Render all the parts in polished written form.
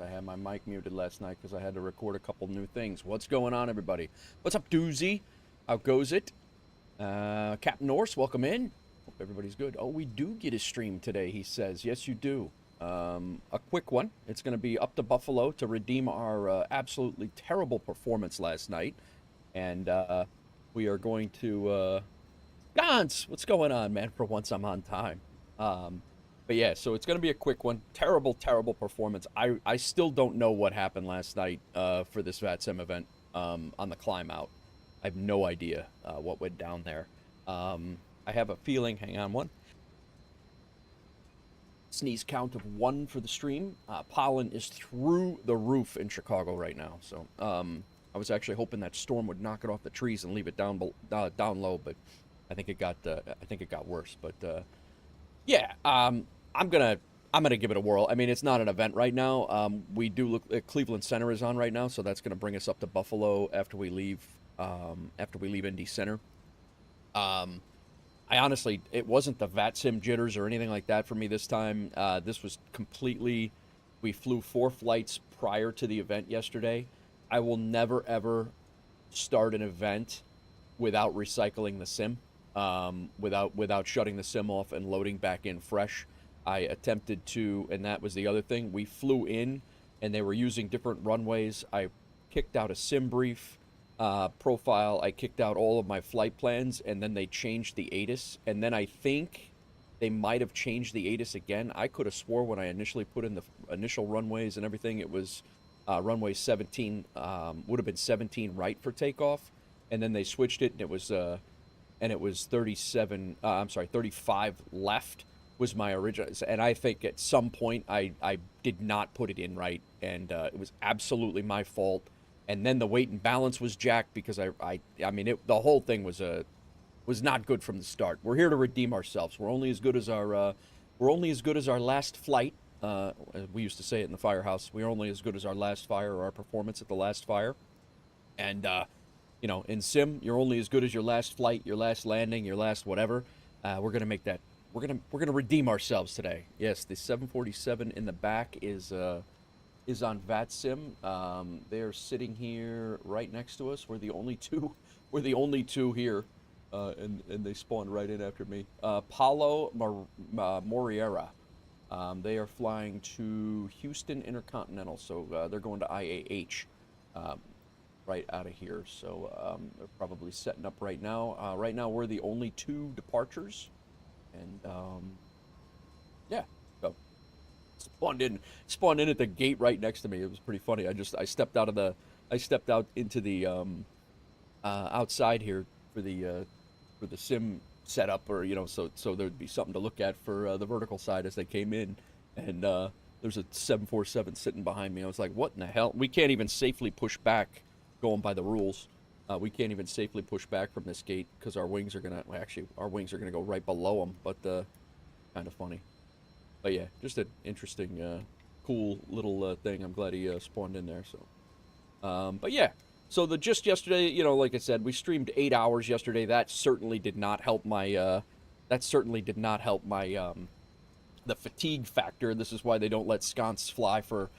I had my mic muted last night because I had to record a couple new things. What's going on, everybody? What's up, Doozy? How goes it? Captain Norse, welcome in. Hope everybody's good. Oh, we do get a stream today, he says. Yes, you do. A quick one. It's going to be up to Buffalo to redeem our absolutely terrible performance last night. And we are going to... Gons, what's going on, man? For once, I'm on time. But yeah, so it's going to be a quick one. Terrible, terrible performance. I still don't know what happened last night for this VATSIM event on the climb out. I have no idea what went down there. I have a feeling, hang on one. Sneeze count of 1 for the stream. Pollen is through the roof in Chicago right now. So I was actually hoping that storm would knock it off the trees and leave it down low, but I think it got worse. But yeah, I'm gonna give it a whirl. I mean, it's not an event right now. We do look at Cleveland Center is on right now, so that's gonna bring us up to Buffalo after we leave Indy Center. I honestly, it wasn't the VATSIM jitters or anything like that for me this time. This was completely, we flew 4 flights prior to the event yesterday. I will never, ever start an event without recycling the sim, without shutting the sim off and loading back in fresh. I attempted to, and that was the other thing. We flew in, and they were using different runways. I kicked out a sim brief profile. I kicked out all of my flight plans, and then they changed the ATIS, and then I think they might have changed the ATIS again. I could have swore when I initially put in the initial runways and everything, it was runway 17, would have been 17 right for takeoff, and then they switched it, and it was 35 left was my original, and I think at some point I did not put it in right, and it was absolutely my fault. And then the weight and balance was jacked because I mean, the whole thing was not good from the start. We're here to redeem ourselves. We're only as good as our last flight. We used to say it in the firehouse. We're only as good as our last fire or our performance at the last fire. And you know, in sim, you're only as good as your last flight, your last landing, your last whatever. We're gonna make that. We're gonna redeem ourselves today. Yes, the 747 in the back is on VATSIM. They're sitting here right next to us. We're the only two. We're the only two here, and they spawned right in after me. Paulo Moriera. They are flying to Houston Intercontinental, so they're going to IAH right out of here. So they're probably setting up right now. Right now, we're the only 2 departures, and yeah. So spawned in at the gate right next to me. It was pretty funny. I stepped out into the outside here for the sim setup, or you know, so there'd be something to look at for the vertical side as they came in, and there's a 747 sitting behind me. I was like, what in the hell? We can't even safely push back, going by the rules. We can't even safely push back from this gate because our wings are gonna go right below them. But kind of funny. But yeah, just an interesting, cool little thing. I'm glad he spawned in there. So, but yeah, so just yesterday, you know, like I said, we streamed 8 hours yesterday. That certainly did not help my. The fatigue factor. This is why they don't let sconce fly for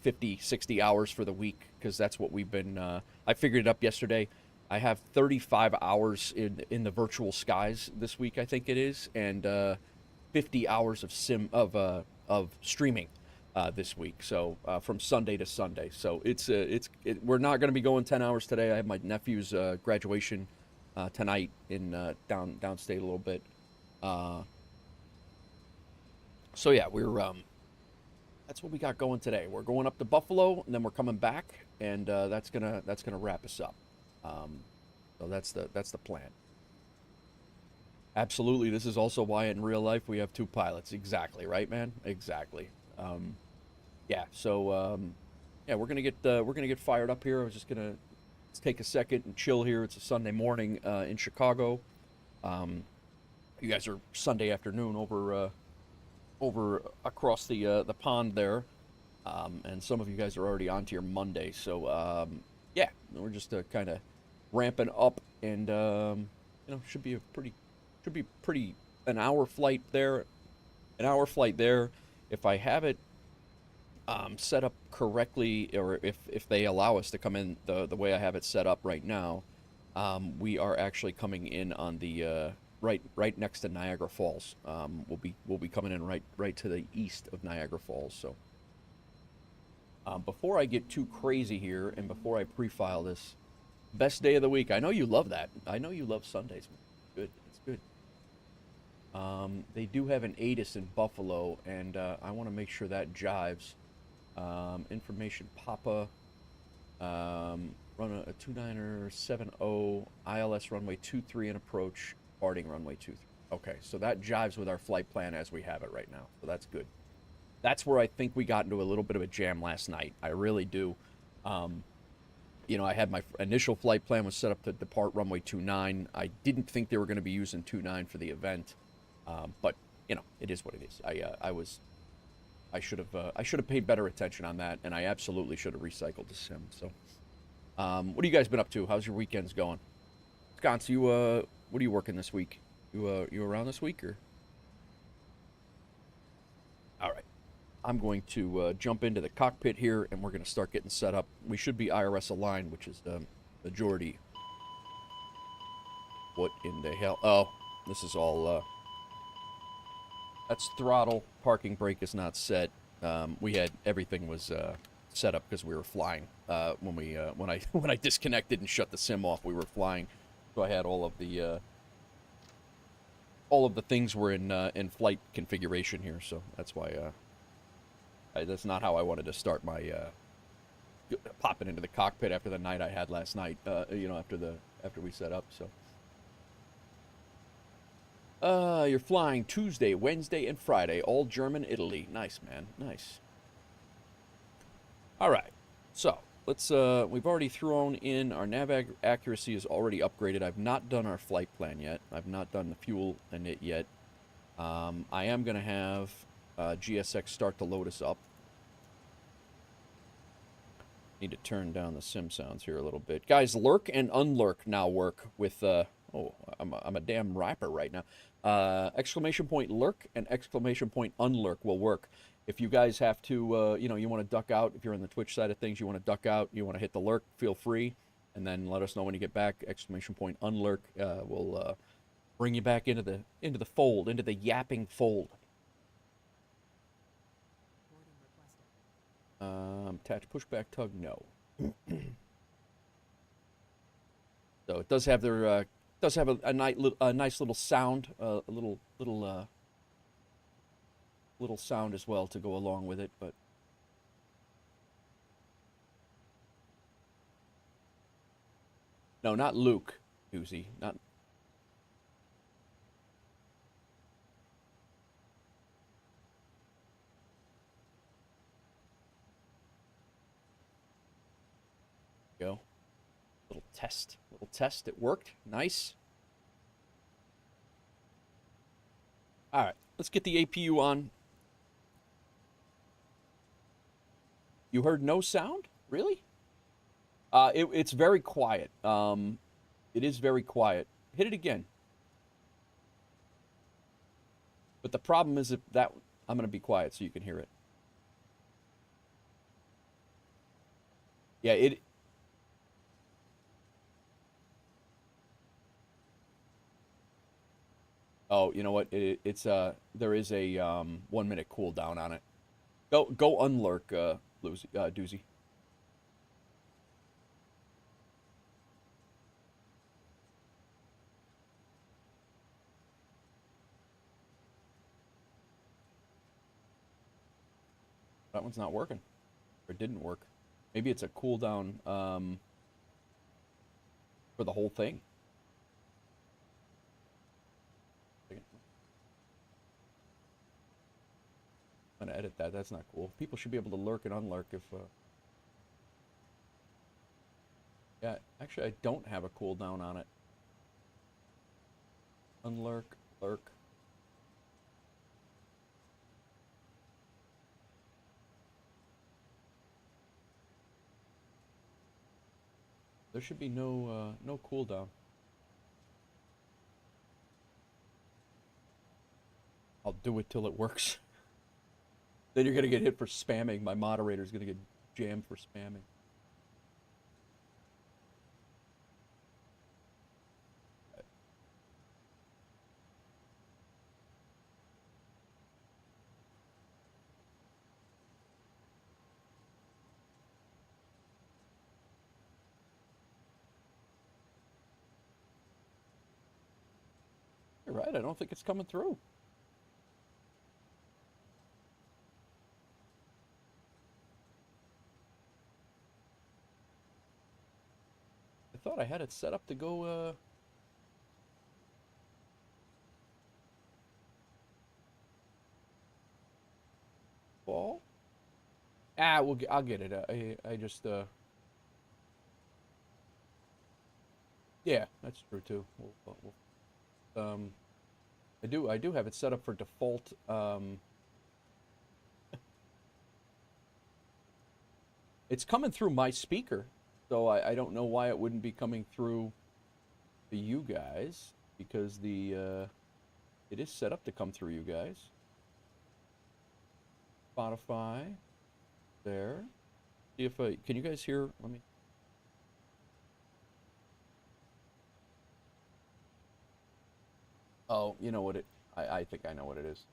50, 60 hours for the week, because that's what we've been. I figured it up yesterday. I have 35 hours in the virtual skies this week, I think it is, and 50 hours of streaming this week. So from Sunday to Sunday. So we're not going to be going 10 hours today. I have my nephew's graduation tonight in downstate a little bit. So yeah, that's what we got going today. We're going up to Buffalo, and then we're coming back, and that's gonna wrap us up. So that's the plan. Absolutely, this is also why in real life we have 2 pilots. Exactly, right, man? Exactly. Yeah. So yeah, we're gonna get fired up here. I was just gonna take a second and chill here. It's a Sunday morning in Chicago. You guys are Sunday afternoon over across the pond there, and some of you guys are already on to your Monday. So yeah, we're just kind of ramping up, and you know, should be pretty an hour flight there. If I have it set up correctly, or if they allow us to come in the way I have it set up right now, we are actually coming in on the right next to Niagara Falls. We'll be coming in right to the east of Niagara Falls. So before I get too crazy here, and before I pre-file this, best day of the week. I know you love that. I know you love Sundays. Good. It's good. They do have an ATIS in Buffalo, and I want to make sure that jives. Information Papa, run a 2970, ILS runway 23 and approach, departing runway 23. Okay, so that jives with our flight plan as we have it right now, so that's good. That's where I think we got into a little bit of a jam last night. I really do. You know, I had my initial flight plan was set up to depart runway 29. I didn't think they were going to be using 29 for the event, but you know, it is what it is. I should have paid better attention on that, and I absolutely should have recycled the sim. So, what have you guys been up to? How's your weekends going? Sconce, what are you working this week? You around this week or? All right, I'm going to jump into the cockpit here, and we're going to start getting set up. We should be IRS aligned, which is the majority. What in the hell? Oh, this is all. That's throttle. Parking brake is not set. We had everything was set up because we were flying. When I disconnected and shut the sim off, we were flying. So I had all of the things were in flight configuration here. So that's why that's not how I wanted to start my popping into the cockpit after the night I had last night. You know, after we set up. So. You're flying Tuesday, Wednesday, and Friday, all German, Italy. Nice, man. Nice. All right. So, let's, we've already thrown in our nav accuracy is already upgraded. I've not done our flight plan yet. I've not done the fuel in it yet. I am going to have GSX start to load us up. Need to turn down the sim sounds here a little bit. Guys, lurk and unlurk now work with, oh, I'm a damn rapper right now. Exclamation point lurk and exclamation point unlurk will work. If you guys have to, you know, you want to duck out, if you're on the Twitch side of things, you want to duck out, you want to hit the lurk, feel free, and then let us know when you get back. Exclamation point unlurk will bring you back into the fold, into the yapping fold. Attach pushback tug, no. So it does have their does have a nice little sound, a little sound as well to go along with it, but no, not Luke, Doozy, not. Go. Little test. It worked. Nice. All right, let's get the APU on. You heard no sound? Really? It's very quiet. It is very quiet. Hit it again. But the problem is, if that, I'm going to be quiet so you can hear it. Yeah, it. Oh, you know what? It's there is a 1 minute cooldown on it. Go unlurk, Doozy. That one's not working. Or it didn't work. Maybe it's a cooldown for the whole thing. I'm gonna edit that. That's not cool. People should be able to lurk and unlurk if. Yeah, actually, I don't have a cooldown on it. Unlurk, lurk. There should be no cooldown. I'll do it till it works. Then you're gonna get hit for spamming. My moderator's gonna get jammed for spamming. You're right. I don't think it's coming through. I thought I had it set up to go. Fall. Ah, I'll get it. I just Yeah, that's true too. I do have it set up for default. It's coming through my speaker, so I don't know why it wouldn't be coming through to you guys, because it is set up to come through you guys. Spotify, there. See if can you guys hear? Let me. Oh, you know what it? I think I know what it is.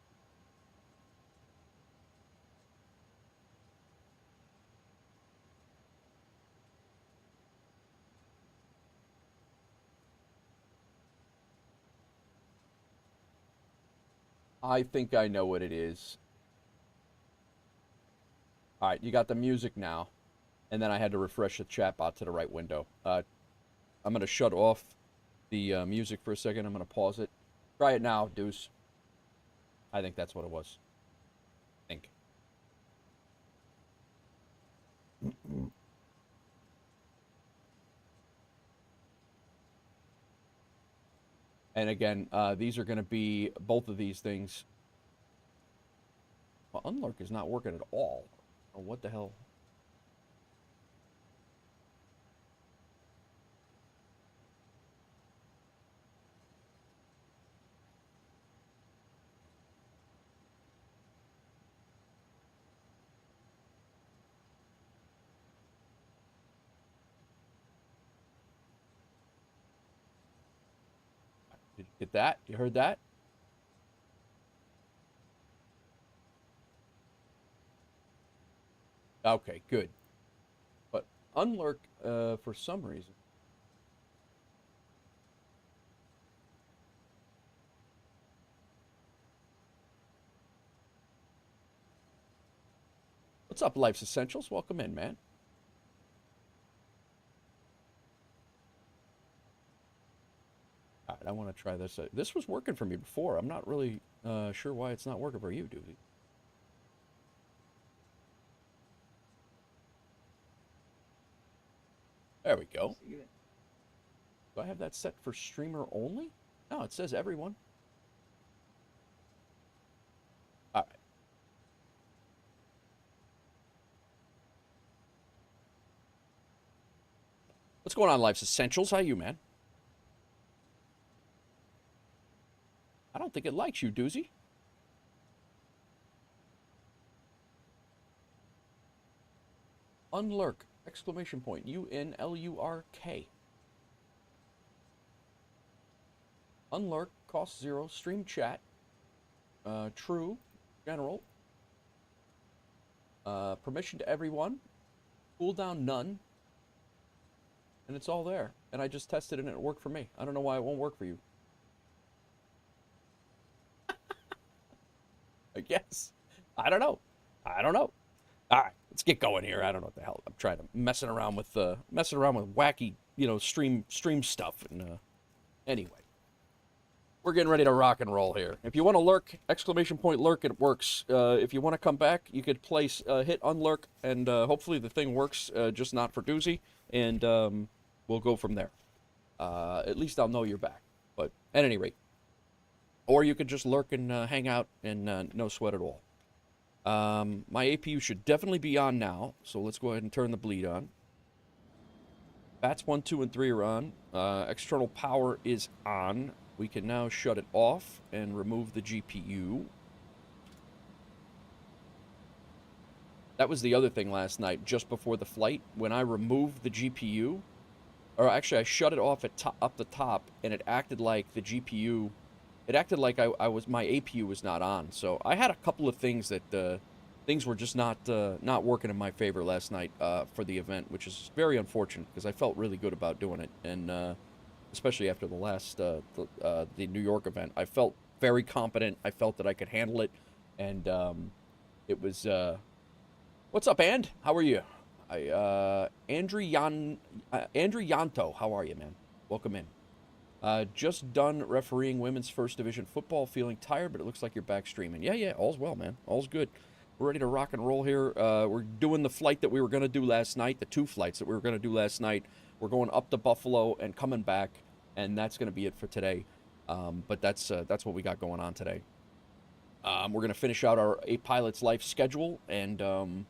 I think I know what it is. All right, you got the music now, and then I had to refresh the chat bot to the right window. I'm gonna shut off the music for a second. I'm gonna pause it. Try it now, Deuce. I think that's what it was. I think. And again, these are going to be both of these things. Well, Unlurk is not working at all. Oh, what the hell? Did you get that? You heard that? Okay, good. But Unlurk, for some reason. What's up, Life's Essentials? Welcome in, man. All right, I want to try this. This was working for me before. I'm not really sure why it's not working for you, Doobie. There we go. Do I have that set for streamer only? No, it says everyone. All right. What's going on, Life's Essentials? How you, man? I don't think it likes you, Doozy. Unlurk! Exclamation point. UNLURK. Unlurk, cost 0, stream chat, true, general, permission to everyone, cooldown none, and it's all there. And I just tested it and it worked for me. I don't know why it won't work for you. I guess. I don't know. I don't know. All right, let's get going here. I don't know what the hell. I'm trying to messing around with wacky, stream stuff. And anyway, we're getting ready to rock and roll here. If you want to lurk, exclamation point lurk, it works. If you want to come back, you could place hit unlurk, and hopefully the thing works. Just not for Doozy, and we'll go from there. At least I'll know you're back. But at any rate, or you could just lurk and hang out, and no sweat at all. My APU should definitely be on now, so let's go ahead and turn the bleed on. VATS 1, 2, and 3 are on. External power is on. We can now shut it off and remove the GPU. That was the other thing last night, just before the flight, when I removed the GPU, or actually I shut it off at up the top, and it acted like the GPU, it acted like my APU was not on. So I had a couple of things that things were just not working in my favor last night for the event, which is very unfortunate because I felt really good about doing it, and especially after the last the New York event, I felt very competent. I felt that I could handle it, and it was. What's up, And? How are you? Andrew Yanto, how are you, man? Welcome in. Just done refereeing women's first division football, feeling tired, but it looks like you're back streaming. Yeah, all's well, man. All's good. We're ready to rock and roll here. We're doing the flight that we were going to do last night, the 2 flights that we were going to do last night. We're going up to Buffalo and coming back, and that's going to be it for today. But that's what we got going on today. We're going to finish out our A Pilot's Life schedule, and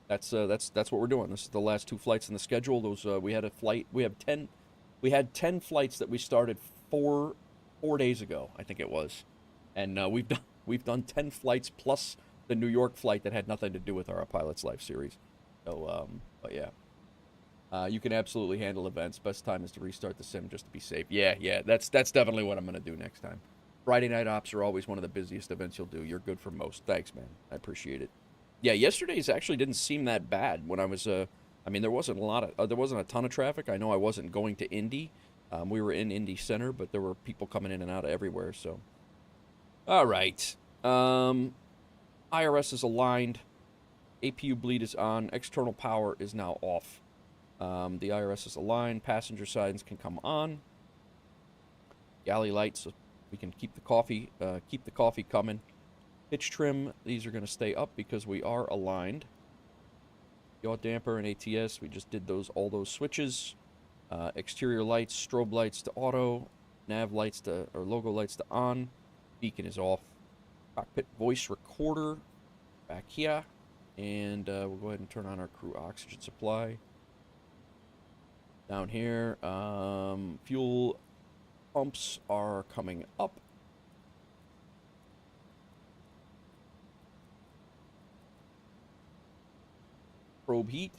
that's what we're doing. This is the last 2 flights in the schedule. Those we had a flight. We had 10 flights that we started 4 days ago, I think it was, and we've done 10 flights plus the New York flight that had nothing to do with our Pilot's Life series. So, but yeah, you can absolutely handle events. Best time is to restart the sim just to be safe. Yeah, that's definitely what I'm gonna do next time. Friday night ops are always one of the busiest events you'll do. You're good for most. Thanks, man. I appreciate it. Yeah, yesterday's actually didn't seem that bad when I was. I mean, there wasn't a ton of traffic. I know I wasn't going to Indy. We were in Indy Center, but there were people coming in and out of everywhere. So, all right. IRS is aligned. APU bleed is on. External power is now off. The IRS is aligned. Passenger signs can come on. Galley lights, so we can keep the coffee coming. Pitch trim, these are going to stay up because we are aligned. Yaw damper and ATS, we just did all those switches. Exterior lights, strobe lights to auto, nav lights or logo lights to on. Beacon is off. Cockpit voice recorder back here. And we'll go ahead and turn on our crew oxygen supply. Down here, fuel pumps are coming up. Probe heat.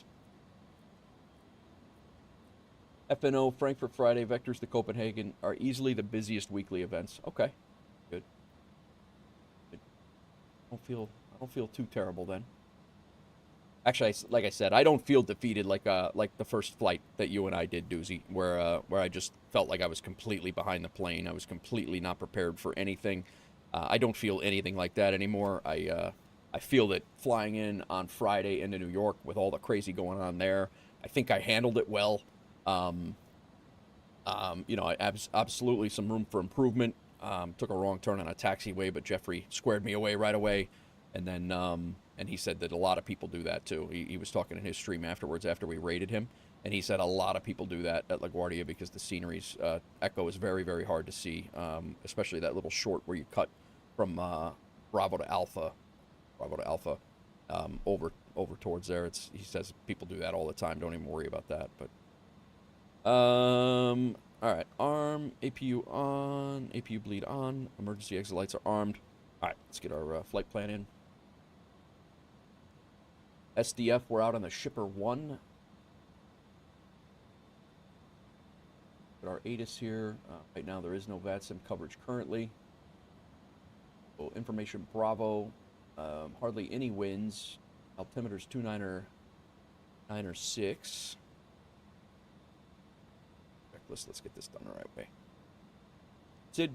FNO, Frankfurt Friday, Vectors to Copenhagen are easily the busiest weekly events. Okay, good. I don't feel too terrible then. Actually, like I said, I don't feel defeated like the first flight that you and I did, Doozy, where I just felt like I was completely behind the plane. I was completely not prepared for anything. I don't feel anything like that anymore. I feel that flying in on Friday into New York with all the crazy going on there, I think I handled it well. Absolutely some room for improvement. Took a wrong turn on a taxiway, but Jeffrey squared me away right away. And then, and he said that a lot of people do that too. He was talking in his stream afterwards after we rated him. And he said a lot of people do that at LaGuardia because the scenery's echo is very, very hard to see, especially that little short where you cut from Bravo to Alpha, over towards there. He says people do that all the time. Don't even worry about that. But all right, arm, APU on, APU bleed on, emergency exit lights are armed. All right, let's get our flight plan in. SDF, we're out on the Shipper 1. Got our ATIS here. Right now there is no VATSIM coverage currently. So information Bravo, hardly any winds. Altimeter's 296. Let's get this done the right way. Sid,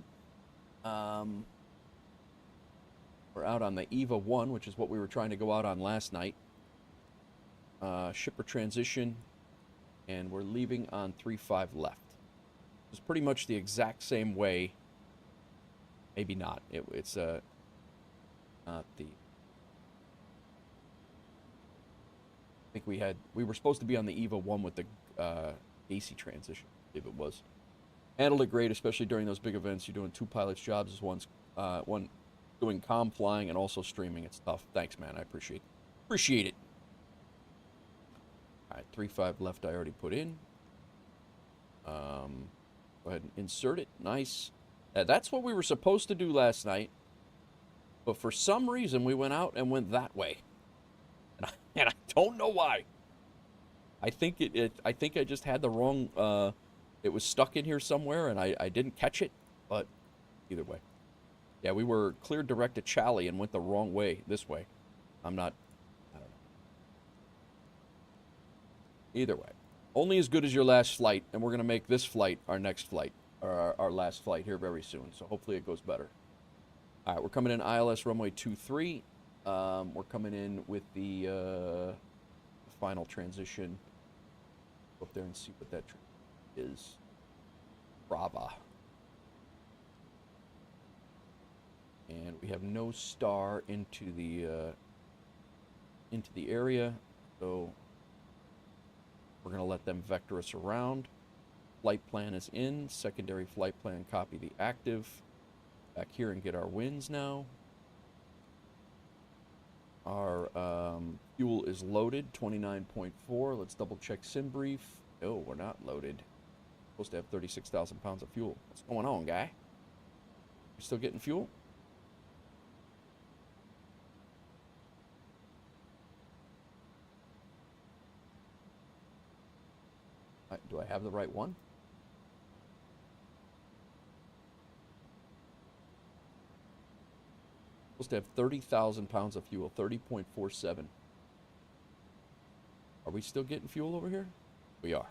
we're out on the EVA 1, which is what we were trying to go out on last night. Shipper transition, and we're leaving on 3-5 left. It's pretty much the exact same way. Maybe not. It's not the. I think we were supposed to be on the EVA 1 with the AC transition. I believe it was. Handled it great, especially during those big events. You're doing 2 pilots' jobs as one doing comm flying and also streaming. It's tough. Thanks, man. I appreciate it. All right, 3-5 left. I already put in. Go ahead and insert it. Nice. That's what we were supposed to do last night, but for some reason we went out and went that way. And and I don't know why. I think I think I just had the wrong. It was stuck in here somewhere, and I didn't catch it. But either way, yeah, we were cleared direct to Chally and went the wrong way. This way, I'm not. I don't know. Either way, only as good as your last flight, and we're gonna make this flight our next flight, or our last flight here very soon. So hopefully it goes better. All right, we're coming in ILS runway 23. We're coming in with the final transition. Go up there and see what that is. Brava. And we have no star into the area, so we're gonna let them vector us around. Flight plan is in. Secondary flight plan, copy the active. Back here and get our wins now. Our fuel is loaded, 29.4. Let's double check sim brief. No, we're not loaded. Supposed to have 36,000 pounds of fuel. What's going on, guy? You still getting fuel? Do I have the right one? Supposed to have 30,000 pounds of fuel, 30.47. Are we still getting fuel over here? We are.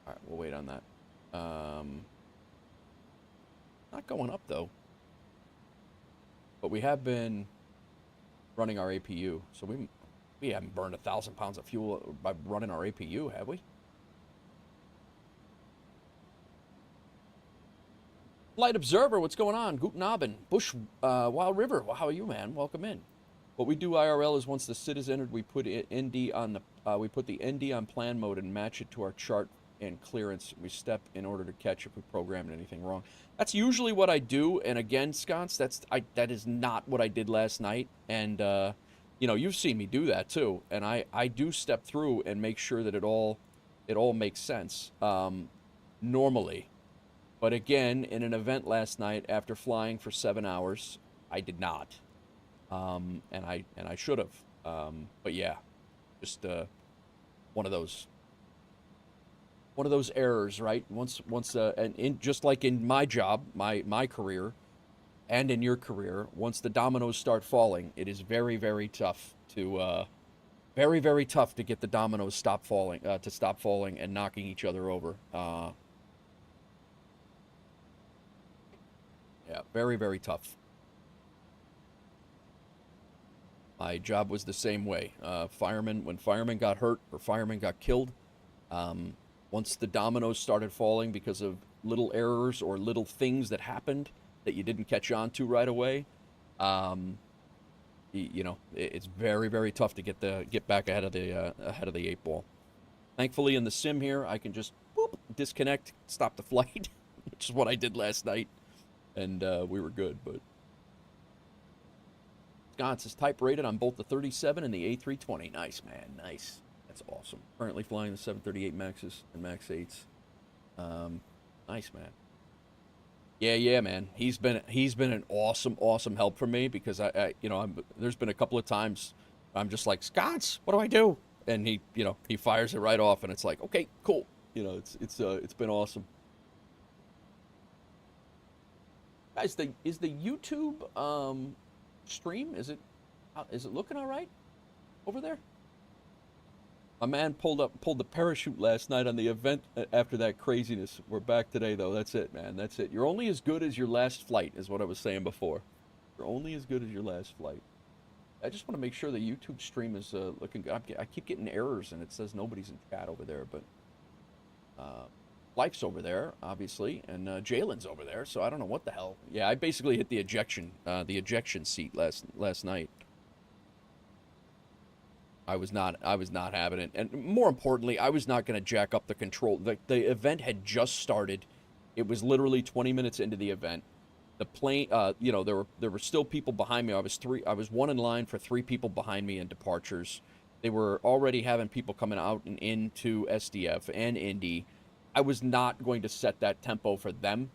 All right, we'll wait on that. Not going up, though. But we have been running our APU, so we haven't burned 1,000 pounds of fuel by running our APU, have we? Flight Observer, what's going on? Guten Abend. Bush, Wild River, well, how are you, man? Welcome in. What we do IRL is once the SID is entered, we put ND on the we put the ND on plan mode and match it to our chart and clearance. We step in order to catch if we programmed anything wrong. That's usually what I do. And again, Sconce, that is not what I did last night. And you know, you've seen me do that too. And I do step through and make sure that it all makes sense normally. But again, in an event last night, after flying for 7 hours, I did not, and I should have. But yeah, just one of those errors, right? And just like in my job, my career, and in your career, once the dominoes start falling, it is very, very tough to very tough to get the dominoes stop falling and knocking each other over. Yeah, very, very tough. My job was the same way. When firemen got hurt or firemen got killed, once the dominoes started falling because of little errors or little things that happened that you didn't catch on to right away, you know, it's very, very tough to get back ahead of the 8 ball. Thankfully, in the sim here, I can just boop, disconnect, stop the flight, which is what I did last night. And we were good, but Sconce is type rated on both the 37 and the A320. Nice, man, nice. That's awesome. Currently flying the 738 Maxes and Max 8s. Nice, man. Yeah, man. He's been an awesome help for me because there's been a couple of times I'm just like, Sconce, what do I do? And he fires it right off, and it's like, okay, cool. You know, it's been awesome. Guys, is the YouTube stream, is it looking all right over there? My man pulled the parachute last night on the event after that craziness. We're back today, though. That's it, man. That's it. You're only as good as your last flight, is what I was saying before. You're only as good as your last flight. I just want to make sure the YouTube stream is looking good. I keep getting errors, and it says nobody's in chat over there, but Life's over there, obviously, and Jalen's over there, so I don't know what the hell. Yeah, I basically hit the ejection seat last night. I was not having it, and more importantly, I was not going to jack up the control. The event had just started. It was literally 20 minutes into the event. The plane, there were still people behind me. I was one in line for 3 people behind me in departures. They were already having people coming out and into SDF and Indy. I was not going to set that tempo for them.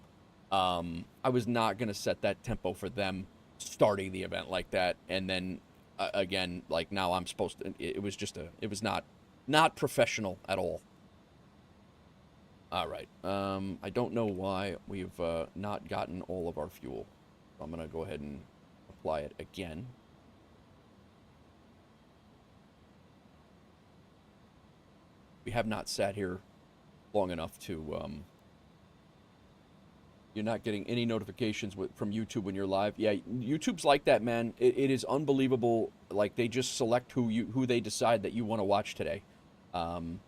I was not going to set that tempo for them starting the event like that. And then again, like now I'm supposed to, it was just it was not professional at all. All right. I don't know why we've not gotten all of our fuel. So I'm going to go ahead and apply it again. We have not sat here long enough to, you're not getting any notifications from YouTube when you're live. Yeah, YouTube's like that, man. It is unbelievable. Like, they just select who they decide that you want to watch today. I'm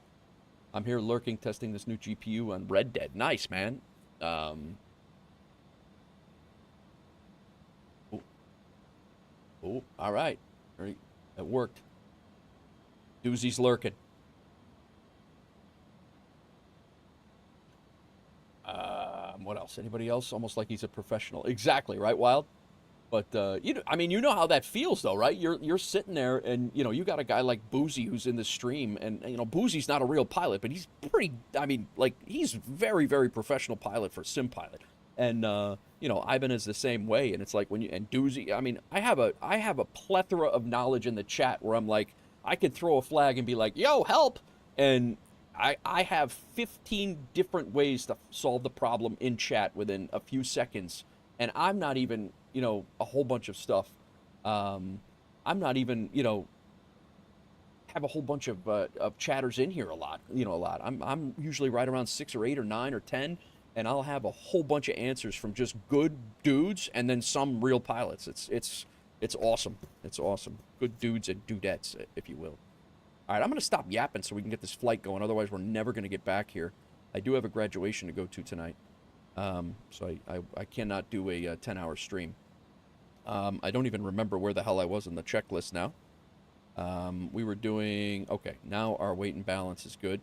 here lurking, testing this new GPU on Red Dead. Nice, man. Oh, all right. It worked. Doozy's lurking. What else? Anybody else? Almost like he's a professional. Exactly, right, Wild? But I mean, you know how that feels, though, right? You're sitting there, and you got a guy like Boozy who's in the stream, and Boozy's not a real pilot, but he's pretty. I mean, like he's very, very professional pilot for sim pilot, and Ivan is the same way. And it's like when you and Doozy. I mean, I have a plethora of knowledge in the chat where I'm like, I could throw a flag and be like, "Yo, help!" and I have 15 different ways to solve the problem in chat within a few seconds, and I'm not even a whole bunch of stuff. I'm not even have a whole bunch of chatters in here a lot. A lot. I'm usually right around 6 or 8 or 9 or 10, and I'll have a whole bunch of answers from just good dudes and then some real pilots. It's awesome. It's awesome. Good dudes and dudettes, if you will. All right, I'm going to stop yapping so we can get this flight going. Otherwise, we're never going to get back here. I do have a graduation to go to tonight, so I cannot do a 10-hour stream. I don't even remember where the hell I was on the checklist now. We were doing... Okay, now our weight and balance is good.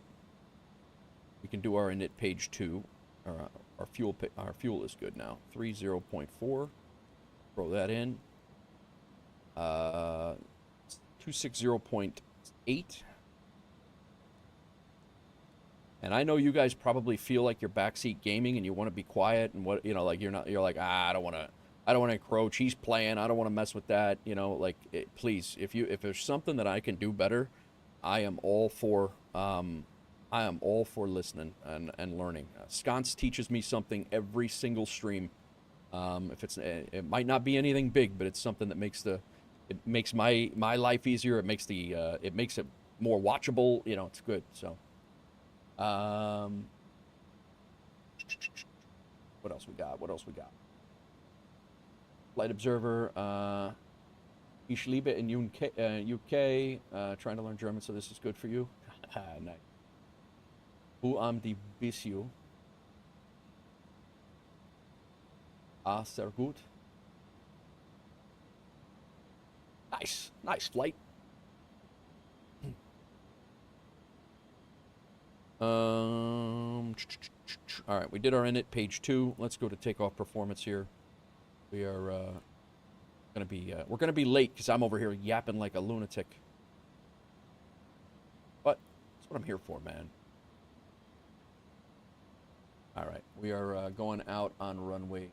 We can do our init page 2. Our fuel is good now. 30.4. Throw that in. 260.8. And I know you guys probably feel like you're backseat gaming and you want to be quiet and like you're like, I don't want to encroach. He's playing. I don't want to mess with that. Please, if there's something that I can do better, I am all for listening and learning. Sconce teaches me something every single stream. It might not be anything big, but it's something that makes my life easier. It makes it more watchable. It's good. So, what else we got? Flight Observer. Ich liebe in UK. Trying to learn German, so this is good for you. Nice. Wo am die Bisio? Ah, sehr gut. Nice flight. All right, we did our init page 2. Let's go to takeoff performance here. We are we're gonna be late because I'm over here yapping like a lunatic. But that's what I'm here for, man. All right, we are going out on runway.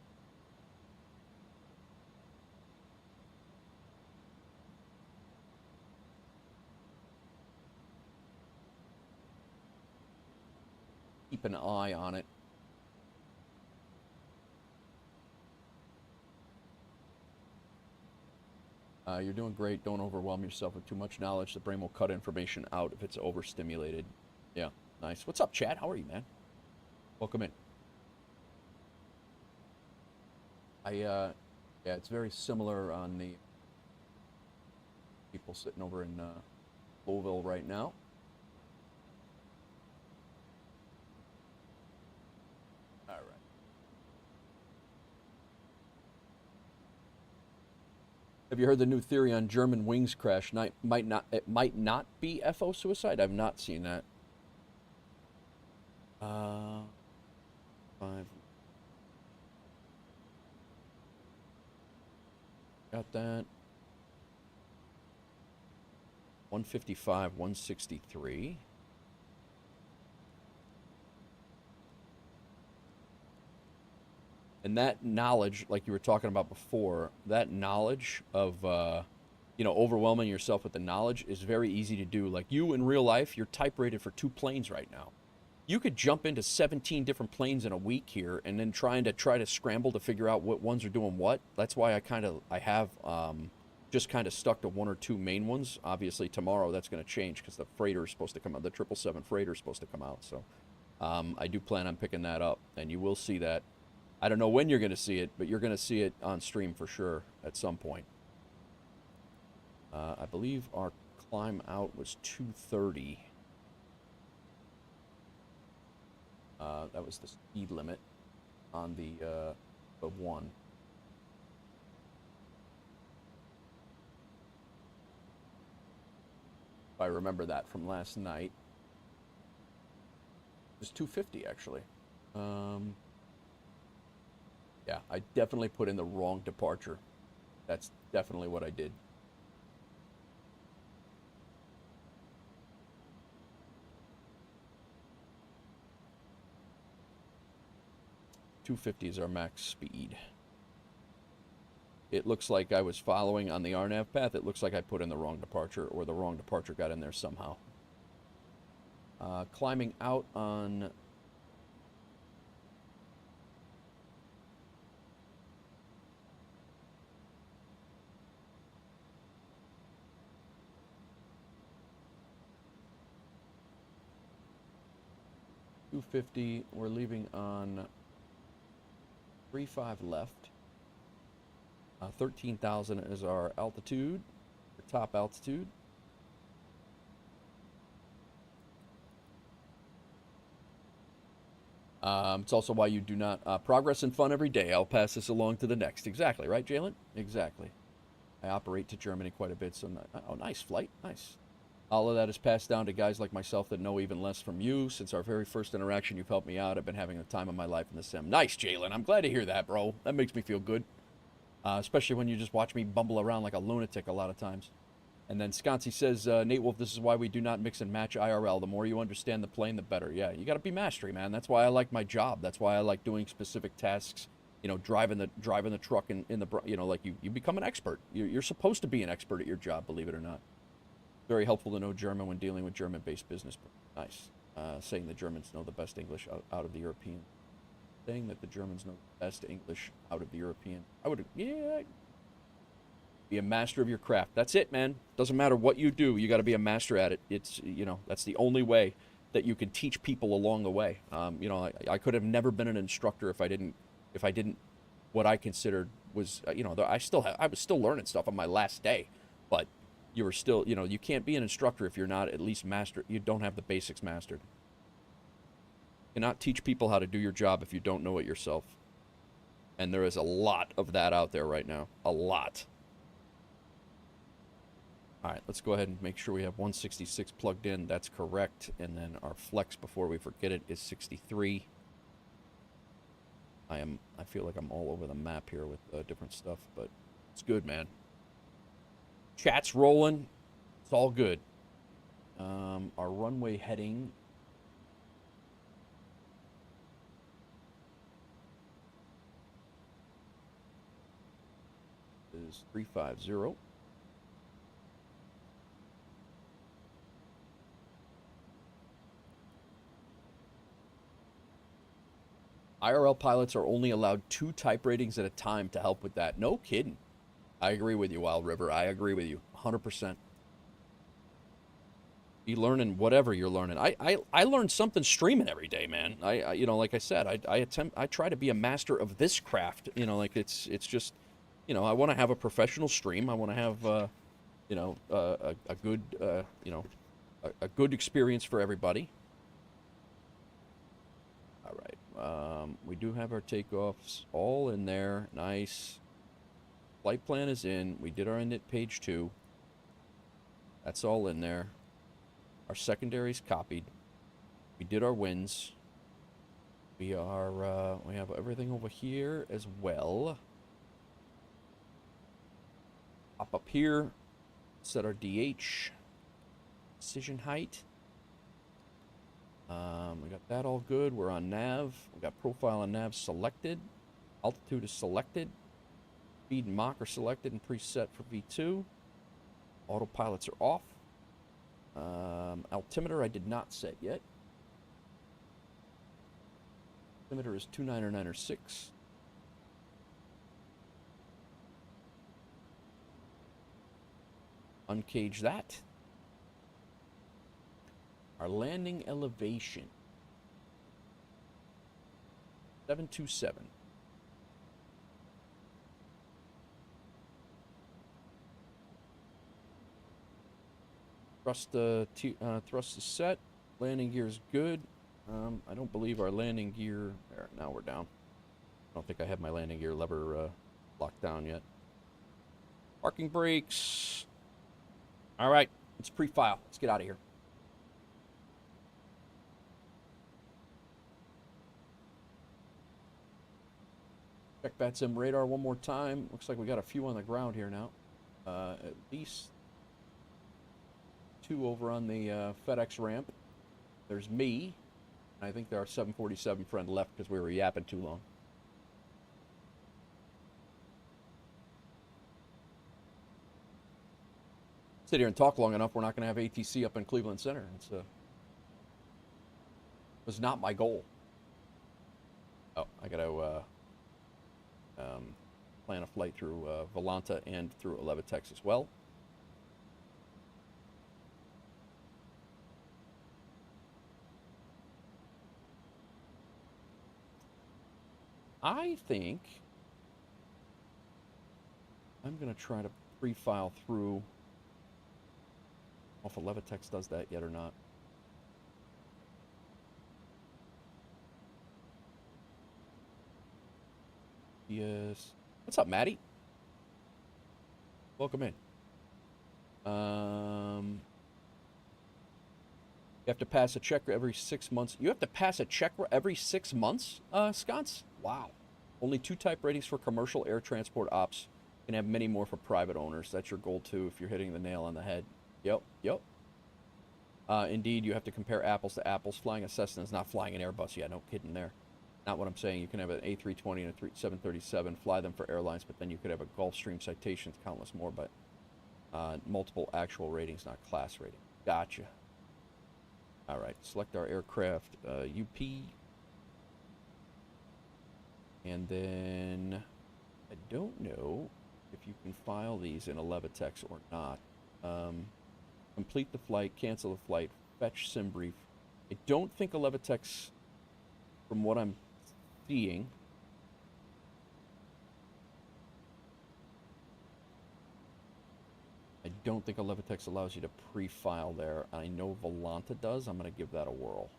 Keep an eye on it. You're doing great. Don't overwhelm yourself with too much knowledge. The brain will cut information out if it's overstimulated. Yeah, nice. What's up, Chad? How are you, man? Welcome in. Yeah, it's very similar on the people sitting over in Louisville right now. All right. Have you heard the new theory on German wings crash? It might not be FO suicide. I've not seen that. 5. Got that. 155, 163. And that knowledge, like you were talking about before, that knowledge of, overwhelming yourself with the knowledge is very easy to do. Like you in real life, you're type rated for 2 planes right now. You could jump into 17 different planes in a week here, and then try to scramble to figure out what ones are doing what. That's why I have just kind of stuck to 1 or 2 main ones. Obviously tomorrow that's going to change because the freighter is supposed to come out. The 777 freighter is supposed to come out. So I do plan on picking that up, and you will see that. I don't know when you're going to see it, but you're going to see it on stream for sure at some point. I believe our climb out was 2:30. That was the speed limit on the 1. If I remember that from last night. It was 250 actually. Yeah, I definitely put in the wrong departure. That's definitely what I did. .250 is our max speed. It looks like I was following on the RNAV path. It looks like I put in the wrong departure, or the wrong departure got in there somehow. Climbing out on .250. We're leaving on 35 left. 13,000 is our altitude, our top altitude. It's also why you do not progress and fun every day. I'll pass this along to the next. Exactly, right, Jalen? Exactly. I operate to Germany quite a bit, so oh, nice flight, nice. All of that is passed down to guys like myself that know even less from you. Since our very first interaction, you've helped me out. I've been having the time of my life in the sim. Nice, Jalen. I'm glad to hear that, bro. That makes me feel good. Especially when you just watch me bumble around like a lunatic a lot of times. And then Sconsi says, Nate Wolf, this is why we do not mix and match IRL. The more you understand the plane, the better. Yeah, you got to be mastery, man. That's why I like my job. That's why I like doing specific tasks. You know, driving the truck in the, like you become an expert. You're supposed to be an expert at your job, believe it or not. Very helpful to know German when dealing with German-based business. Nice. Saying the Germans know the best English out of the European. Saying that the Germans know the best English out of the European. I would, yeah. Be a master of your craft. That's it, man. Doesn't matter what you do. You got to be a master at it. It's, that's the only way that you can teach people along the way. I could have never been an instructor if I didn't, what I considered was, I was still learning stuff on my last day, but you were still, you can't be an instructor if you're not at least you don't have the basics mastered. You cannot teach people how to do your job if you don't know it yourself. And there is a lot of that out there right now. A lot. All right, let's go ahead and make sure we have 166 plugged in. That's correct. And then our flex, before we forget it, is 63. I feel like I'm all over the map here with different stuff, but it's good, man. Chat's rolling. It's all good. Our runway heading is 350. IRL pilots are only allowed 2 type ratings at a time to help with that. No kidding. I agree with you, Wild River. I agree with you 100%. Be learning whatever you're learning. I learn something streaming every day, man. Like I said, I try to be a master of this craft. It's just, I want to have a professional stream. I want to have, a good, a good experience for everybody. All right. We do have our takeoffs all in there. Nice. Flight plan is in. We did our init page 2. That's all in there. Our secondaries copied. We did our wins. We have everything over here as well. Up here. Set our DH. Decision height. We got that all good. We're on nav. We got profile on nav selected. Altitude is selected. Speed and Mach are selected and preset for V2. Autopilots are off. Altimeter I did not set yet. Altimeter is 29906. Uncage that. Our landing elevation. 727. Thrust is set. Landing gear is good. I don't believe our landing gear... There, now we're down. I don't think I have my landing gear lever locked down yet. Parking brakes. All right, let's pre-file. Let's get out of here. Check VATSIM radar one more time. Looks like we got a few on the ground here now. At least 2 over on the FedEx ramp. There's me. I think there are 747 friend left because we were yapping too long. Sit here and talk long enough, we're not going to have ATC up in Cleveland Center. It was not my goal. Oh, I got to plan a flight through Volanta and through Levitex as well. I think I'm going to try to pre-file through. I don't know if Levitex does that yet or not. Yes. What's up, Maddie? Welcome in. You have to pass a check every 6 months. You have to pass a check every 6 months, Sconce? Wow. Only 2 type ratings for commercial air transport ops. You can have many more for private owners. That's your goal, too, if you're hitting the nail on the head. Yep. Indeed, you have to compare apples to apples. Flying a Cessna is not flying an Airbus. Yeah, no kidding there. Not what I'm saying. You can have an A320 and a 737, fly them for airlines, but then you could have a Gulfstream Citations, countless more, but multiple actual ratings, not class rating. Gotcha. All right, select our aircraft, UP. And then I don't know if you can file these in a Levitex or not. Complete the flight, cancel the flight, fetch SimBrief. I don't think a Levitex, from what I'm seeing, I don't think a Levitex allows you to pre-file there. I know Volanta does. I'm going to give that a whirl.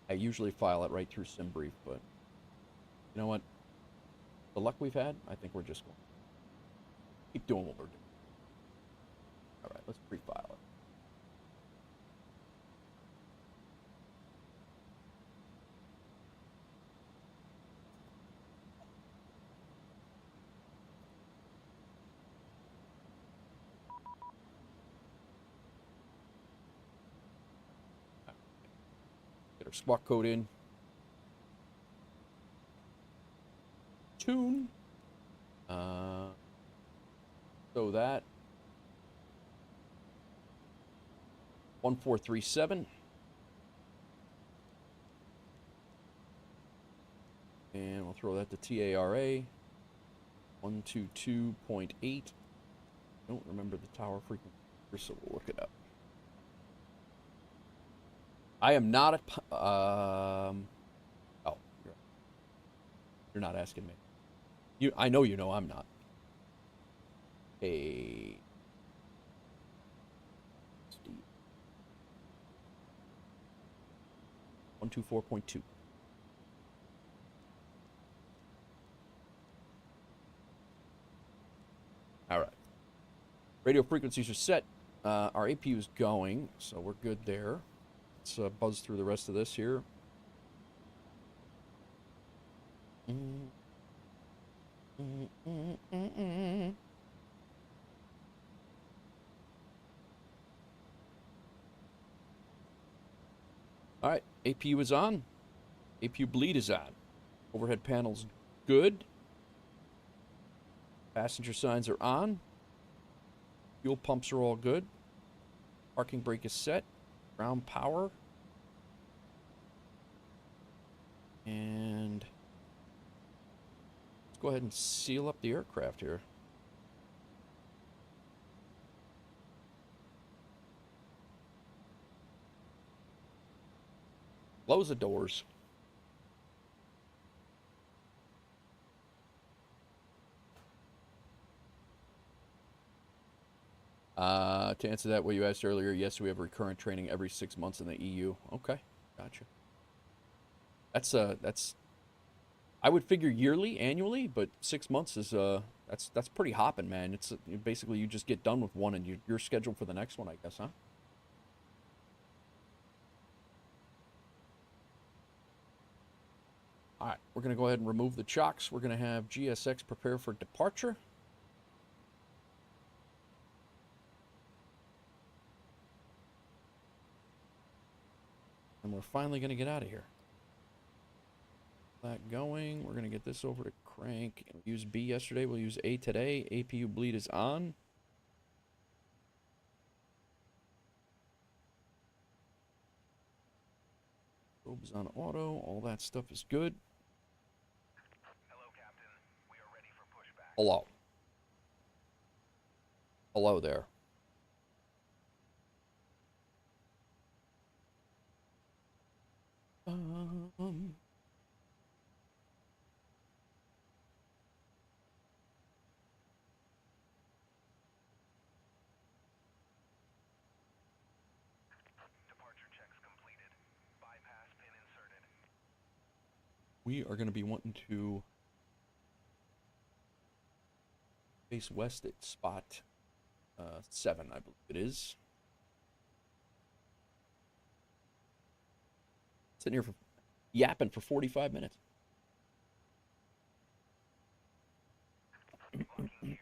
I usually file it right through SimBrief, but you know what? The luck we've had, I think we're just going to keep doing what we're doing. All right, let's pre-file it. Get our squawk code in. Tune. So that 1437. And we'll throw that to TARA. 122.8. Don't remember the tower frequency, so we'll look it up. I am not a... oh, you're not asking me. I know you know I'm not. Hey. 124.2. All right. Radio frequencies are set. Our APU is going, so we're good there. Let's buzz through the rest of this here. All right, APU is on. APU bleed is on. Overhead panel's good. Passenger signs are on. Fuel pumps are all good. Parking brake is set. Ground power. And let's go ahead and seal up the aircraft here. Close the doors. To answer that, what you asked earlier, yes, we have recurrent training every 6 months in the EU. Okay, gotcha. That's I would figure yearly, annually, but 6 months is that's pretty hopping, man. It's basically you just get done with one and you're scheduled for the next one, I guess, huh? All right, we're gonna go ahead and remove the chocks. We're gonna have GSX prepare for departure. And we're finally gonna get out of here. That going. We're gonna get this over to crank. We used B yesterday. We'll use A today. APU bleed is on. Probe's on auto. All that stuff is good. Hello, Captain. We are ready for pushback. Hello. Hello there. Departure checks completed. Bypass pin inserted. We are going to be wanting to face west at spot 7, I believe it is. Sitting here for yapping for 45 minutes. Locking gear.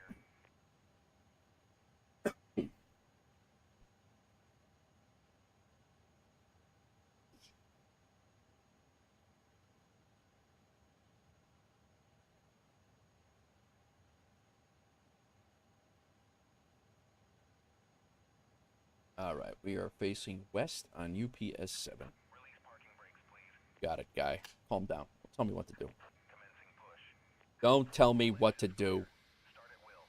All right, we are facing west on UPS 7. Release parking brakes, please. Got it, guy. Calm down. Tell me what to do. Commencing push. Don't tell me what to do. Start at will.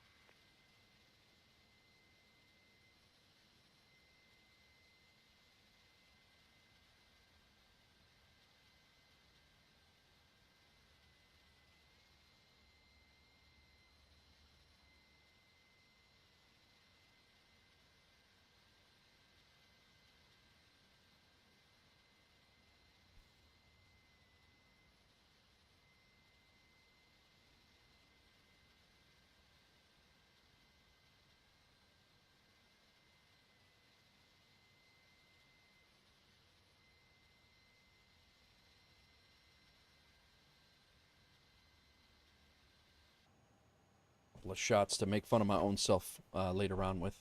Couple of shots to make fun of my own self later on with.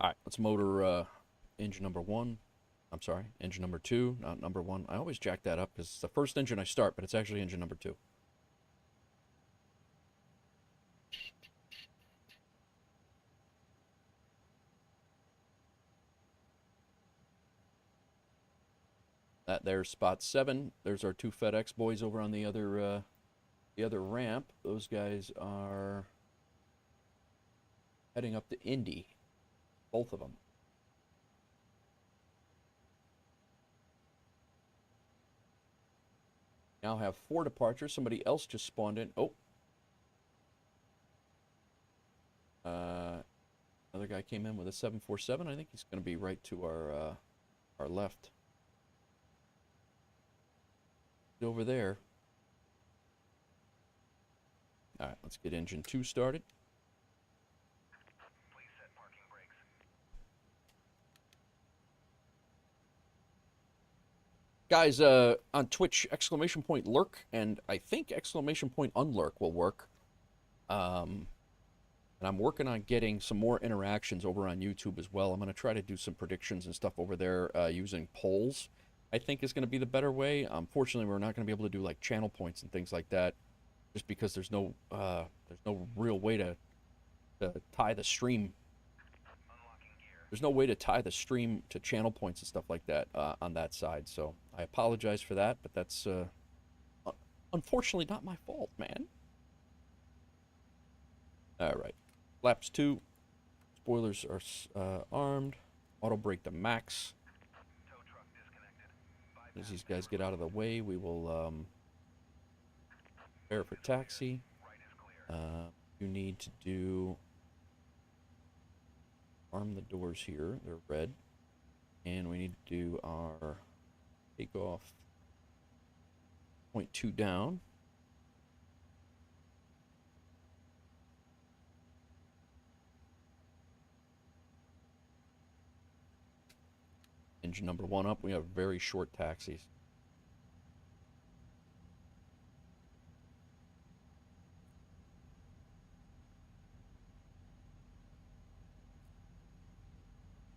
All right, let's motor engine number 1. I'm sorry, engine number 2, not number 1. I always jack that up because it's the first engine I start, but it's actually engine number 2. That there's spot 7. There's our 2 FedEx boys over on the other ramp. Those guys are heading up to Indy, both of them. Now have 4 departures. Somebody else just spawned in. Oh. Another guy came in with a 747. I think he's going to be right to our left. Over there. All right, let's get engine 2 started. Please set parking brakes. Guys, on Twitch, !lurk, and I think !unlurk will work. And I'm working on getting some more interactions over on YouTube as well. I'm going to try to do some predictions and stuff over there using polls. I think is going to be the better way. Unfortunately, we're not going to be able to do like channel points and things like that, just because there's no real way to tie the stream. There's no way to tie the stream to channel points and stuff like that on that side. So I apologize for that, but that's unfortunately not my fault, man. All right, flaps 2, spoilers are armed, auto brake to max. Tow truck disconnected. As these guys get out of the way, we will prepare for taxi. Right is clear. You need to do arm the doors here. They're red. And we need to do our takeoff point 2 down. Engine number 1 up. We have very short taxis.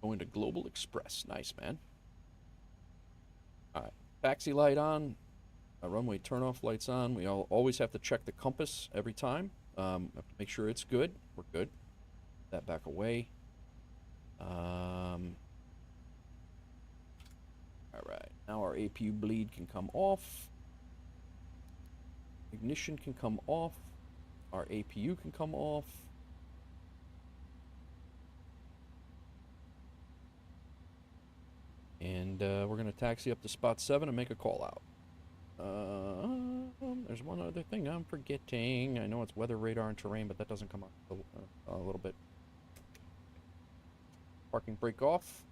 Going to Global Express. Nice, man. All right. Taxi light on. Runway turnoff lights on. We always have to check the compass every time. Have to make sure it's good. We're good. That back away. All right. Now our APU bleed can come off. Ignition can come off. Our APU can come off. And we're going to taxi up to spot 7 and make a call out. There's one other thing I'm forgetting. I know it's weather radar and terrain, but that doesn't come up a little bit. Parking brake off.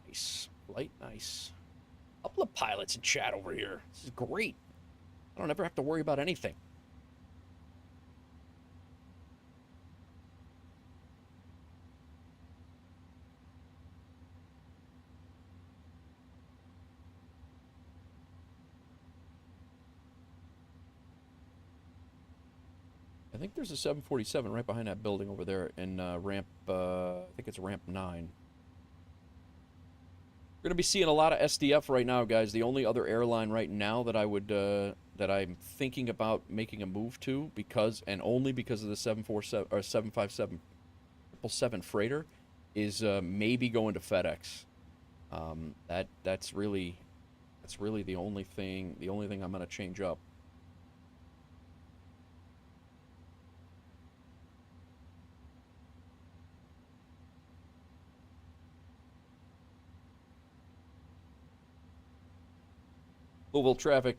Nice. Flight, nice. Couple of pilots in chat over here. This is great. I don't ever have to worry about anything. I think there's a 747 right behind that building over there in ramp, I think it's ramp 9. We're going to be seeing a lot of SDF right now, guys. The only other airline right now that I would, that I'm thinking about making a move to, because, and only because of the 747, or 757, 777 freighter, is maybe going to FedEx. That's really the only thing I'm going to change up. Louisville traffic,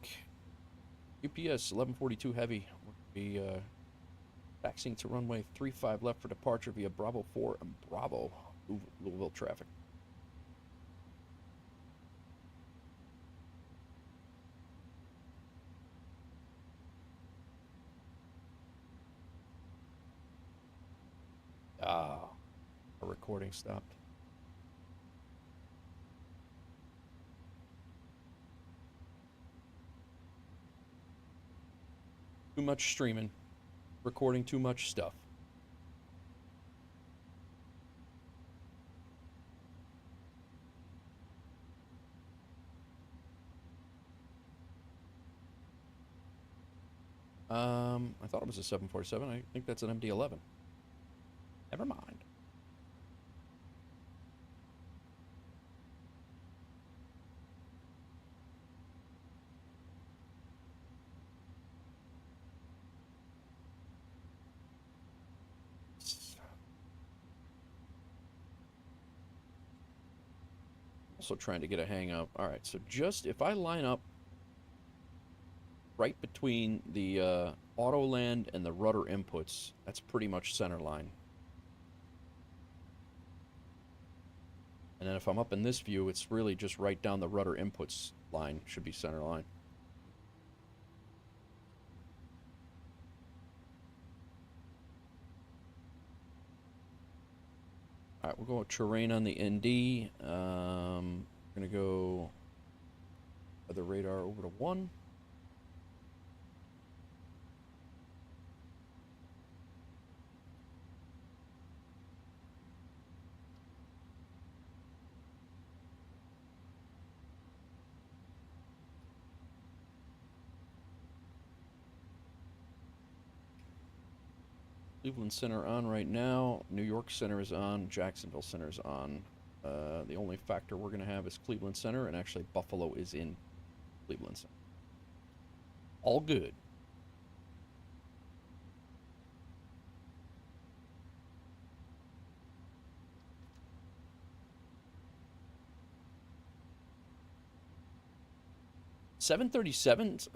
UPS 1142 heavy. We'll be taxiing to runway 35 left for departure via Bravo 4 and Bravo. Louisville traffic. Ah, our recording stopped. Too much streaming, recording too much stuff. I thought it was a 747. I think that's an MD-11. Never mind. Also trying to get a hang of. All right, so just if I line up right between the auto land and the rudder inputs, that's pretty much center line. And then if I'm up in this view, it's really just right down the rudder inputs line, should be center line. All right, we'll go with terrain on the ND. We're gonna go the radar over to 1. Cleveland Center on right now. New York Center is on. Jacksonville Center is on. The only factor we're going to have is Cleveland Center, and actually Buffalo is in Cleveland Center. All good. $737s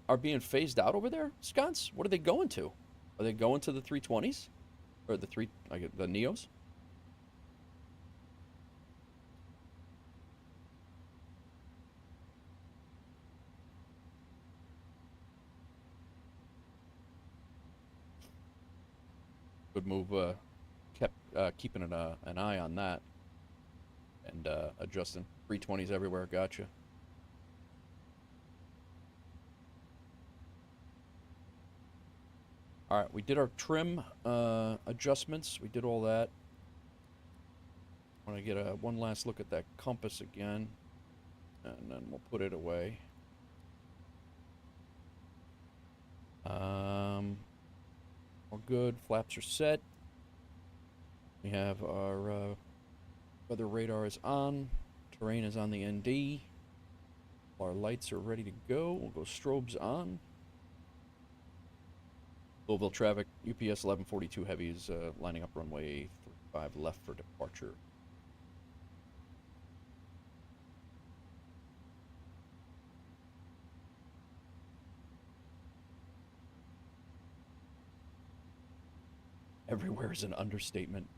are being phased out over there, Scots. What are they going to? Are they going to the 320s or the the Neos? Good move. Kept keeping an eye on that and adjusting 320s everywhere. Gotcha. All right, we did our trim adjustments. We did all that. I want to get one last look at that compass again, and then we'll put it away. All good. Flaps are set. We have our weather radar is on. Terrain is on the ND. Our lights are ready to go. We'll go strobes on. Louisville traffic, UPS 1142 Heavy is lining up runway 35 left for departure. Everywhere is an understatement.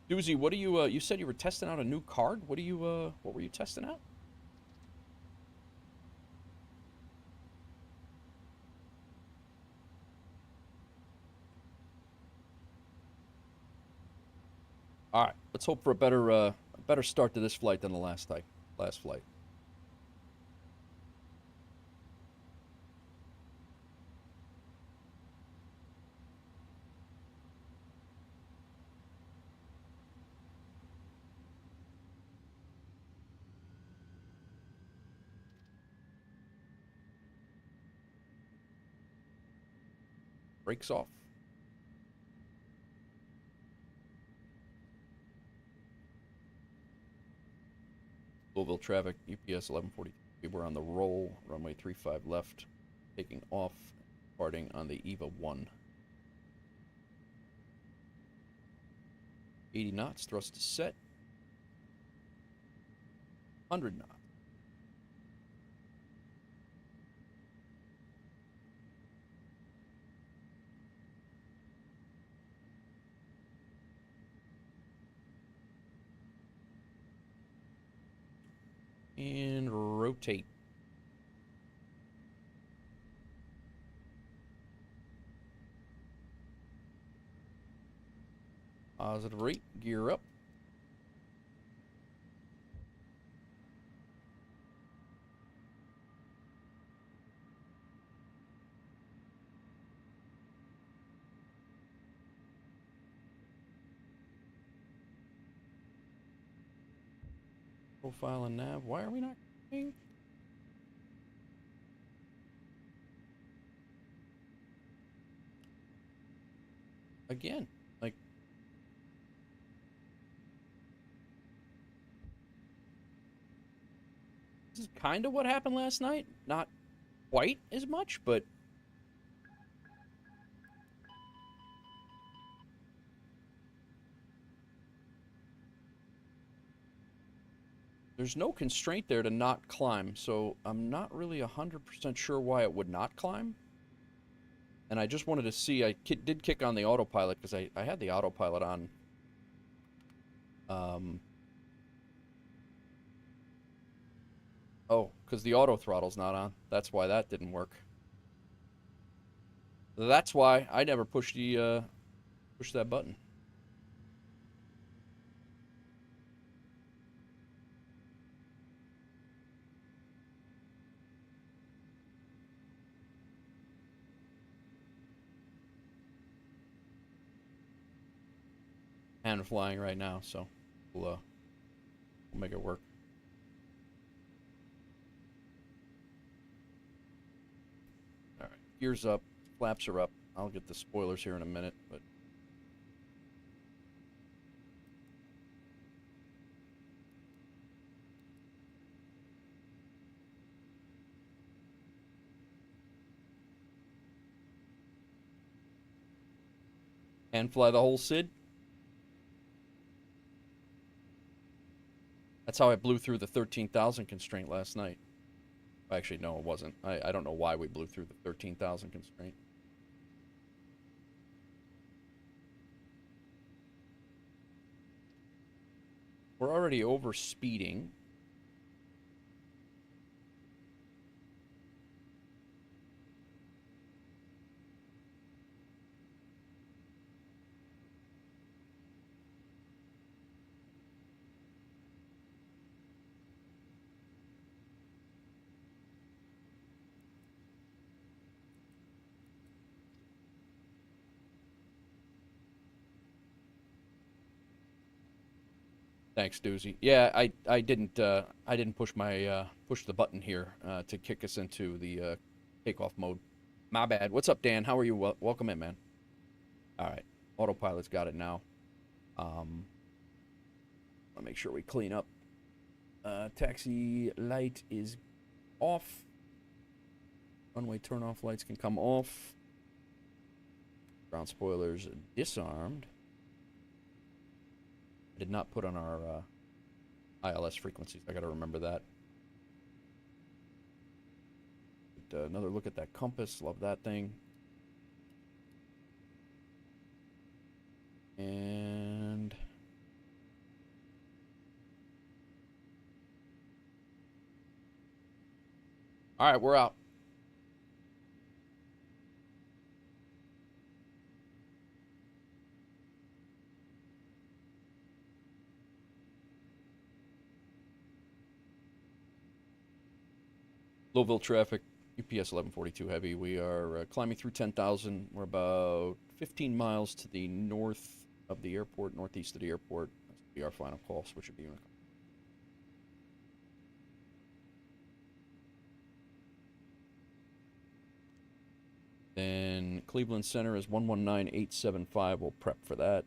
Doozy, what do you you said you were testing out a new card? What were you testing out? All right, let's hope for a better start to this flight than the last flight. Brakes off. Louisville traffic, UPS 1140. We're on the roll, runway 35 left, taking off, departing on the EVA 1. 80 knots, thrust is set. 100 knots. And rotate. Positive rate, gear up. Profile and nav. Why are we not clicking? Again, like this is kind of what happened last night. Not quite as much, but there's no constraint there to not climb, so I'm not really 100% sure why it would not climb. And I just wanted to see, I did kick on the autopilot because I had the autopilot on. Oh, because the auto throttle's not on. That's why that didn't work. That's why I never pushed that button. And flying right now, so we'll make it work. Gears up. Flaps are up. I'll get the spoilers here in a minute, but. And fly the whole SID. That's how I blew through the 13,000 constraint last night. Actually, no, it wasn't. I don't know why we blew through the 13,000 constraint. We're already over speeding. Thanks, Doozy. Yeah, I didn't push my push the button here to kick us into the takeoff mode. My bad. What's up, Dan? How are you? Welcome in, man. All right, autopilot's got it now. I'll make sure we clean up. Taxi light is off. Runway turn-off lights can come off. Ground spoilers disarmed. I did not put on our ILS frequencies. I got to remember that. Another look at that compass. Love that thing. And all right, we're out. Louisville traffic, UPS 1142 heavy. We are climbing through 10,000. We're about 15 miles to the north of the airport, northeast of the airport. That's will be our final call. Switch of unit. Then Cleveland Center is 119875. We'll prep for that.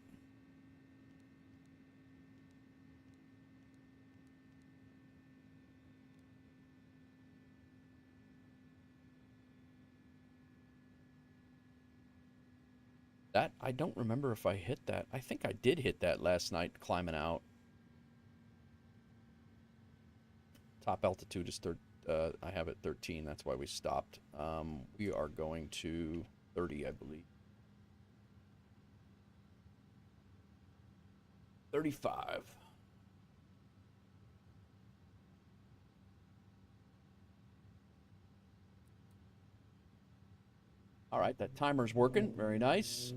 That, I don't remember if I hit that. I think I did hit that last night climbing out. Top altitude is I have it 13. That's why we stopped. We are going to 30, I believe. 35. All right, that timer's working. Very nice.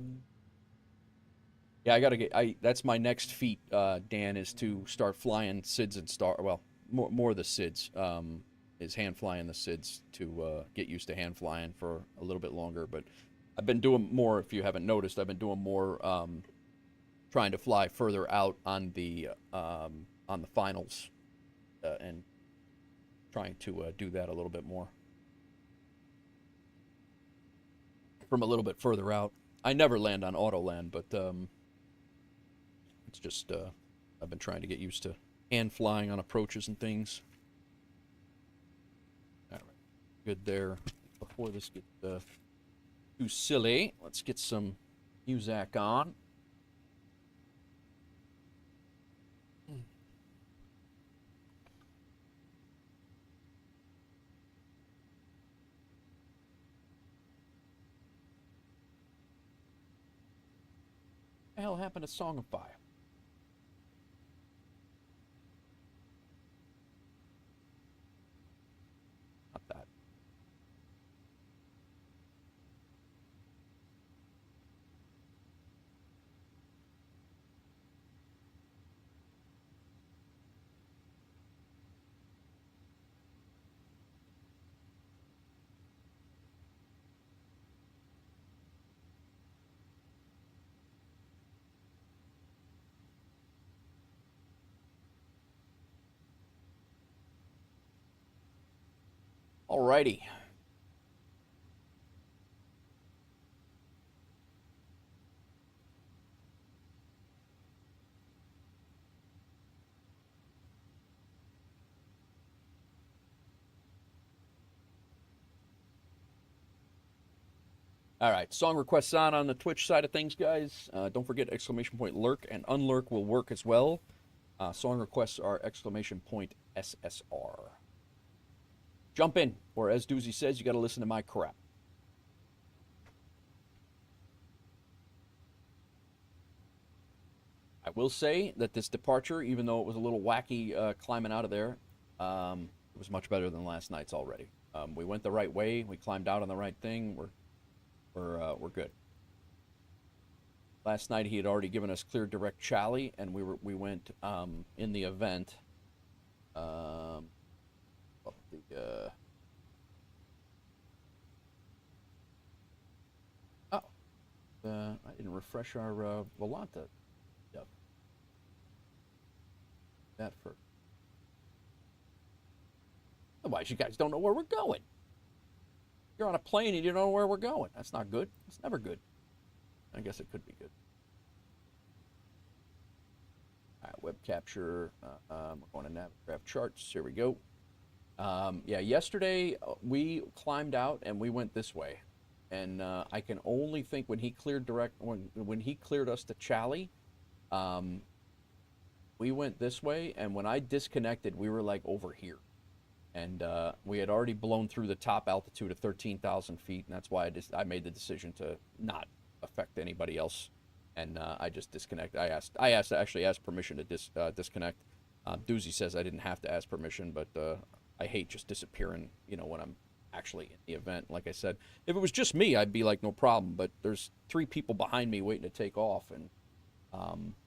Yeah, I gotta get. That's my next feat, Dan, is to start flying SIDS and well, more of the SIDS. Is hand flying the SIDS to get used to hand flying for a little bit longer. But I've been doing more. If you haven't noticed, I've been doing more trying to fly further out on the finals and trying to do that a little bit more from a little bit further out. I never land on auto land, but it's just I've been trying to get used to hand flying on approaches and things. All right, good there. Before this gets too silly, let's get some music on. What the hell happened to Song of Fire? Not that. Alrighty. All right, song requests on the Twitch side of things, guys. Don't forget exclamation point lurk and unlurk will work as well. Song requests are exclamation point SSR. Jump in, or as Doozy says, you got to listen to my crap. I will say that this departure, even though it was a little wacky climbing out of there, it was much better than last night's already. We went the right way. We climbed out on the right thing. We're good. Last night he had already given us clear direct Chally, and we went in the event. I didn't refresh our Volanta stuff. That first. Otherwise, you guys don't know where we're going. You're on a plane and you don't know where we're going. That's not good. It's never good. I guess it could be good. All right, web capture. We're going to Navigraph charts. Here we go. Yeah, yesterday we climbed out and we went this way, and I can only think when he cleared when he cleared us to Chally, we went this way, and when I disconnected, we were like over here, and we had already blown through the top altitude of 13,000 feet, and that's why I made the decision to not affect anybody else, and I just disconnected. I actually asked permission to disconnect. Doozy says I didn't have to ask permission, but I hate just disappearing, when I'm actually in the event. Like I said, if it was just me, I'd be like, no problem, but there's 3 people behind me waiting to take off, and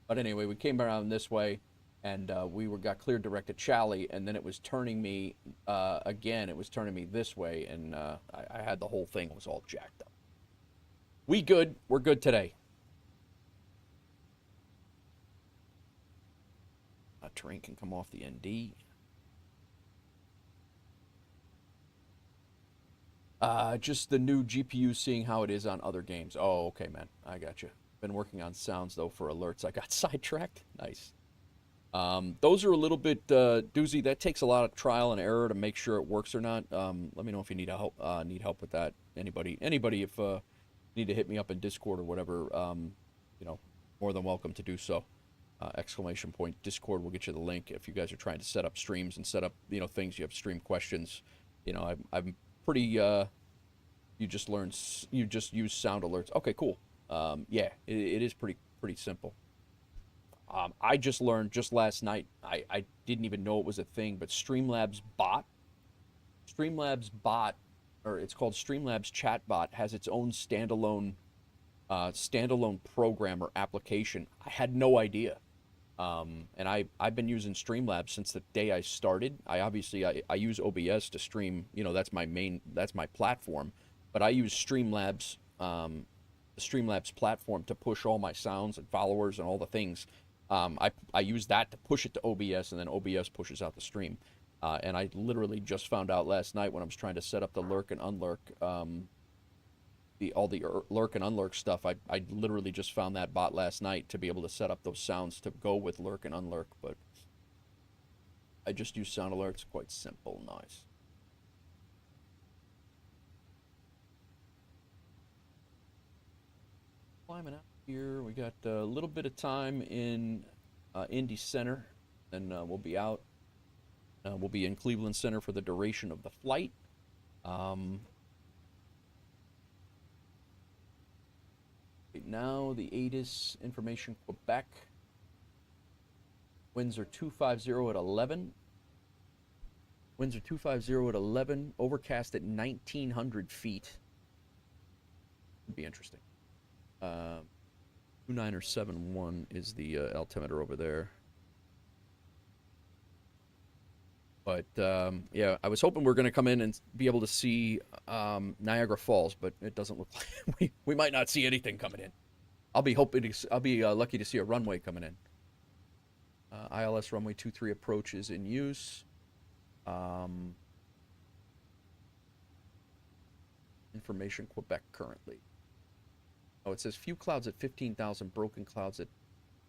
but anyway, we came around this way, and we got cleared direct to Chally, and then it was turning me again. It was turning me this way, and I had the whole thing was all jacked up. We're good today. Terrain can come off the ND. Just the new GPU, seeing how it is on other games. Oh, okay, man. I got you. Been working on sounds, though, for alerts. I got sidetracked. Nice. Those are a little bit doozy. That takes a lot of trial and error to make sure it works or not. Let me know if you need help with that. Anybody, if need to hit me up in Discord or whatever, more than welcome to do so. Exclamation point Discord will get you the link if you guys are trying to set up streams and set up things. You have stream questions. I'm pretty. You just use sound alerts. Okay, cool. Yeah, it is pretty simple. I just learned just last night. I didn't even know it was a thing, but Streamlabs bot, or it's called Streamlabs Chatbot, has its own standalone program or application. I had no idea. And I've been using Streamlabs since the day I started. I use OBS to stream, that's my platform, but I use Streamlabs, the Streamlabs platform to push all my sounds and followers and all the things. I use that to push it to OBS, and then OBS pushes out the stream. And I literally just found out last night when I was trying to set up the lurk and unlurk, all the lurk and unlurk stuff. I literally just found that bot last night to be able to set up those sounds to go with lurk and unlurk, but I just use sound alerts. Quite simple. Nice. Climbing out here, we got a little bit of time in Indy Center, then we'll be out. We'll be in Cleveland Center for the duration of the flight. Right now, the ATIS information Quebec. Winds are 250 at 11. Winds are 250 at 11. Overcast at 1,900 feet. Would be interesting. 2971 is the altimeter over there. But yeah, I was hoping we were going to come in and be able to see Niagara Falls, but it doesn't look like we might not see anything coming in. I'll be lucky to see a runway coming in. ILS runway 23 approach is in use. Information Quebec currently. Oh, it says few clouds at 15,000, broken clouds at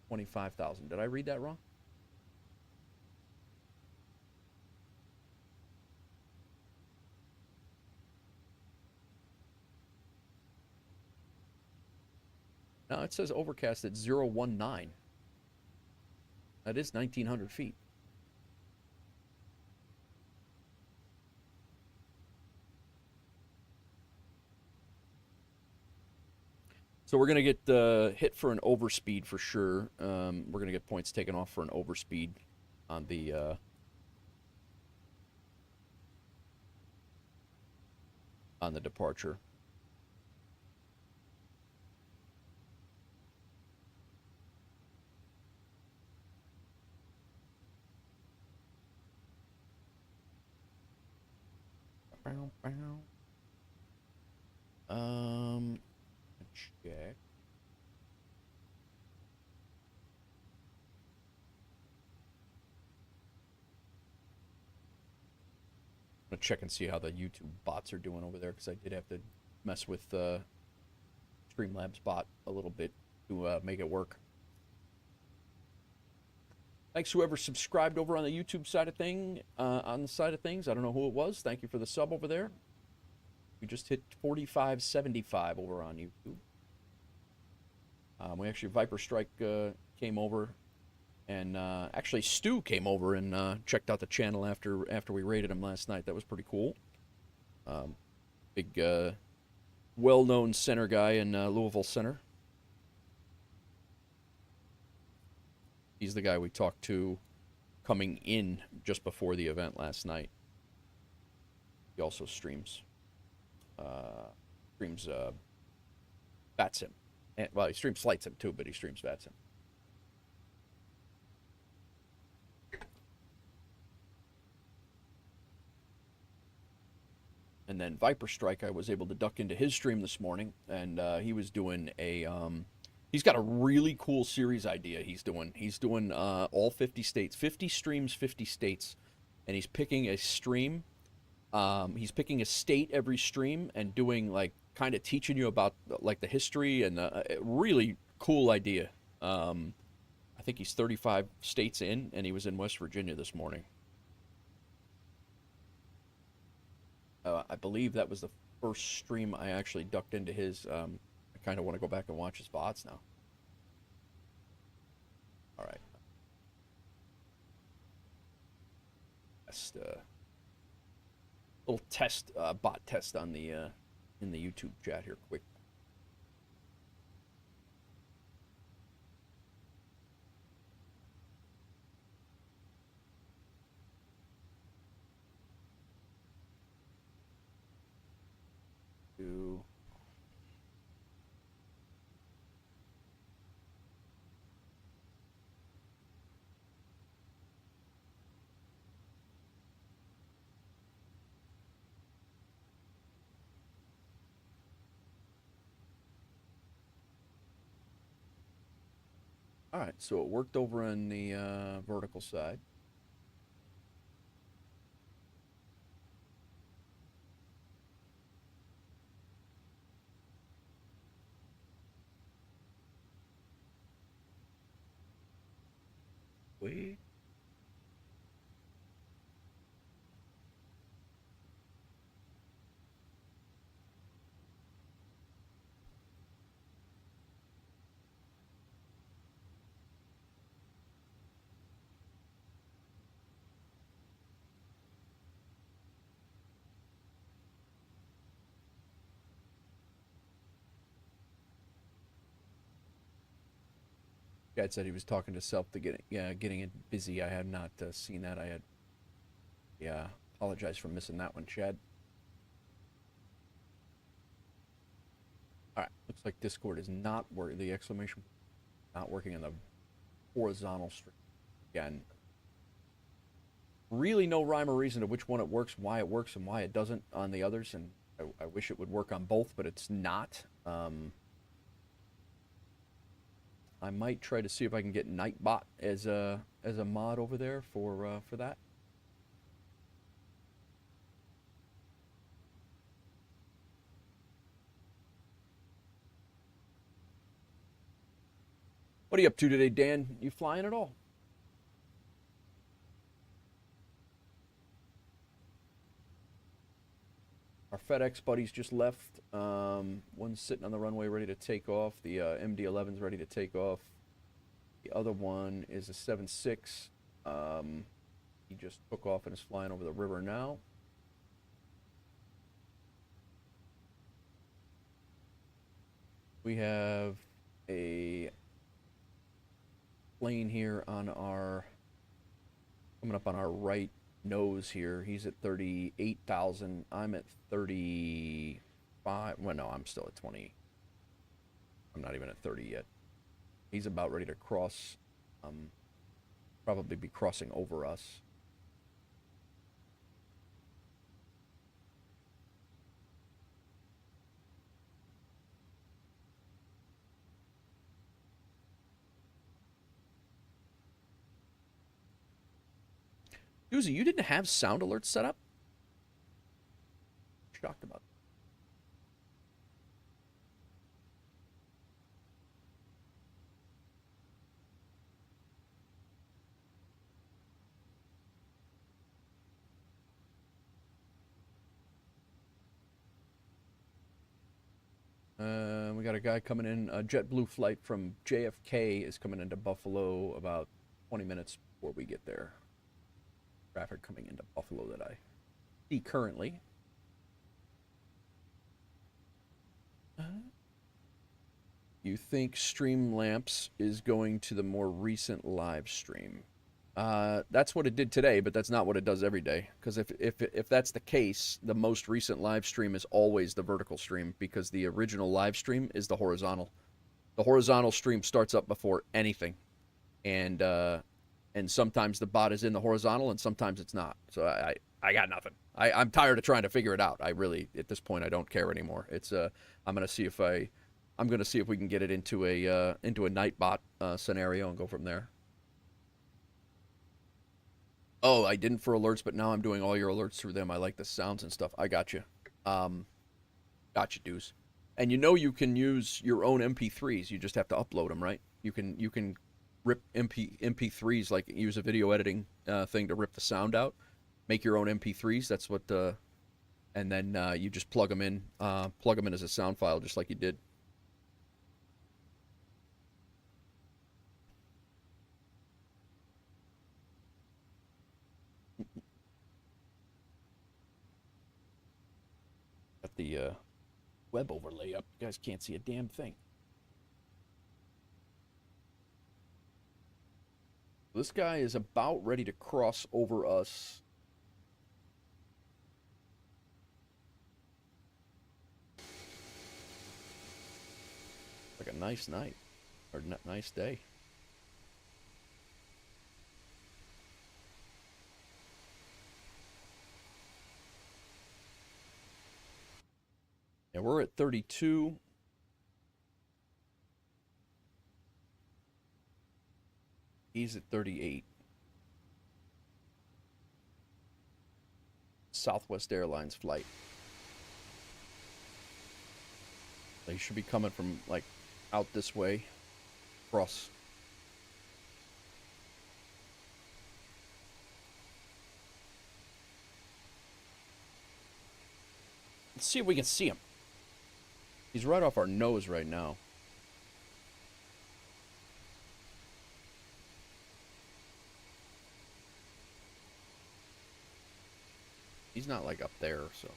25,000. Did I read that wrong? No, it says overcast at 019. That is 1,900 feet. So we're going to get hit for an overspeed for sure. We're going to get points taken off for an overspeed on the departure. Check. I'm gonna check and see how the YouTube bots are doing over there, because I did have to mess with Streamlabs bot a little bit to make it work. Thanks whoever subscribed over on the YouTube side of things. I don't know who it was. Thank you for the sub over there. We just hit 4575 over on YouTube. We actually, Viper Strike came over, and actually Stu came over and checked out the channel after we raided him last night. That was pretty cool. Big, well-known center guy in Louisville Center. He's the guy we talked to coming in just before the event last night. He also streams VATSIM. Well, he streams Flight Sim too, but he streams VATSIM. And then Viper Strike, I was able to duck into his stream this morning, and he was doing a he's got a really cool series idea he's doing. He's doing all 50 states, 50 streams, 50 states, and he's picking a stream. He's picking a state every stream and doing, like, kind of teaching you about, like, the history, and really cool idea. I think he's 35 states in, and he was in West Virginia this morning. I believe that was the first stream I actually ducked into his. I kind of want to go back and watch his VODs now. All right. Just little test, bot test on the in the YouTube chat here, quick. All right, so it worked over on the vertical side. Wait. Chad said he was talking to Self to getting it busy. I had not seen that. Apologize for missing that one, Chad. All right, looks like Discord is not working. The exclamation not working in the horizontal stream again. Really no rhyme or reason to which one it works, why it works, and why it doesn't on the others. And I wish it would work on both, but it's not. I might try to see if I can get Nightbot as a mod over there for that. What are you up to today, Dan? You flying at all? Our FedEx buddies just left. One's sitting on the runway ready to take off. The MD-11's ready to take off. The other one is a 7.6. He just took off and is flying over the river now. We have a plane here on our, coming up on our right nose here. He's at 38,000. I'm at 35. Well, no, I'm still at 20. I'm not even at 30 yet. He's about ready to cross, probably be crossing over us. Uzi, you didn't have sound alerts set up? Shocked about it. We got a guy coming in. A JetBlue flight from JFK is coming into Buffalo about 20 minutes before we get there. Traffic coming into Buffalo that I see currently. You think Streamlamps is going to the more recent live stream? That's what it did today, but that's not what it does every day. Because if that's the case, the most recent live stream is always the vertical stream, because the original live stream is the horizontal. The horizontal stream starts up before anything, and sometimes the bot is in the horizontal, and sometimes it's not. So I got nothing. I'm tired of trying to figure it out. I really, at this point, I don't care anymore. It's I'm gonna see if we can get it into a night bot scenario and go from there. Oh, I didn't for alerts, but now I'm doing all your alerts through them. I like the sounds and stuff. I got you. Gotcha, dudes. And you can use your own MP3s. You just have to upload them, right? You can rip MP3s, like use a video editing thing to rip the sound out. Make your own MP3s. That's what. And then you just plug them in as a sound file, just like you did. Got the web overlay up. You guys can't see a damn thing. This guy is about ready to cross over us. Like a nice night, or nice day. And we're at 32. He's at 38. Southwest Airlines flight. They should be coming from, like, out this way. Cross. Let's see if we can see him. He's right off our nose right now. He's not, like, up there, so.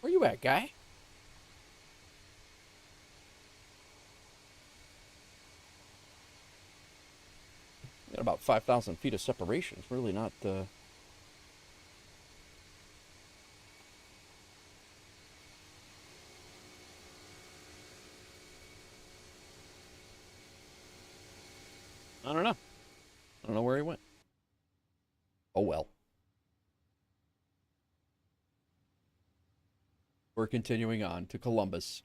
Where you at, guy? Got about 5,000 feet of separation. It's really not, I don't know. I don't know where he went. Oh, well. We're continuing on to Columbus.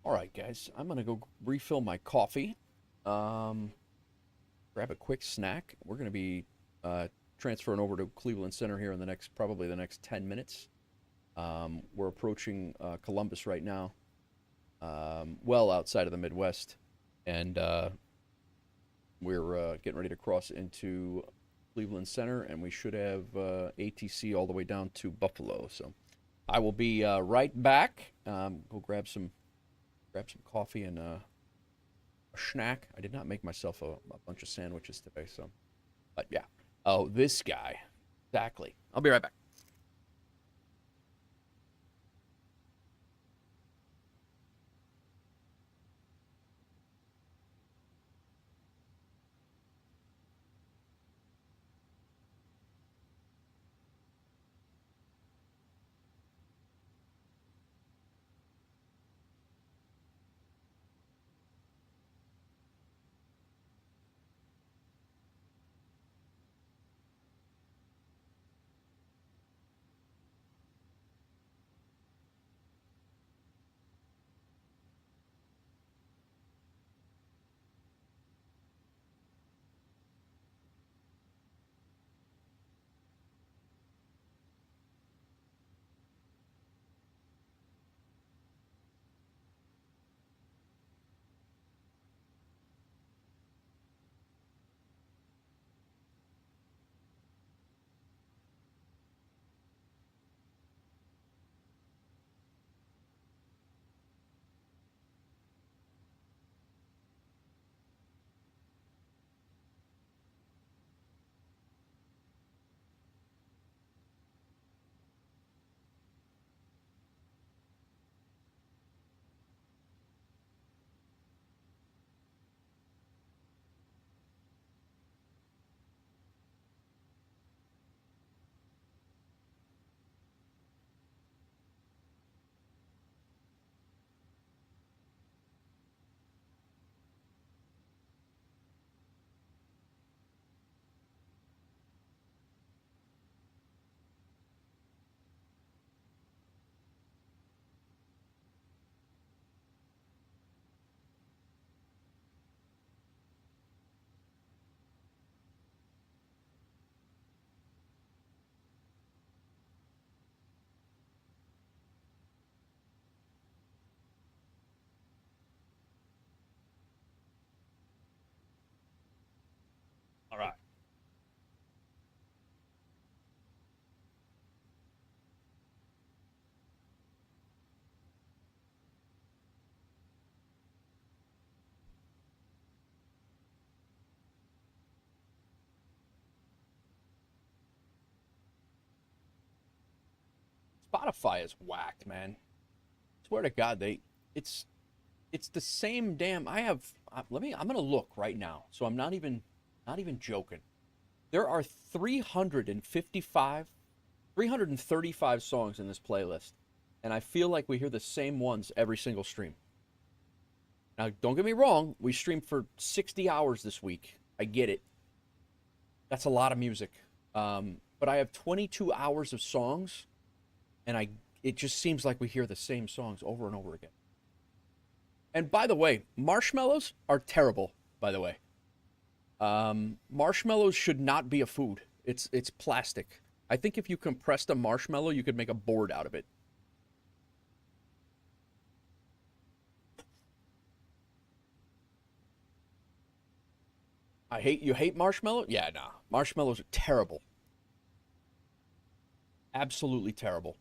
All right, guys, I'm gonna go refill my coffee. Um, Grab a quick snack. We're gonna be transferring over to Cleveland Center here in probably the next 10 minutes. We're approaching Columbus right now, well outside of the Midwest, and we're getting ready to cross into Cleveland Center, and we should have ATC all the way down to Buffalo. So I will be right back. Go grab some coffee and a snack. I did not make myself a bunch of sandwiches today, so. But yeah. Oh, this guy. Exactly. I'll be right back. All right. Spotify is whacked, man. Swear to God, it's it's the same damn. I'm gonna look right now, so I'm not even joking. There are 335 songs in this playlist, and I feel like we hear the same ones every single stream. Now, don't get me wrong, we streamed for 60 hours this week. I get it. That's a lot of music. But I have 22 hours of songs, and it just seems like we hear the same songs over and over again. And by the way, marshmallows are terrible, by the way. Marshmallows should not be a food. It's plastic. I think if you compressed a marshmallow, you could make a board out of it. You hate marshmallow? Yeah, nah. Marshmallows are terrible. Absolutely terrible.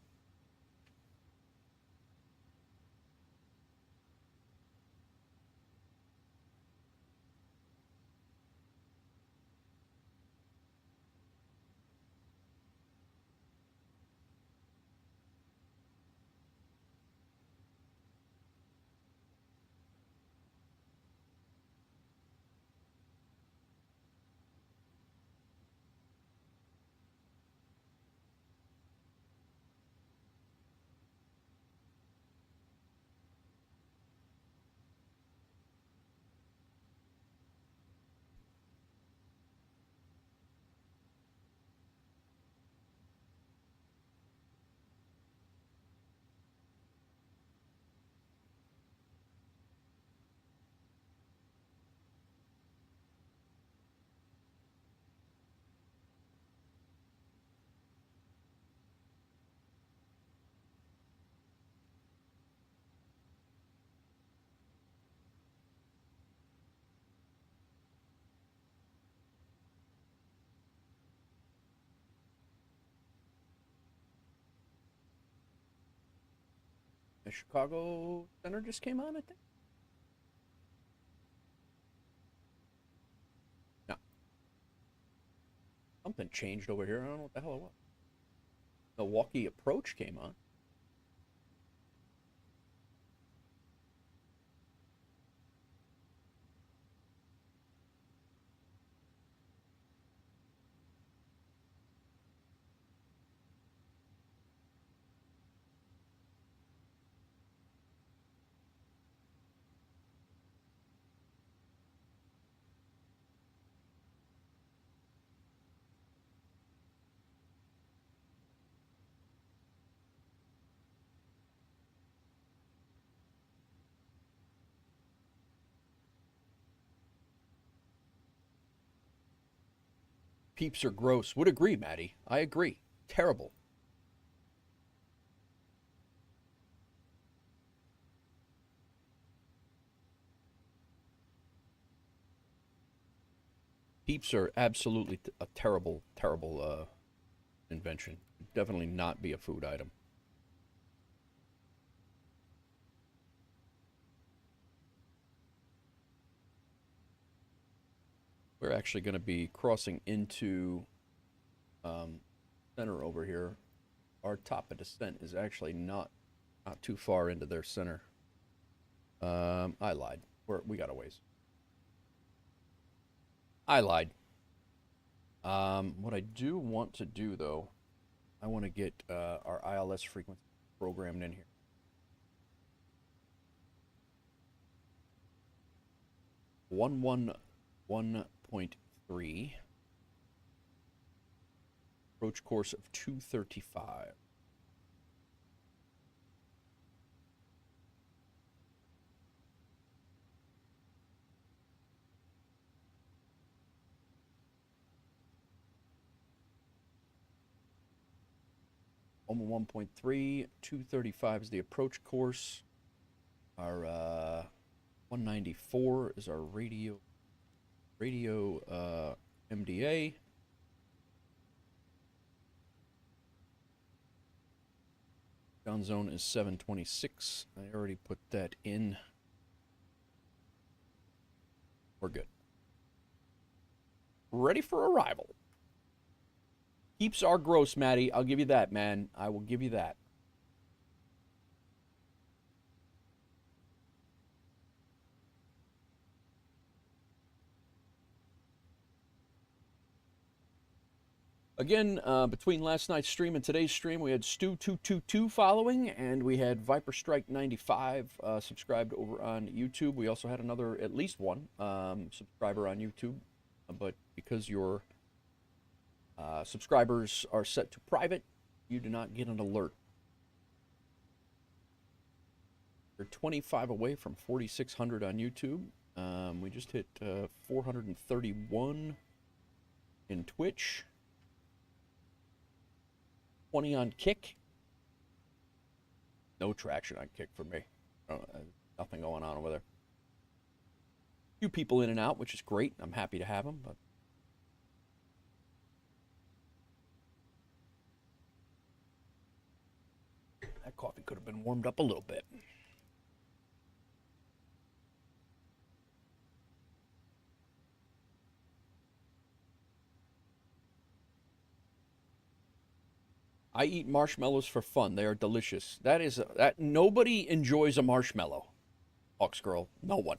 The Chicago Center just came on, I think. No. Something changed over here. I don't know what the hell it was. Milwaukee Approach came on. Peeps are gross. Would agree, Maddie. I agree. Terrible. Peeps are absolutely a terrible, terrible invention. Definitely not be a food item. We're actually going to be crossing into center over here. Our top of descent is actually not too far into their center. I lied. We got a ways. I lied. What I do want to do, though, I want to get our ILS frequency programmed in here. 111.3. Approach course of 235. Alma 1.3, 235 is the approach course. Our 194 is our radio MDA. Ground zone is 726. I already put that in. We're good. Ready for arrival. Keeps are gross, Maddie. I'll give you that, man. I will give you that. Again, between last night's stream and today's stream, we had Stu222 following, and we had Viper Strike 95 subscribed over on YouTube. We also had another, at least one, subscriber on YouTube. But because your subscribers are set to private, you do not get an alert. We're 25 away from 4,600 on YouTube. We just hit 431 in Twitch. 20 on Kick. No traction on Kick for me. Nothing going on over there. Few people in and out, which is great. I'm happy to have them, but that coffee could have been warmed up a little bit. I eat marshmallows for fun. They are delicious. That nobody enjoys a marshmallow. Hawks girl, no one.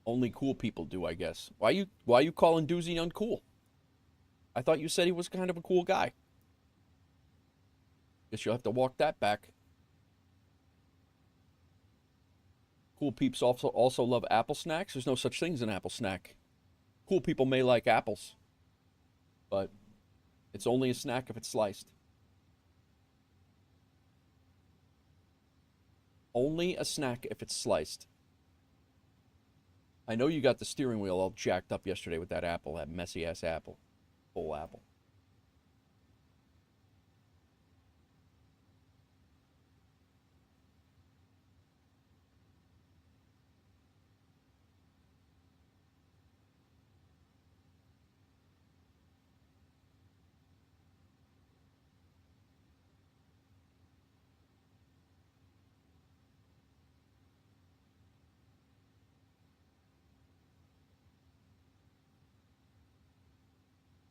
Only cool people do, I guess. Why you calling Doozy uncool? I thought you said he was kind of a cool guy. Guess you'll have to walk that back. Cool peeps also love apple snacks. There's no such thing as an apple snack. Cool people may like apples, but it's only a snack if it's sliced. Only a snack if it's sliced. I know you got the steering wheel all jacked up yesterday with that apple, that messy-ass apple. Whole apple.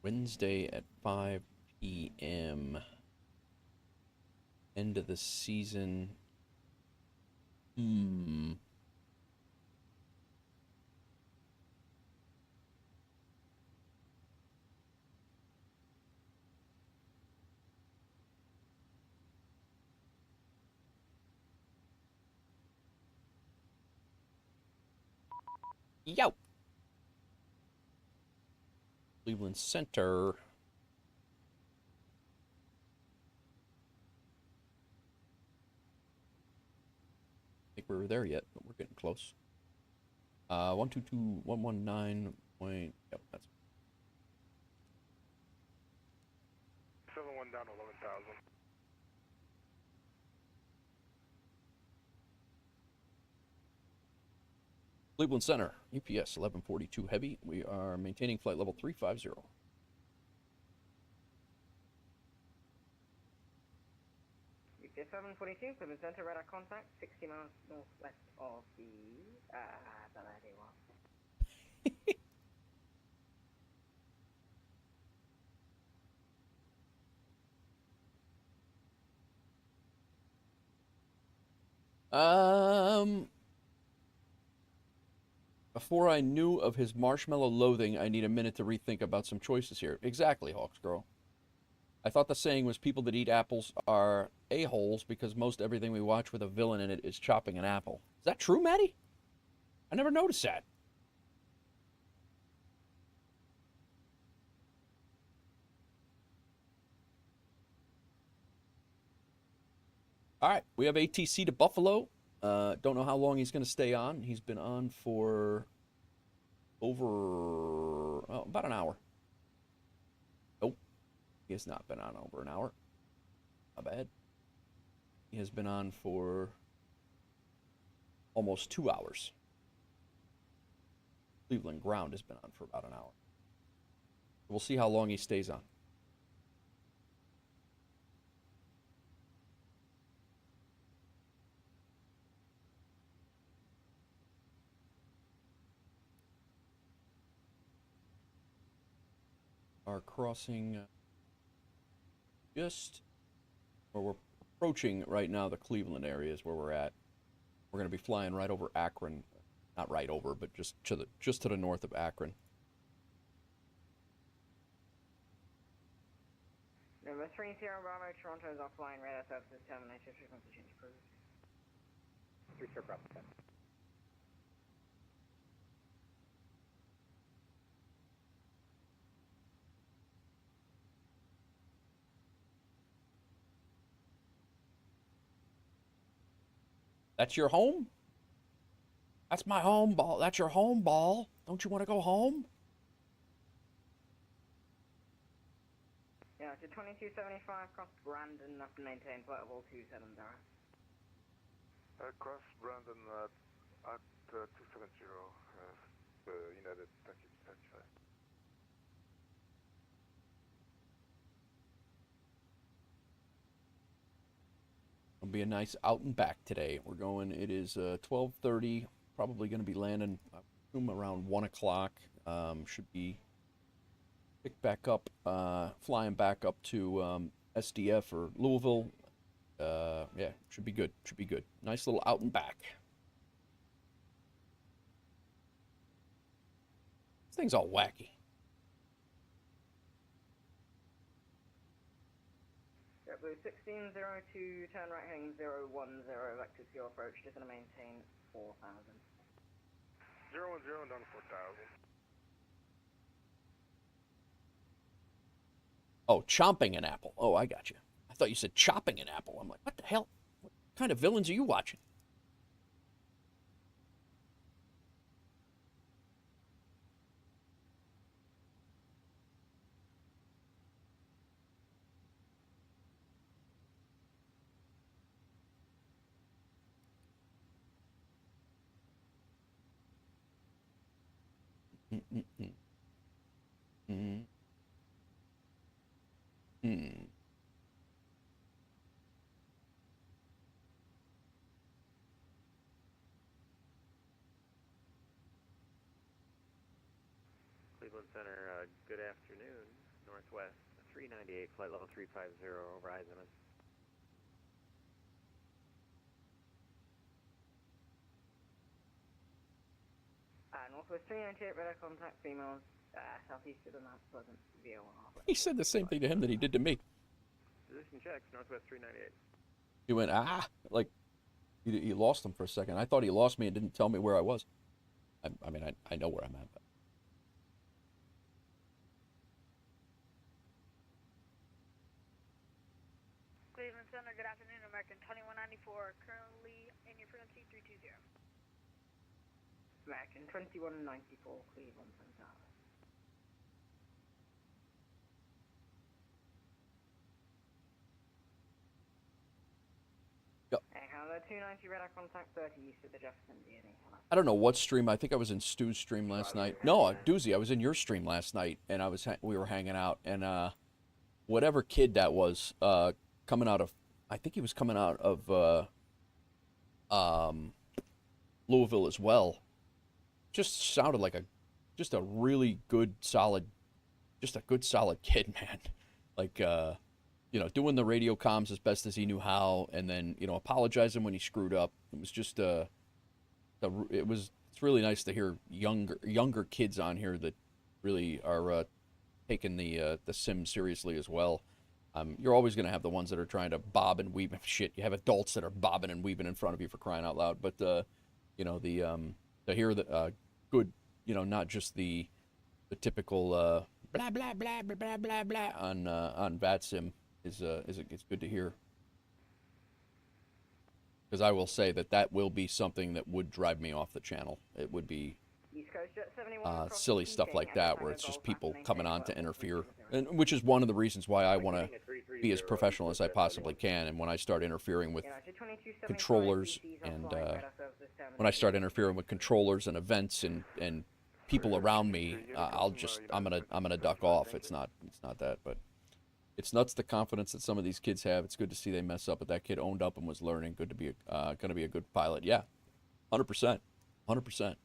Wednesday at 5 p.m. End of the season. Yo! Cleveland Center. I think we're there yet, but we're getting close. 122.119 point. Yep, that's 7-1 down 11,000. Cleveland Center. UPS 1142 heavy. We are maintaining flight level 350. UPS 742, Cleveland Center, radar contact, 60 miles northwest of the, Baladi one. Before I knew of his marshmallow loathing, I need a minute to rethink about some choices here. Exactly, Hawks Girl. I thought the saying was people that eat apples are a-holes because most everything we watch with a villain in it is chopping an apple. Is that true, Maddie? I never noticed that. All right, we have ATC to Buffalo. Don't know how long he's going to stay on. He's been on for over about an hour. Nope, he has not been on over an hour. Not bad. He has been on for almost 2 hours. Cleveland ground has been on for about an hour. We'll see how long he stays on. Are crossing just, or we're approaching right now the Cleveland area is where we're at. We're going to be flying right over Akron, not right over, but just to the north of Akron. Number 30 Bravo, Toronto is offline, radar services terminated, frequency change approved. 3 Bravo 10. That's your home? That's my home ball. That's your home ball. Don't you want to go home? Yeah, to 2275, cross Brandon, up and maintain flight level 270. Cross Brandon at 270, United 35. It'll be a nice out and back today. We're going, it is 12:30, probably going to be landing, I assume around 1 o'clock. Should be picked back up, flying back up to SDF or Louisville. Yeah, should be good. Should be good. Nice little out and back. This thing's all wacky. JetBlue 1602, turn right heading 010, vector to your approach, just going to maintain 4000. 010 down 4,000. Oh, chomping an apple. Oh, I got you. I thought you said chopping an apple. I'm like, what the hell? What kind of villains are you watching? Mm, mm, mm. Mm, mm. Cleveland Center, good afternoon. Northwest 398, flight level 350 over Eisenman. Northwest 398, radar contact, females, southeast of the Mount Pleasant, VOR. He said the same thing to him that he did to me. Position checks, Northwest 398. He went, ah, like he lost him for a second. I thought he lost me and didn't tell me where I was. I mean, I know where I'm at. But. Cleveland Center, good afternoon, American 2194, currently in your frequency 320. American 2194, Cleveland Center. Yep. Hello, 290 radar contact 30 east of the Jefferson DNA. I don't know what stream. I think I was in Stu's stream last night. No, Doozy, I was in your stream last night, and we were hanging out, and whatever kid that was coming out of, I think he was coming out of Louisville as well. Just sounded like just a really good, solid kid, man. Like you know, doing the radio comms as best as he knew how, and then apologizing when he screwed up. It was just it's really nice to hear younger kids on here that really are taking the sim seriously as well. You're always going to have the ones that are trying to bob and weave. Shit, you have adults that are bobbing and weaving in front of you, for crying out loud. But to hear the good, not just the typical blah blah blah blah blah blah blah on VATSIM is it's good to hear. Because I will say that will be something that would drive me off the channel. It would be silly stuff like that, where it's just people coming on to interfere, and which is one of the reasons why I want to be as professional as I possibly can. And when I start interfering with controllers and when I start interfering with controllers and events and people around me, I'm gonna duck off. It's not that, but. It's nuts the confidence that some of these kids have. It's good to see they mess up, but that kid owned up and was learning. Good to be going to be a good pilot. Yeah, 100%, 100%. I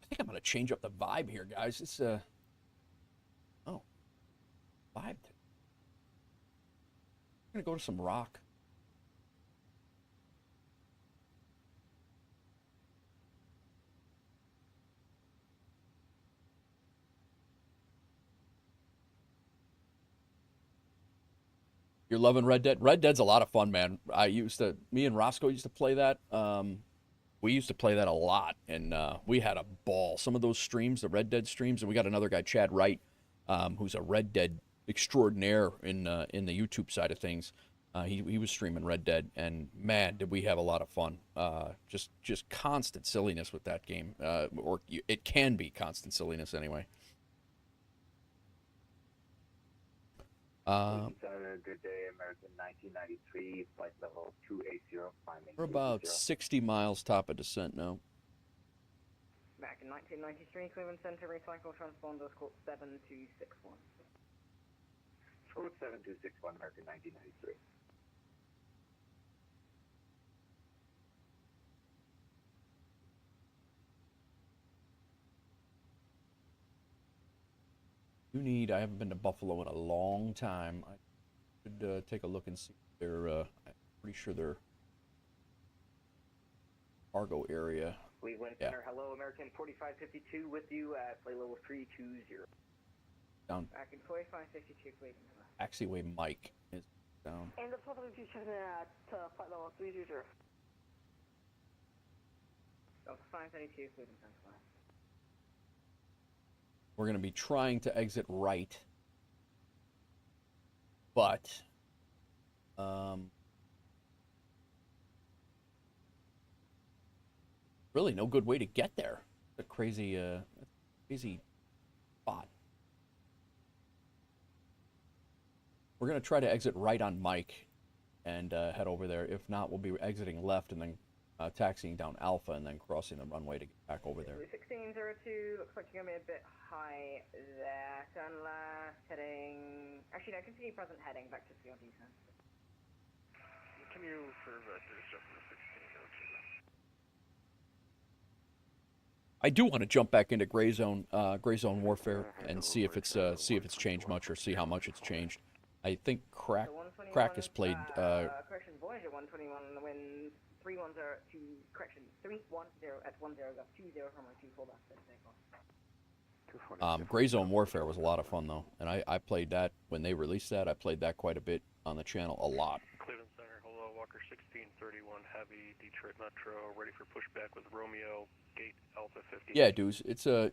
think I'm going to change up the vibe here, guys. It's vibe. I'm going to go to some rock. You're loving Red Dead? Red Dead's a lot of fun, man. Me and Roscoe used to play that. We used to play that a lot, and we had a ball. Some of those streams, the Red Dead streams, and we got another guy, Chad Wright, who's a Red Dead extraordinaire in the YouTube side of things. He was streaming Red Dead, and man, did we have a lot of fun. Just constant silliness with that game, or it can be constant silliness anyway. Good day, American 1993, flight level 280, climbing. We're about 60 miles top of descent now. American 1993, Cleveland Center, recycle transponders, code 7261. Code 7261, American 1993. I haven't been to Buffalo in a long time. I should take a look and see I'm pretty sure their cargo area. Cleveland Center, hello, American 4552 with you at flight level 320. Down. American 4552, Cleveland. Taxiway Mike is down. And the total is at flight level 320. Delta 532, Cleveland Center. We're going to be trying to exit right, but really no good way to get there. It's a crazy spot. We're going to try to exit right on Mike, and head over there. If not, we'll be exiting left and then taxiing down Alpha and then crossing the runway to get back over there. 1602, looks like you're going to be a bit high there. Turn left, heading... Actually, no, continue present heading back to field descent. Can you for vectors jump to 1602? I do want to jump back into Gray Zone Warfare and see if it's changed much or see how much it's changed. I think Crack has played. Correction, Voyager 121 on the wind. 310 to correction 310 at 10 got 20 from my 24 back to take off. Gray Zone Warfare was a lot of fun though, and I played that when they released that. I played that quite a bit on the channel, a lot. Cleveland Center, hello, Walker 1631 Heavy, Detroit Metro, ready for pushback with Romeo, Gate Alpha 50. Yeah, dudes, it's I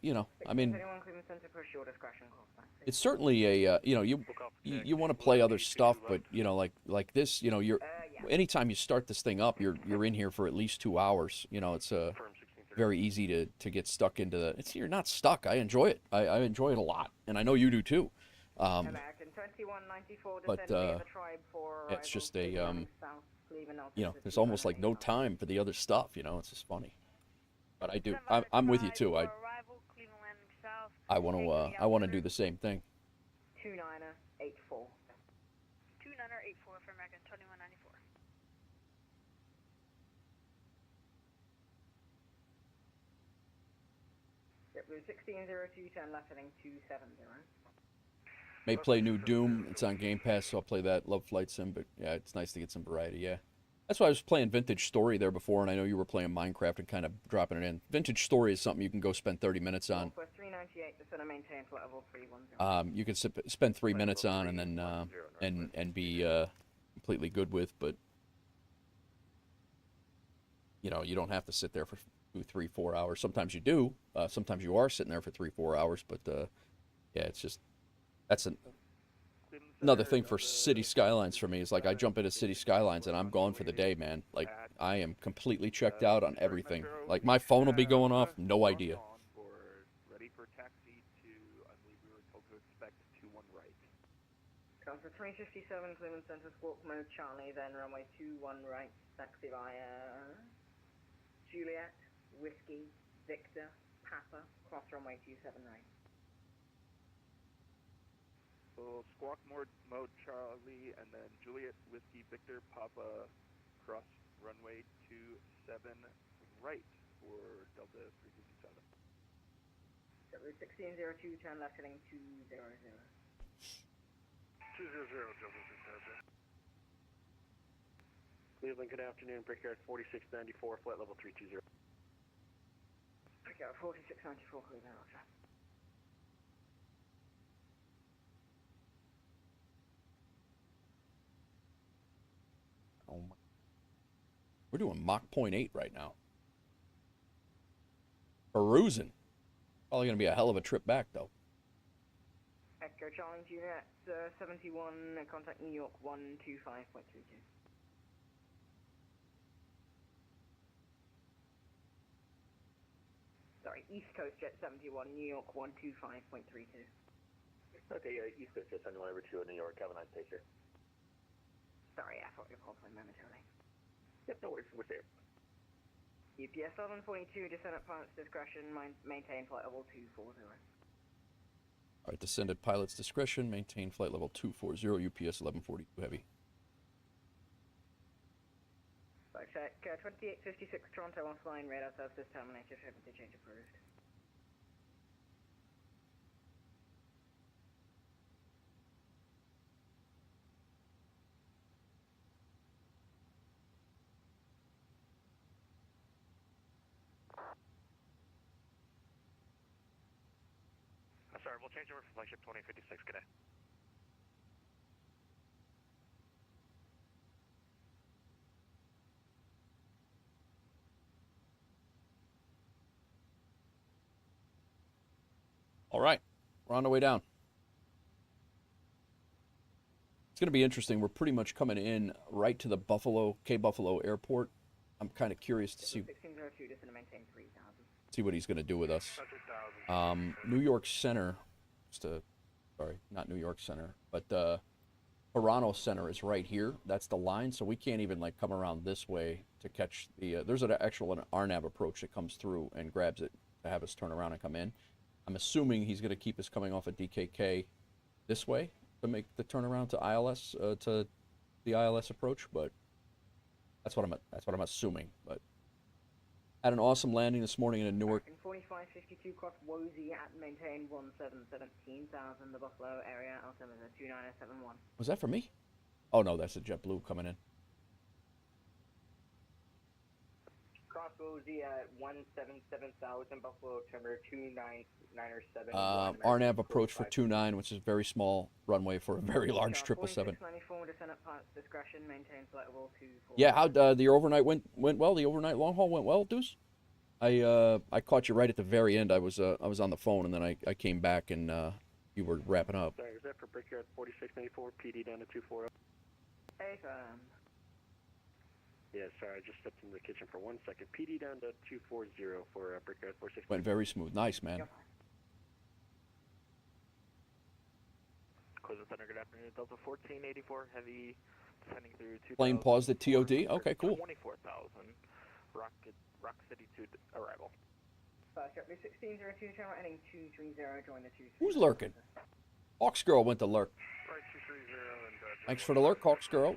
mean, Cleveland Center push your discretion call back. it's certainly a you want to play other stuff, but like this, you're anytime you start this thing up, you're in here for at least 2 hours. It's very easy to get stuck into the. You're not stuck. I enjoy it. I enjoy it a lot, and I know you do too. American 2194 But the tribe for it's just a south, there's almost like no time for the other stuff. It's just funny. But I do. I'm with you too. I want to do the same thing. 2984. 2984 for American 2194. Yep, 1602, turn left heading 270. May play new Doom. It's on Game Pass, so I'll play that. Love Flight Sim, but yeah, it's nice to get some variety. Yeah, that's why I was playing Vintage Story there before, and I know you were playing Minecraft and kind of dropping it in. Vintage Story is something you can go spend 30 minutes on. For 398, the center maintain flight level 310. You can spend 3 minutes on and then and be completely good with, but you don't have to sit there for 2, 3, 4 hours. Sometimes you do. Sometimes you are sitting there for 3, 4 hours, but yeah, it's just that's another thing for City Skylines for me is like I jump into City Skylines and I'm gone for the day, man. Like I am completely checked out on everything. Like my phone will be going off, no idea. Ready for taxi to, I believe we were told to expect 21 right. Transfer 357, Cleveland Center, squawk mode Charlie, then runway 21 right, taxi via Juliet, Whiskey, Victor, Papa, cross runway 27 right. So squawk mode Charlie, and then Juliet, Whiskey, Victor, Papa, cross runway 27 right for Delta 357. Route 1602, turn left heading 200. 200, Delta 357. Cleveland, good afternoon. Brickyard 4694, flight level 320. Brickyard 4694, Cleveland, roger. Oh my. We're doing Mach 0.8 right now. Perusing. Probably going to be a hell of a trip back, though. Echo Charlie, Juliet, 71, contact New York 125.32. Sorry, East Coast Jet 71, New York 125.32. Okay, East Coast Jet 71 over to New York. Have a nice day, sir. Sorry, I thought you were calling momentarily. Yep, no worries. We're safe. UPS 1142, descend at pilot's discretion, maintain flight level 240. All right, descend at pilot's discretion, maintain flight level 240, UPS 1142 Heavy. Flight check, 2856 Toronto offline, radar services terminated, frequency change approved. Sorry, we'll change over for flagship 2056. Good day. All right, we're on the way down. It's going to be interesting. We're pretty much coming in right to the Buffalo Airport. I'm kind of curious to see 1602, descend to maintain 3000. See what he's going to do with us. New York Center, sorry, not New York Center, but Toronto Center is right here. That's the line, so we can't even like come around this way to catch the. There's an RNAV approach that comes through and grabs it to have us turn around and come in. I'm assuming he's going to keep us coming off of DKK this way to make the turnaround to ILS to the ILS approach, but that's what I'm assuming. But had an awesome landing this morning in Newark. In 4552 cross Wozy at maintain 17,000, the Buffalo area, altimeter 29071. Was that for me? Oh no, that's a JetBlue coming in. Cross Wozy at 177,000, Buffalo, altimeter 29907. RNAV approach for 29, which is a very small runway for a very large 777. 4694, descent at pilot's discretion, maintain flight level 24. Yeah, how the overnight went well. The overnight long haul went well, Deuce. I caught you right at the very end. I was on the phone and then I came back and you were wrapping up. Sorry, is that for Brickyard 4694, PD down to 240? Affirm. Yeah, sorry, I just stepped into the kitchen for 1 second. PD down to 240 for Brickyard 46. Went very smooth. Nice, man. Yep. Close the center, good afternoon. Delta 1484, heavy, descending through 2,000. Plane paused at TOD. Okay, cool. 24,000. Rock City to arrival. JetBlue 1602, channel ending 230, join the 230. Who's lurking? Hawks Girl went to lurk. Right 230 and Thanks for the lurk, Hawks Girl.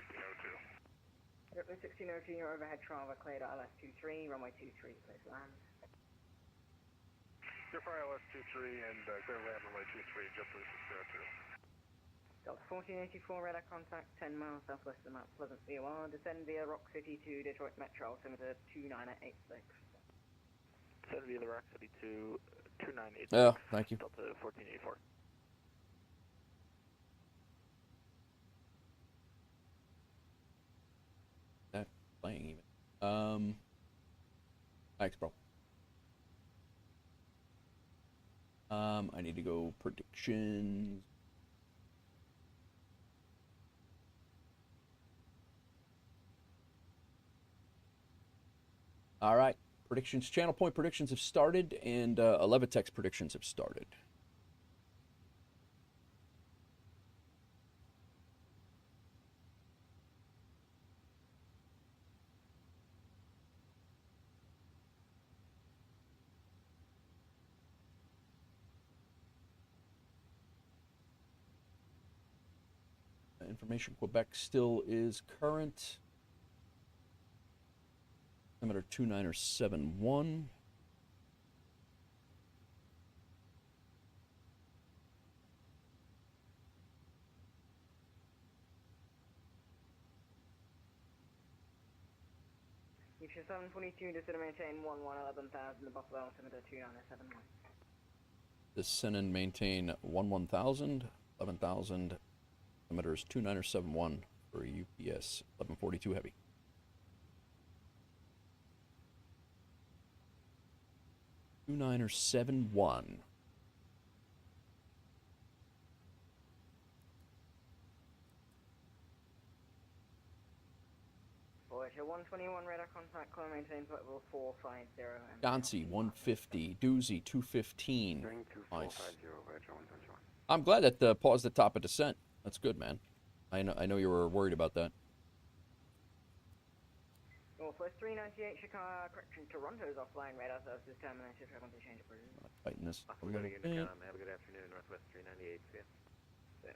JetBlue 1602, your overhead travel cleared at LS 23, runway 23, please land. Your fire LS 23 and clear land runway 23, JetBlue 1602. Delta 1484, radar contact 10 miles southwest of Mount Pleasant VOR, descend via Rock City to Detroit Metro, altimeter 29886. Descend via the Rock City to 298. Yeah, thank you. Delta 1484. That playing even. Thanks, bro. I need to go predictions. All right, predictions. Channel point predictions have started, and Levitex predictions have started. Information Quebec still is current. Altimeter 29071. UPS 722, descend and maintain 11,000, the Buffalo, altimeter 29071. Descend and maintain 11,000, 11,000. Altimeter is 29071 for UPS 1142 Heavy. Niner 71. Voyager 121, radar contact, climb maintain flight level 450. Dancy 150, Doozy 215. Ring Nice. 2450, Voyager 121. I'm glad that paused the top of descent. That's good, man. I know you were worried about that. Northwest 398, Chicago, correction, Toronto's offline radar services terminated. I want to change it, please. Fighting this. Awesome, going into Have a good afternoon, Northwest 398. See ya.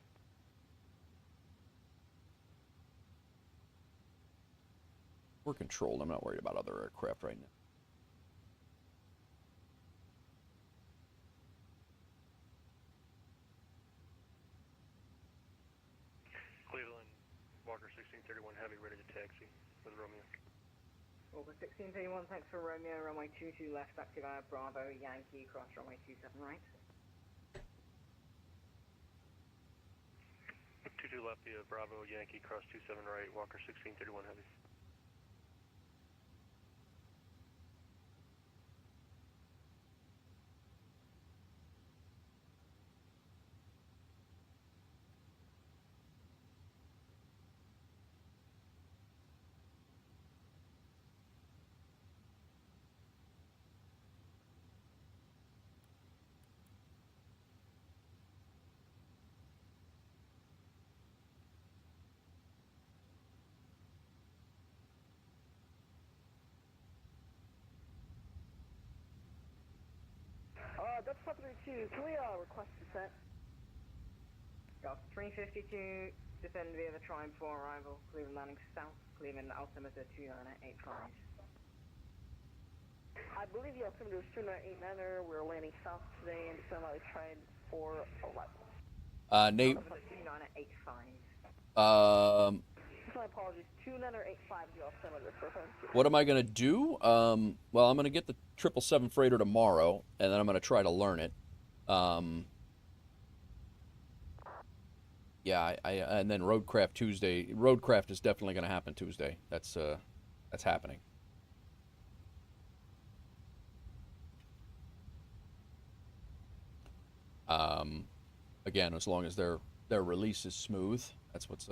We're controlled. I'm not worried about other aircraft right now. Cleveland, Walker 1631 Heavy, ready to taxi with Romeo. Walker 1631, thanks for Romeo, runway 22 left, active Bravo, Yankee, cross runway 27 right. 22 left via Bravo, Yankee, cross 27 right, Walker 1631 Heavy. 32, can we request descent? Delta 352, descend via the Tribe 4 arrival, Cleveland landing south, Cleveland altimeter 2985. I believe the altimeter is 2989er, we're landing south today and descend by the Tribe 4 arrival. Nate. 2985. My apologies, 2985 the altimeter for home. What am I going to do? Well, I'm going to get the 777 freighter tomorrow, and then I'm going to try to learn it. Yeah, and then Roadcraft Tuesday. Roadcraft is definitely going to happen Tuesday. That's happening. Again, as long as their release is smooth, that's what's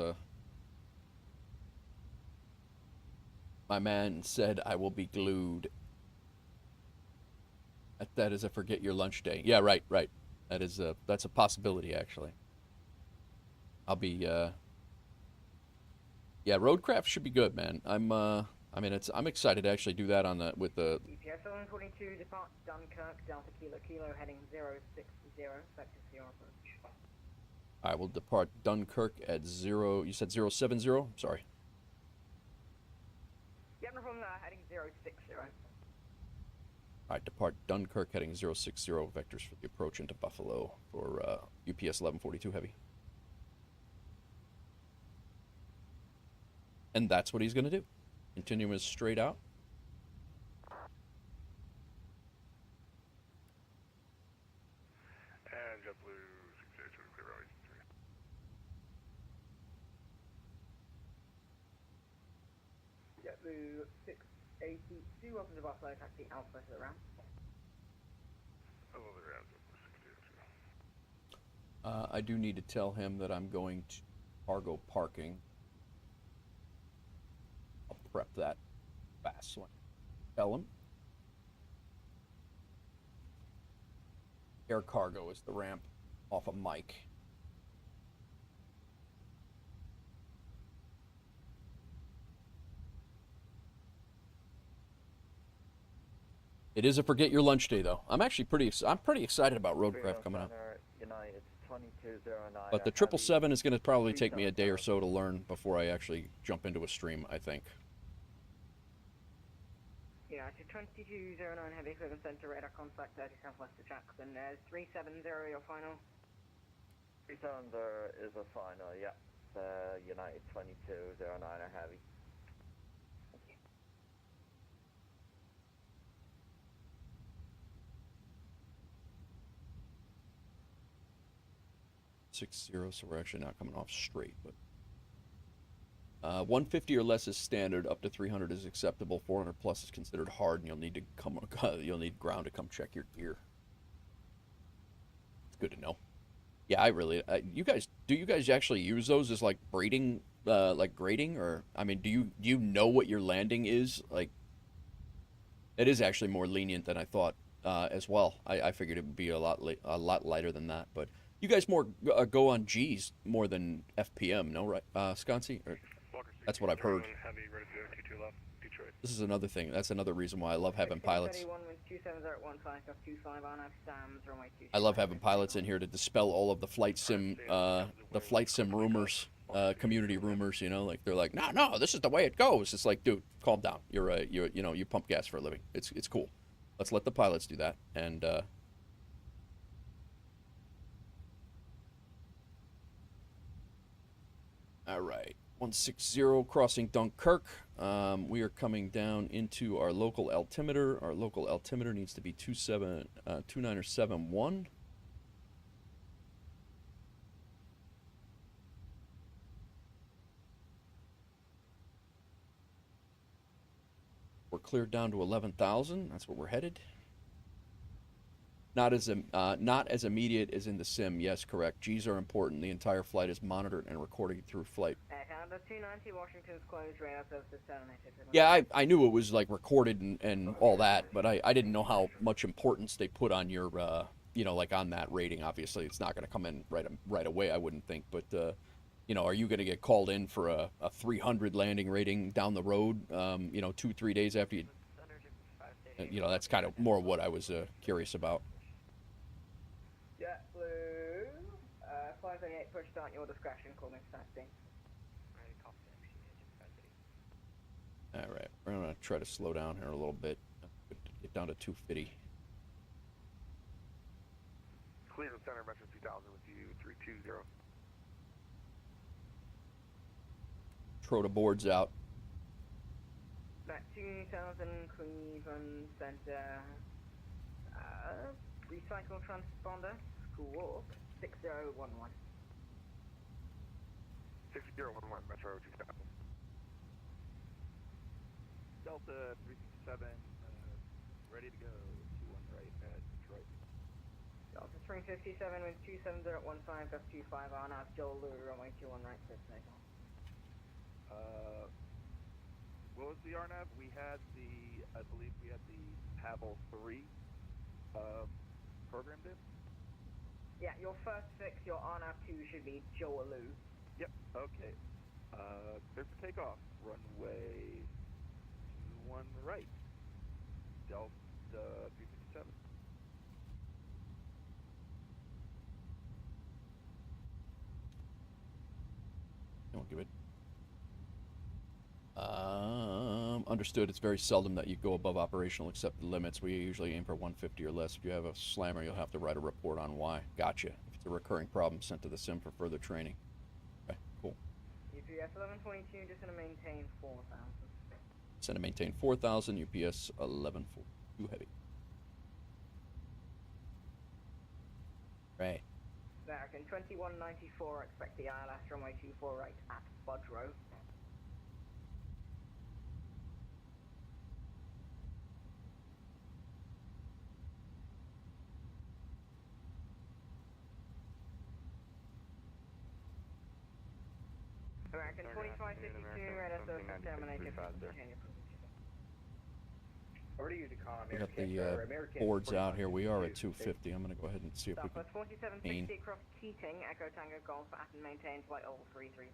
My man said I will be glued. That is a forget your lunch day. Yeah, right. That's a possibility actually. I'll be yeah, Roadcraft should be good, man. I'm excited to actually do that with the UPS 742 depart Dunkirk Delta Kilo heading 060 vector CR approach. I will depart Dunkirk at 0. You said 070? Sorry. Yeah, no problem. Heading 060. All right, depart Dunkirk heading 060 vectors for the approach into Buffalo for UPS 1142 Heavy. And that's what he's going to do. Continue as straight out. And JetBlue 602 to clear runway 23. JetBlue 682 up into Buffalo, taxi Alpha to the ramp. Hello there, JetBlue 602. I do need to tell him that I'm going to cargo parking. I'll prep that fast so I tell him. Air cargo is the ramp off of Mike. It is a forget your lunch day though. I'm pretty excited about Roadcraft coming up. But the 777 is going to probably take me a day or so to learn before I actually jump into a stream, I think. United 2209 Heavy Cleveland Center, radar contact 30 southwest of Jackson. 370 your final. 370 is a final, yeah. United 2209 Heavy. 60, so we're actually not coming off straight, but 150 or less is standard. Up to 300 is acceptable. 400 plus is considered hard, and you'll need ground to come check your gear. It's good to know. Yeah, you guys actually use those as like grading, or I mean, do you know what your landing is? Like, it is actually more lenient than I thought as well. I figured it would be a lot lighter than that, but. You guys more go on G's more than FPM, no, right, Sconcy? That's what I've heard. Heavy, ready to go, 22 left, Detroit. This is another thing. That's another reason why I love having pilots. I love having pilots in here to dispel all of the flight sim rumors, community rumors. You know, like they're like, no, this is the way it goes. It's like, dude, calm down. You pump gas for a living. It's cool. Let's let the pilots do that and. All right, 160 crossing Dunkirk. We are coming down into our local altimeter. Our local altimeter needs to be 2971. We're cleared down to 11,000. That's where we're headed. Not as immediate as in the sim. Yes, correct. G's are important. The entire flight is monitored and recorded through flight. Canada 290, Washington's closed, radar services terminated. Yeah, I knew it was like recorded and all that, but I didn't know how much importance they put on your, like on that rating. Obviously, it's not going to come in right away, I wouldn't think. But, are you going to get called in for a 300 landing rating down the road, 2-3 days after you, that's kind of more what I was curious about. Zulu. 538, push start, your discretion, call me for taxi. Alright, copy that. Agent capacity. All right, we're gonna try to slow down here a little bit. Get down to 250. Cleveland Center, Metro 2000 with you, 320. Throw the boards out. Back 2000, Cleveland Center. Recycle transponder, squawk, 6011. 6011, Metro 2000. Delta 367, ready to go. 21 right at Detroit. Delta 357 with 27015, that's 25 on out, Joel Lou, runway 21 right, clear for takeoff. What was the RNAV? We had the, I believe we had the Pavel 3 programmed in. Yeah, your first fix, your RNAV 2 should be Joel Lou. Yep. Okay. Clear for takeoff. Runway 21 right. Delta 357. Don't give it. Understood. It's very seldom that you go above operational accepted limits. We usually aim for 150 or less. If you have a slammer, you'll have to write a report on why. Gotcha. If it's a recurring problem, sent to the sim for further training. Okay, cool. UPS 1122, just gonna maintain 4000. Send to maintain 4,000. UPS 1142 heavy. Right. American 2194, expect the ILS runway 24 right at Budge Row. American 4552, radar service terminated. Already used a comm. We got the boards out here. We are at 250. I'm going to go ahead and see if we can. Southwest 4760 across Keating, Echo Tango Golf at and maintain flight level 330.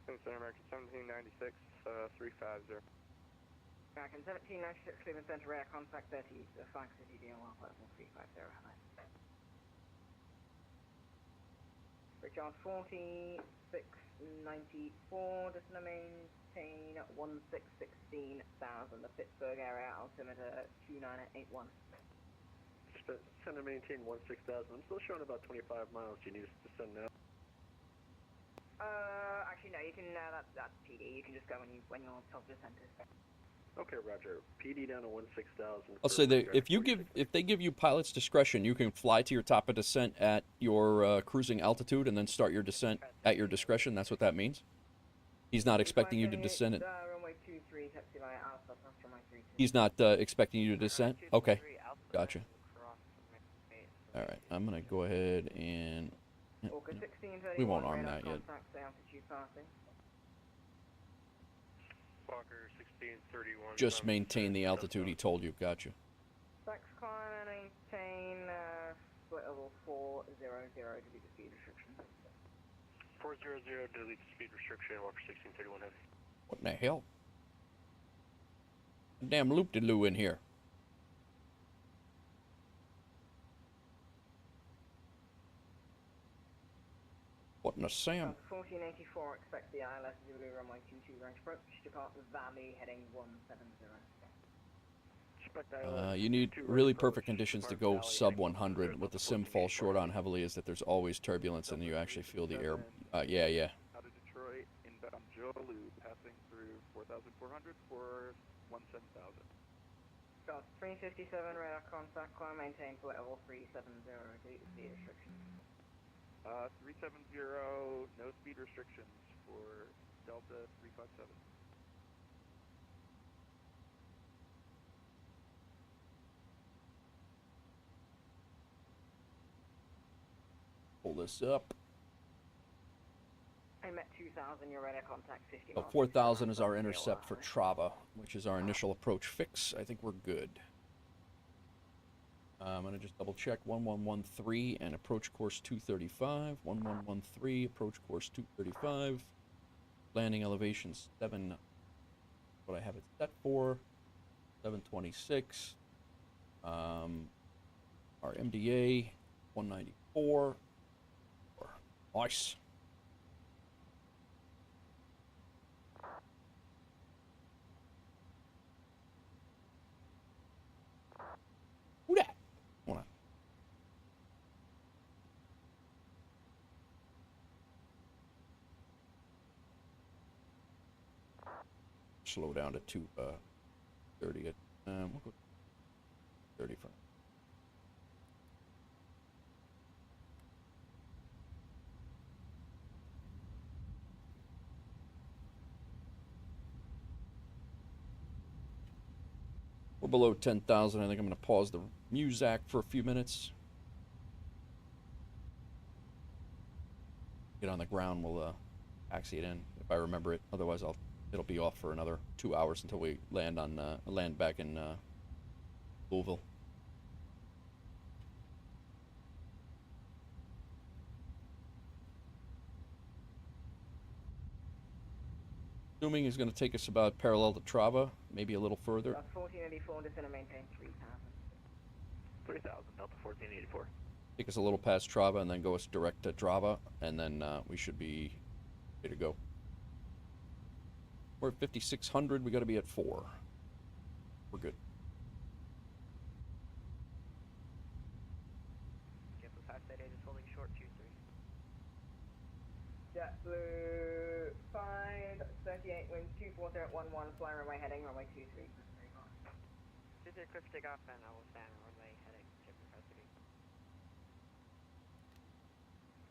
Center American 1796, 350. American 1796, Cleveland Center, radar contact 30, Flag City DLR, flight level 350, hello. Richard 4694, just gonna maintain 1616,000, the Pittsburgh area, altimeter 2981. Center maintain 16,000. I'm still showing about 25 miles. Do you need us to send now? Actually no, you can, that's PD, you can just go when you're top descent. Okay, Roger. PD down to 16,000. I'll say that if they give you pilot's discretion, you can fly to your top of descent at your cruising altitude and then start your descent at your discretion. That's what that means. He's not expecting you to descend it. Runway 23, taxi via Alpha, plus runway 33. He's not expecting you to descend. Okay, gotcha. All right, I'm gonna go ahead and we won't arm that yet. Walker 1631. Just maintain the altitude he told you. Gotcha. Flex climb, maintain split level 400 to be the speed restriction. 400, delete the speed restriction, Walker 1631 heavy. What in the hell? A damn loop-de-loo in here. What in the Sam? 1484, expect the ILS Zulu runway 22 range approach, depart the Valley heading 170. You need really perfect conditions to go sub 100. What the sim falls short on heavily is that there's always turbulence and you actually feel the air. Yeah. Out of Detroit, inbound Jolu, passing through 4,400 for 17,000. Start 357, radar contact, climb, maintain flight level 370, delete the speed restriction. 370, no speed restrictions for Delta 357. Pull this up. I'm at 2,000, your radar contact 50 So miles. 4,000 is our intercept for Trava, which is our initial approach fix. I think we're good. I'm going to just double check 1113 and approach course 235. 1113, approach course 235. Landing elevation 7. what I have it set for. 726. Our MDA 194. Nice. Who that? Hold on. Slow down to 230. We'll go 30 for. We're below 10,000. I think I'm going to pause the Muzak for a few minutes. Get on the ground. We'll taxi it in if I remember it. Otherwise, it'll be off for another 2 hours until we land back in Louisville. Assuming is going to take us about parallel to Trava, maybe a little further. That's 1484, just going to maintain 3,000. 3000, Delta 1484. Take us a little past Trava and then go us direct to Trava, and then we should be ready to go. We're at 5,600. We got to be at 4. We're good. JetBlue 538 is holding short 23. JetBlue 538, wind 240 at 11, fly runway heading, runway 23. 23, quick take off, and I will stand runway heading, JetBlue 538.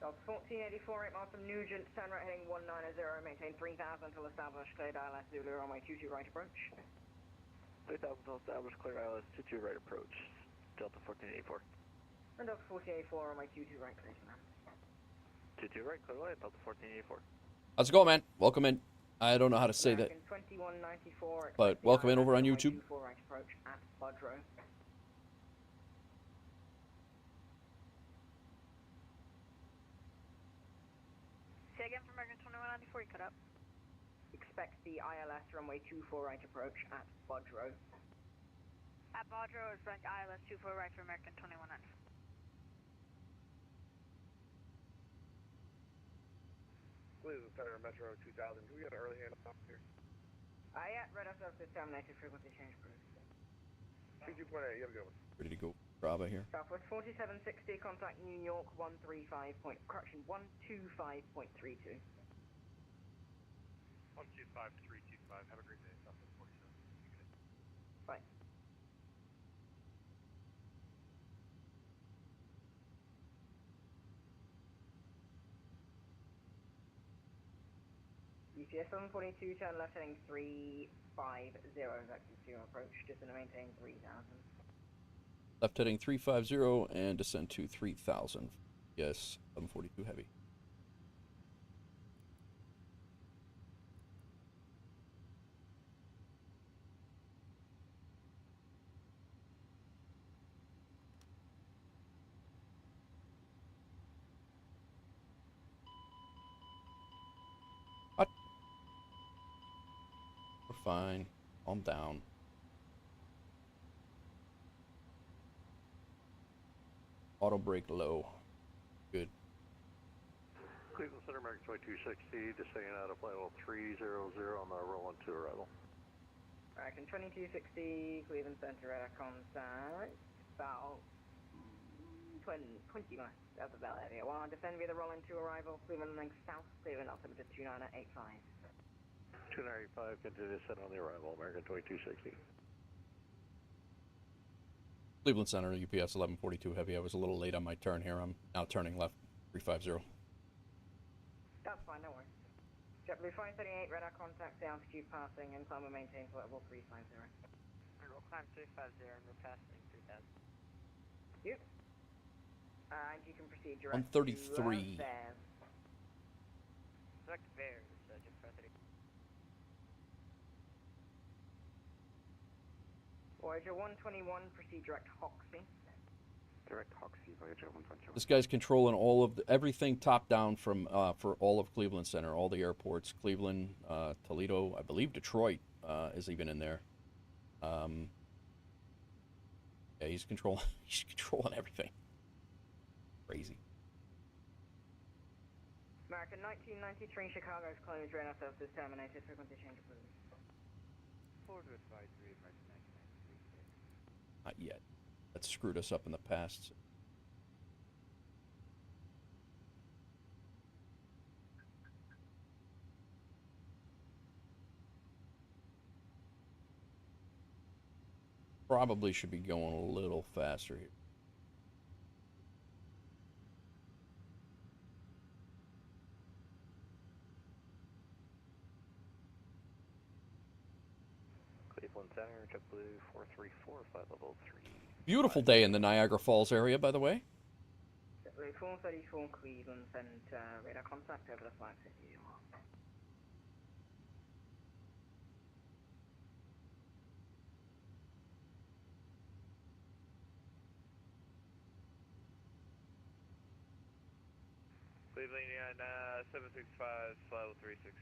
That's 1484, 8 miles from Nugent, turn right heading 190, maintain 3,000 until established, clear ILS Zulu, runway 22 right approach. 3000 until established, clear ILS 22 right approach. Delta 1484. And Delta 1484, runway 22 right, clear to land. 22 right, clear light, Delta 1484. How's it going, man? Welcome in. I don't know how to say that, American 2194, but welcome in over on YouTube. 24 right approach at Budrow. Say again for American 2194, you cut up. Expect the ILS runway 24 right approach at Budrow. At Baudreau is French ILS 24 right for American 2194. Cleveland Center Metro 2000. Can we get an early handoff here? Yeah, red service terminated, frequency change approved. 22.8, you have a good one. Ready to go. Trava here. Southwest 4760, contact New York 125 point, correction, 125.32. 125.325. Have a great day. Southwest 47. Bye. UPS 742, turn left heading 350, vector 2 approach, just going to maintain 3,000. Left heading 350 and descend to 3,000. Yes, 742 heavy. What? We're fine. Calm down. Auto brake low. Good. Cleveland Center, American 2260, descending out of flight level 300 on the roll-on to arrival. American 2260, Cleveland Center radar contact, about 20 miles south of Bell area. While descend via the roll-in to arrival, Cleveland length south, Cleveland altimeter 2985. 2985, continue to descend on the arrival, American 2260. Cleveland Center, UPS 1142 heavy. I was a little late on my turn here. I'm now turning left, 350. That's fine, no worries. JetBlue 538, radar contact, the altitude passing, and climb and maintain flight level 350. We'll climb 350 and we're passing 3000. Yep. And you can proceed direct 133. to Bears. Select Bears, JetBlue 538. Voyager 121, proceed direct Hoxie. Direct Hoxie, Voyager 121. This guy's controlling all of everything top down from for all of Cleveland Center, all the airports, Cleveland, Toledo, I believe Detroit, is even in there. Yeah, he's controlling. He's controlling everything. Crazy. American 1993, Chicago's closed. Radar services terminated. Frequency change approved. 4253, American 1993. Not yet. That screwed us up in the past. Probably should be going a little faster here. Cleveland Center, JetBlue 434, flight level 3. Beautiful day in the Niagara Falls area, by the way. 434 Cleveland Center. Radar contact over the flag city. Cleveland United 765, flight level 36.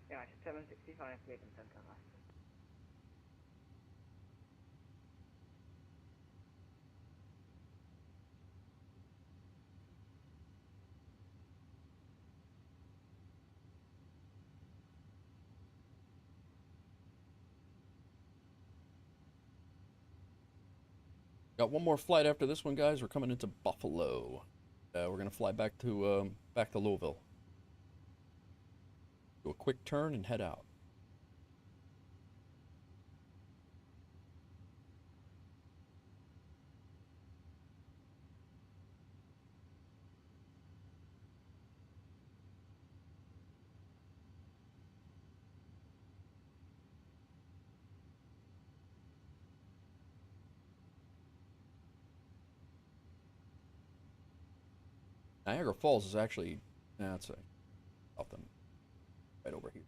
United 765 Cleveland Center. Got one more flight after this one, guys. We're coming into Buffalo. We're gonna fly back to Louisville. Do a quick turn and head out. Niagara Falls is actually, that's off them, right over here.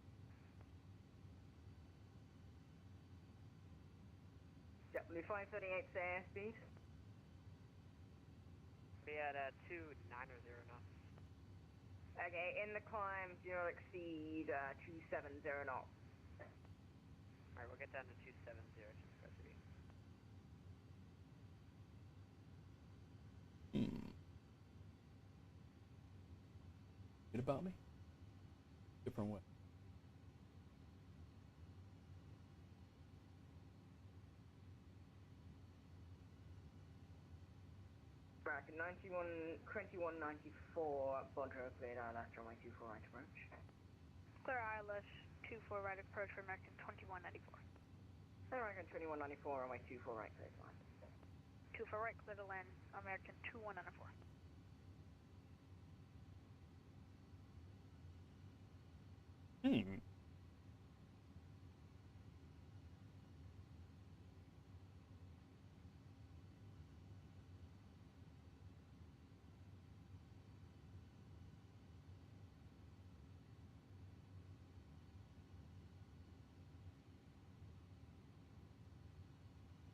JetBlue 538 say airspeed. Be at 290 knots. Okay, in the climb, do not exceed 270 knots. Alright, we'll get down to 270 to Square City. Forget about me? Different way. American 2194 Bodro cleared ILS runway 24 right approach. Clear ILS 24 right approach for American 2194. American 2194 runway 24 right cleared line. 24 right, clear to land American 2194.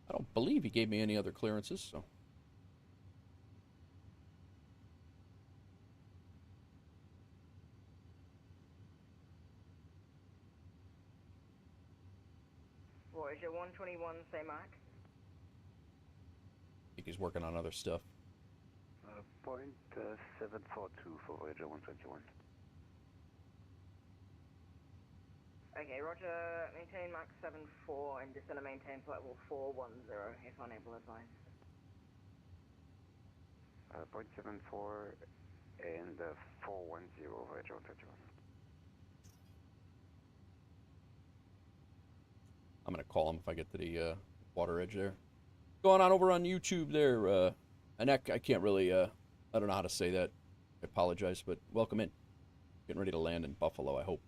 I don't believe he gave me any other clearances, so. Voyager 121 say Mac. I think he's working on other stuff. Point 742 for Voyager 121. Okay, roger, maintain Max 74 and descend and maintain flight level 410 if unable advise. Point 74 and 410 Voyager 121. I'm gonna call him if I get to the water edge there. Going on over on YouTube there, Anek, I can't really, I don't know how to say that. I apologize, but welcome in. Getting ready to land in Buffalo, I hope.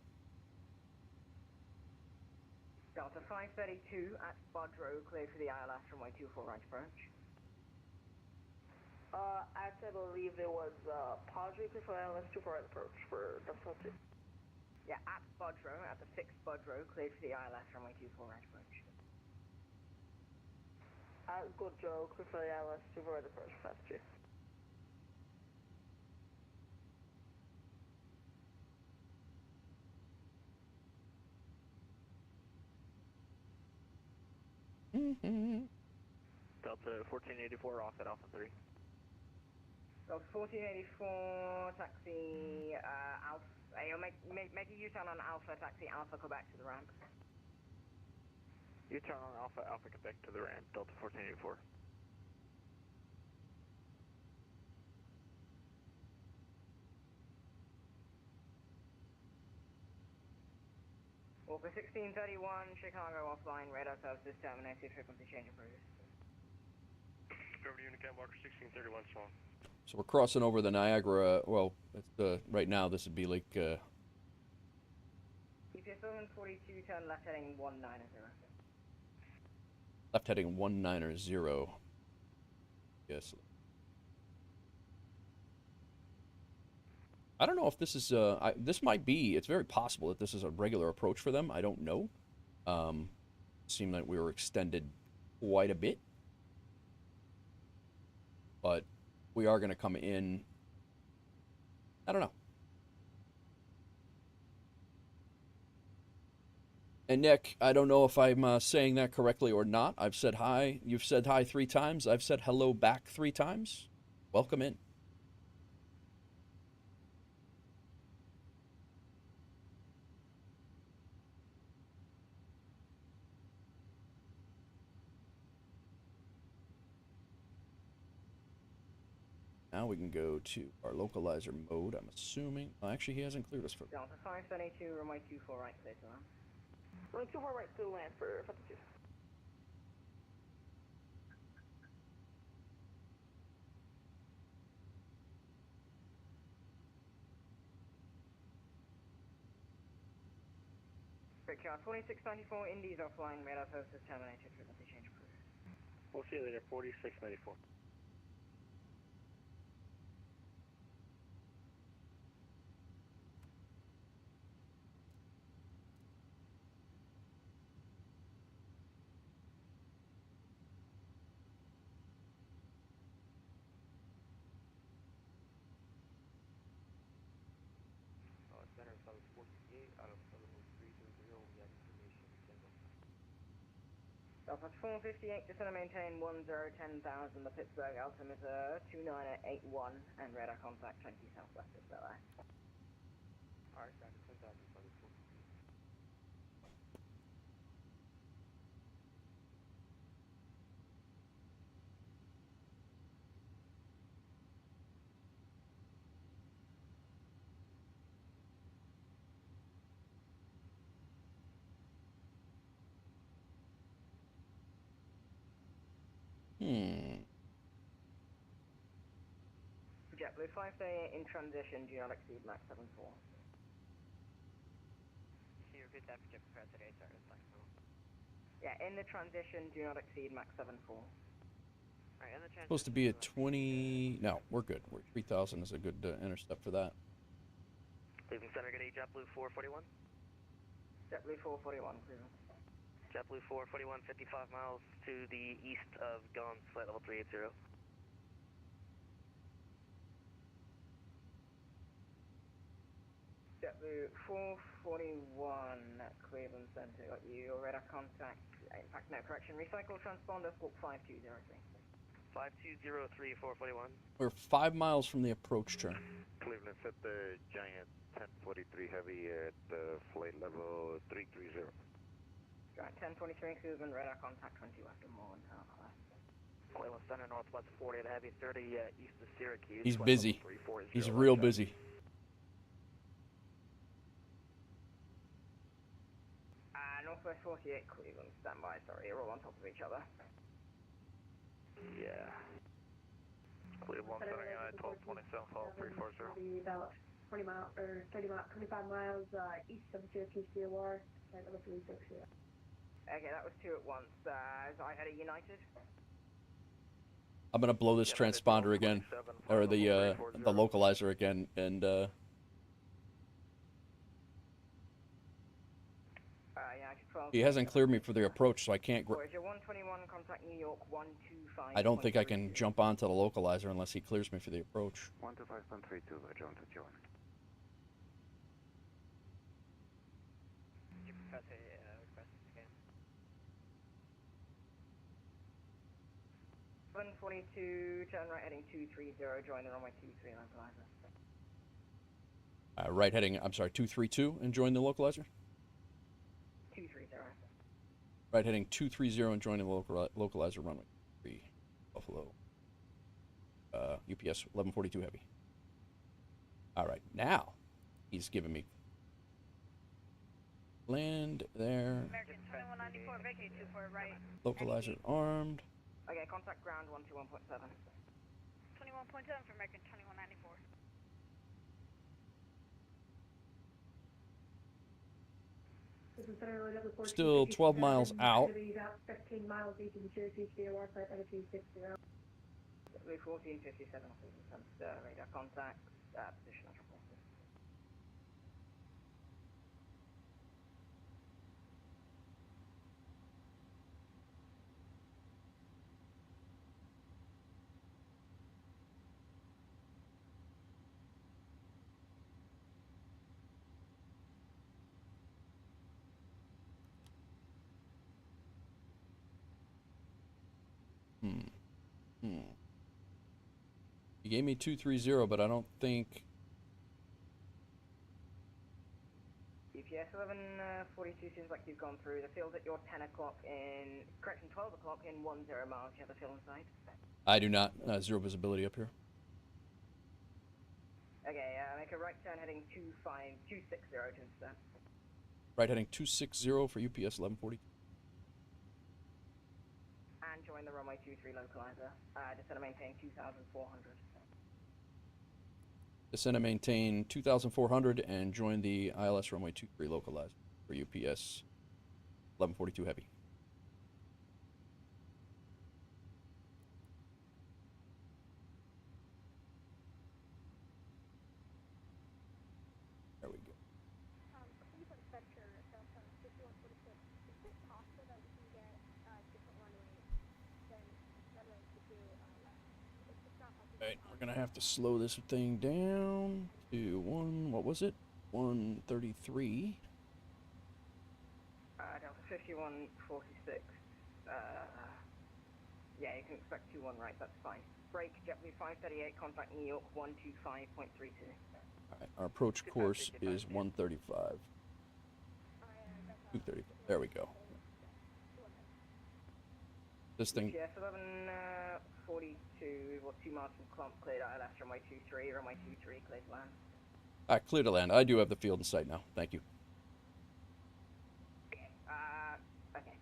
Delta 532 at Bodro, cleared for the ILS runway 24 right approach. I believe it was positive for ILS 24 right approach for Delta 2. Yeah, at Bodro, at the fixed Bodro, cleared for the ILS runway 24 right approach. Good Joe, clear for the ILS 24 right approach, fast 2. Delta 1484 off at Alpha 3. Delta 1484, taxi Alpha. You'll make a U-turn on Alpha, taxi Alpha, Quebec to the ramp. U-turn on Alpha, Alpha Quebec to the ramp, Delta 1484. Walker 1631, Chicago offline, radar services terminated, frequency change approved. Over to Unicam, Walker 1631, Swan. So we're crossing over the Niagara. Well, it's, right now this would be like. UPS Airlines 42, turn left heading 190. Left heading 190. Yes. I don't know if this is. This might be. It's very possible that this is a regular approach for them. I don't know. Seemed like we were extended quite a bit, but we are going to come in. I don't know. And Nick, I don't know if I'm saying that correctly or not. I've said hi. You've said hi 3 times. I've said hello back 3 times. Welcome in. Now we can go to our localizer mode, I'm assuming. Oh, actually, he hasn't cleared us for... Delta 572, runway 24 right, clear to land. Runway 24 right to land for 52. Brickyard 4694, Indies offline, radar services terminated, frequency change approved. We'll see you later, 4694. Center 748 out of 70320, we have information, single. Delta 458, descend and maintain 1010,000, the Pittsburgh altimeter 2981, and radar contact 20 southwest of Bel Air. Alright, got it, 10,000 for the 458. JetBlue 538 in transition, do not exceed Mach 74. Can you repeat that for JetBlue 538, sorry, it's like no. Yeah, in the transition, do not exceed Mach 74. Alright, in the transition... Supposed to be at 20... No, we're good. 3,000 is a good intercept for that. Leaving center, get a JetBlue 441. JetBlue 441, clearance. JetBlue 441, 55 miles to the east of Guns, flight level 380. JetBlue 441, Cleveland Center, got you, radar contact, in fact, no, correction, recycle transponder, squawk 5203. 5203, 441. We're 5 miles from the approach turn. Cleveland set the Giant 1043 Heavy at flight level 330. Giant 1043, Cleveland, radar contact 20 west of Mullen, Cleveland Center, northwest 40 at Heavy 30, east of Syracuse. He's busy. He's real busy. Northwest 48, Cleveland, standby, sorry, you're all on top of each other. Yeah. Cleveland Center, 1227, fall 340. About 20 miles, or 25 miles east of Syracuse COR, flight level 360. Okay, that was 2 at once. So I had a United. I'm gonna blow this transponder again, or the localizer again, and he hasn't cleared me for the approach, so I can't. Voyager 121, contact New York 125. I don't think I can jump onto the localizer unless he clears me for the approach. 125.32, John 21. 742, turn right heading 230, join the runway 23 localizer. Right heading, I'm sorry, 232 and join the localizer? 230. Right heading 230 and join the localizer runway 3, Buffalo. UPS 1142 heavy. All right, now he's giving me land there. American 2194, vacate 24 right. Localizer armed. Okay, contact ground 121.7. 21.7 for American 2194. This is Center level 14, Still 12 miles out. 15 miles east of the Cherokee COR flight 360. Blue 1457, radar contact, position as reported. He gave me 230, but I don't think. UPS 1142 seems like you've gone through. The field's at your 10 o'clock in, correction, 12 o'clock in 10 miles. You have the field in sight? I do not. Zero visibility up here. Okay, make a right turn heading 260 to intercept. Right heading 260 for UPS 1140. And join the runway 23 localizer. Descend and maintain 2,400. Descend and maintain 2,400 and join the ILS runway 23 localizer for UPS 1142 heavy. There we go. Please inspect your Delta 5146. Is it possible that we can get different runways than runway 22 left? It's not possible. All right, we're gonna have to slow this thing down to what was it? 133. Delta 5146. Yeah, you can expect 21 right, that's fine. Break, JetBlue 538, contact New York 125.32. All right, our approach course is 135. 235. There we go. This thing. UPS 1142, we've got 2 miles from Clump, cleared ILS, runway 23, runway 23, cleared to land. Clear to land. I do have the field in sight now. Thank you. Okay, thank you.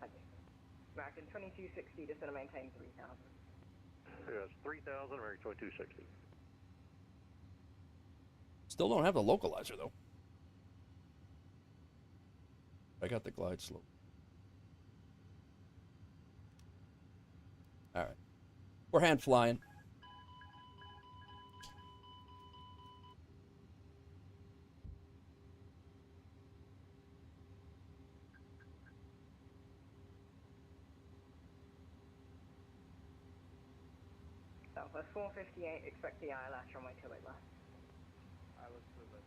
American 2260, descend and maintain 3,000. Yes, 3,000, American 2260. Still don't have the localizer though. I got the glide slope. All right, we're hand flying. Southwest 458, expect the ILS, runway 28 left. ILS to the left.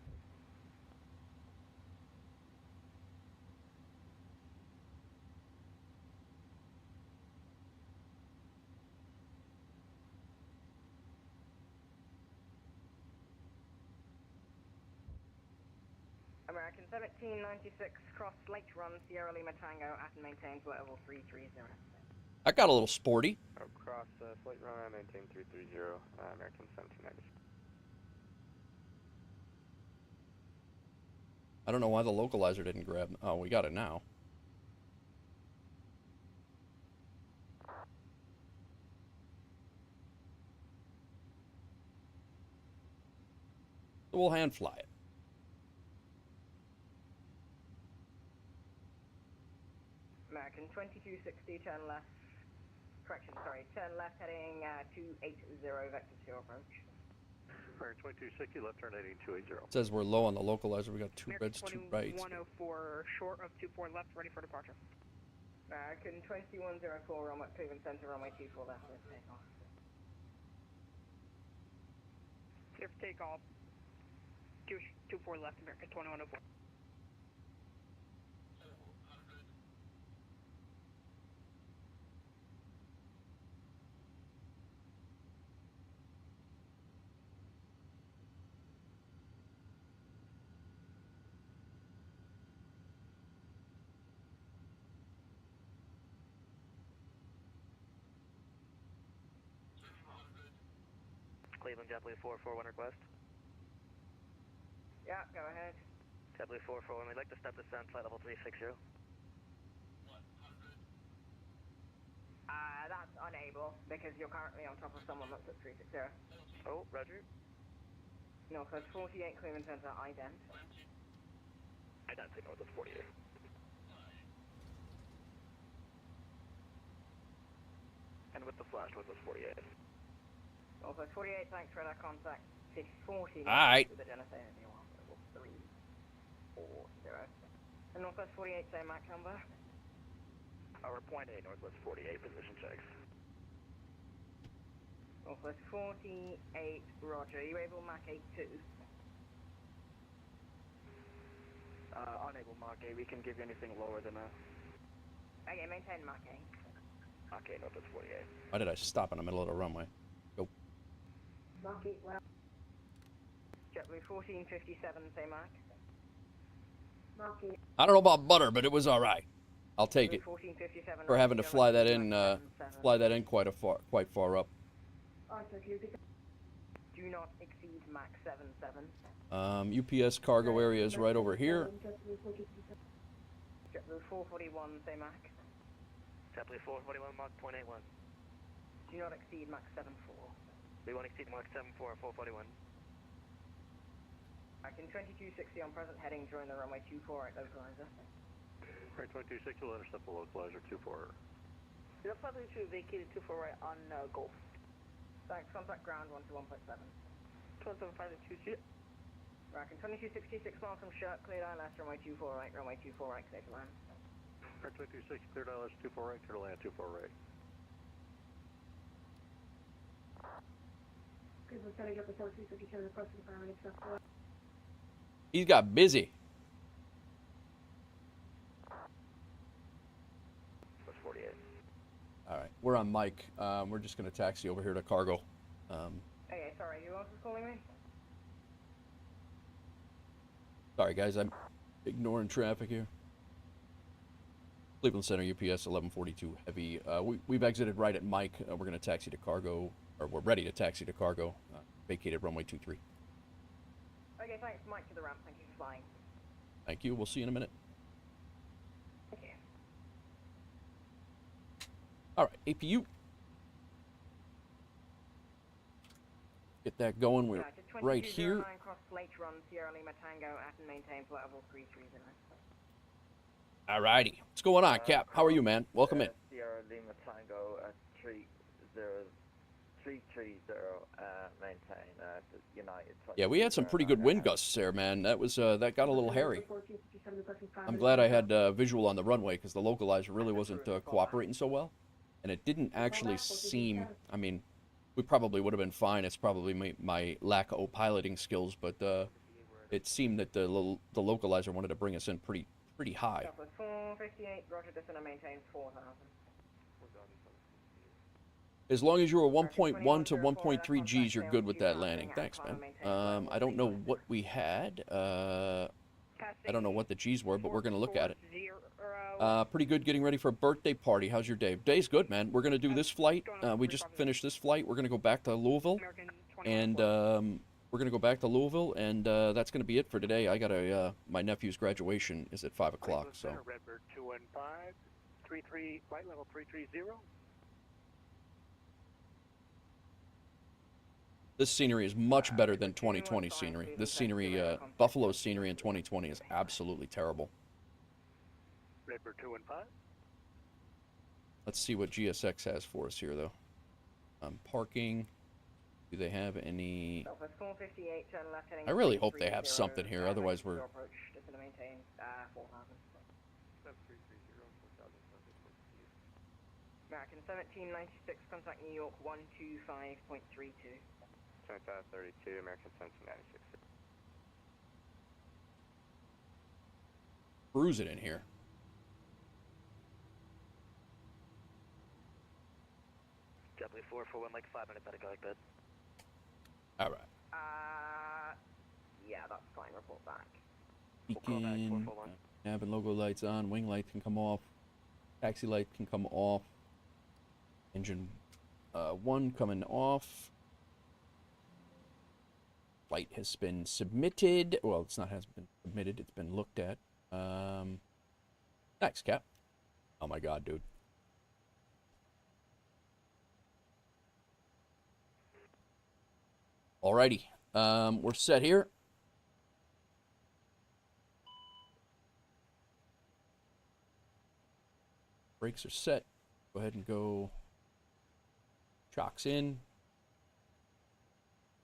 American 1796, cross Lake Run, Sierra Lima Tango, at and maintains level 330. I got a little sporty. Across flight runway, maintain 330, American 1790. I don't know why the localizer didn't grab. Oh, we got it now. So we'll hand fly it. American 2260, turn left. Correction, sorry, turn left heading 280, vector 2 approach. American 2260, left turn heading 280. It says we're low on the localizer. We got 2 reds, 2 rights. 104, short of 24 left, ready for departure. American 2104, runway Cleveland Center, runway 24 left, let's take off. Clear for takeoff. 24 left, American 2104. Cleveland, JetBlue 441 request. Yeah, go ahead. JetBlue 441, we'd like to step descent, flight level 360. That's unable because you're currently on top of someone that's at 360. Oh, roger. Northwest 48, Cleveland Center, ident. Identity Northwest 48. And with the flash, Northwest 48. Northwest 48, thanks for that contact. 640. Alright. With the Genesee 340. And Northwest 48, same MAC number. Our point 8, Northwest 48, position checks. Northwest 48, roger. Are you able Mach 82? Unable Mach 8, we can give you anything lower than a... Okay, maintain Mach 8. Mach 8, Northwest 48. Why did I stop in the middle of the runway? Go. Mach 8, well. JetBlue 1457, same Mach. Mach 8. I don't know about butter, but it was all right. I'll take it. 1457. For having to fly that in, quite far up. Arthur, can you pick up? Do not exceed Mach 77. UPS cargo area is right over here. JetBlue 441, same Mach. JetBlue 441, Mach .81. Do not exceed Mach 74. We won't exceed Mach 74 at 441. Back in 2260 on present heading, join the runway 24 at localizer. Right, 2260, we'll intercept the localizer 24. You're probably to vacated 24 right on Gulf. Thanks, contact ground 121.7. 2752G. Back in 2266 miles from Shirt, cleared ILS, runway 24 right, runway 24 right, clear to land. Right, 2260, cleared ILS 24 right, clear to land 24 right. Cleveland Center, get report 357, requesting fireman accept. He's got busy. Northwest 48. All right, we're on mic. We're just going to taxi over here to cargo. Okay, sorry, who else is calling me? Sorry, guys, I'm ignoring traffic here. Cleveland Center, UPS 1142 heavy. We've exited right at Mike. We're going to taxi to cargo, or we're ready to taxi to cargo. Vacated runway 23. Okay, thanks, Mike to the ramp, thank you for flying. Thank you. We'll see you in a minute. Thank you. All right, APU. Get that going. We're right here. Cross Lake Run, Sierra Lima Tango, at and maintain flight level 330. All righty. What's going on, Cap? How are you, man? Welcome in. Sierra Lima Tango at 330, maintain United. Yeah, we had some pretty good wind gusts there, man. That was that got a little hairy. I'm glad I had visual on the runway because the localizer really wasn't cooperating so well, and it didn't actually seem. I mean, we probably would have been fine. It's probably my lack of piloting skills, but it seemed that the localizer wanted to bring us in pretty high. 458, roger, descend and maintain 4,000. As long as you were 1.1 to 1.3 Gs, you're good with that landing. Thanks, man. I don't know what we had. I don't know what the Gs were, but we're going to look at it. Pretty good getting ready for a birthday party. How's your day? Day's good, man. We're going to do this flight. We just finished this flight. We're going to go back to Louisville. And we're going to go back to Louisville, and that's going to be it for today. I got my nephew's graduation is at 5 o'clock, so. Redbird 215, 33, flight level 330. This scenery is much better than 2020 scenery. This scenery, Buffalo scenery in 2020 is absolutely terrible. Redbird 215. Let's see what GSX has for us here, though. Parking. Do they have any? I really hope they have something here. Otherwise, we're. American 1796, contact New York 125.32. 2532, American 1796. Cruise it in here. JetBlue 441, like 5 minutes, better go like that. All right. Yeah, that's fine. Report back. Beacon, cabin logo lights on, wing light can come off, taxi light can come off, engine 1 coming off, flight has been submitted. Well, it's not has been submitted. It's been looked at. Next, Cap. Oh my God, dude. Alrighty. We're set here. Brakes are set. Go ahead and go. Chocks in.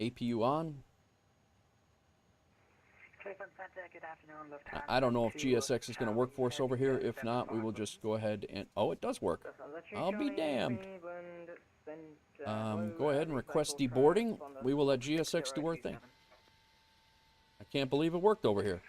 APU on. I don't know if GSX is going to work for us over here. If not, we will just go ahead and... Oh, it does work. I'll be damned. Go ahead and request deboarding. We will let GSX do our thing. I can't believe it worked over here.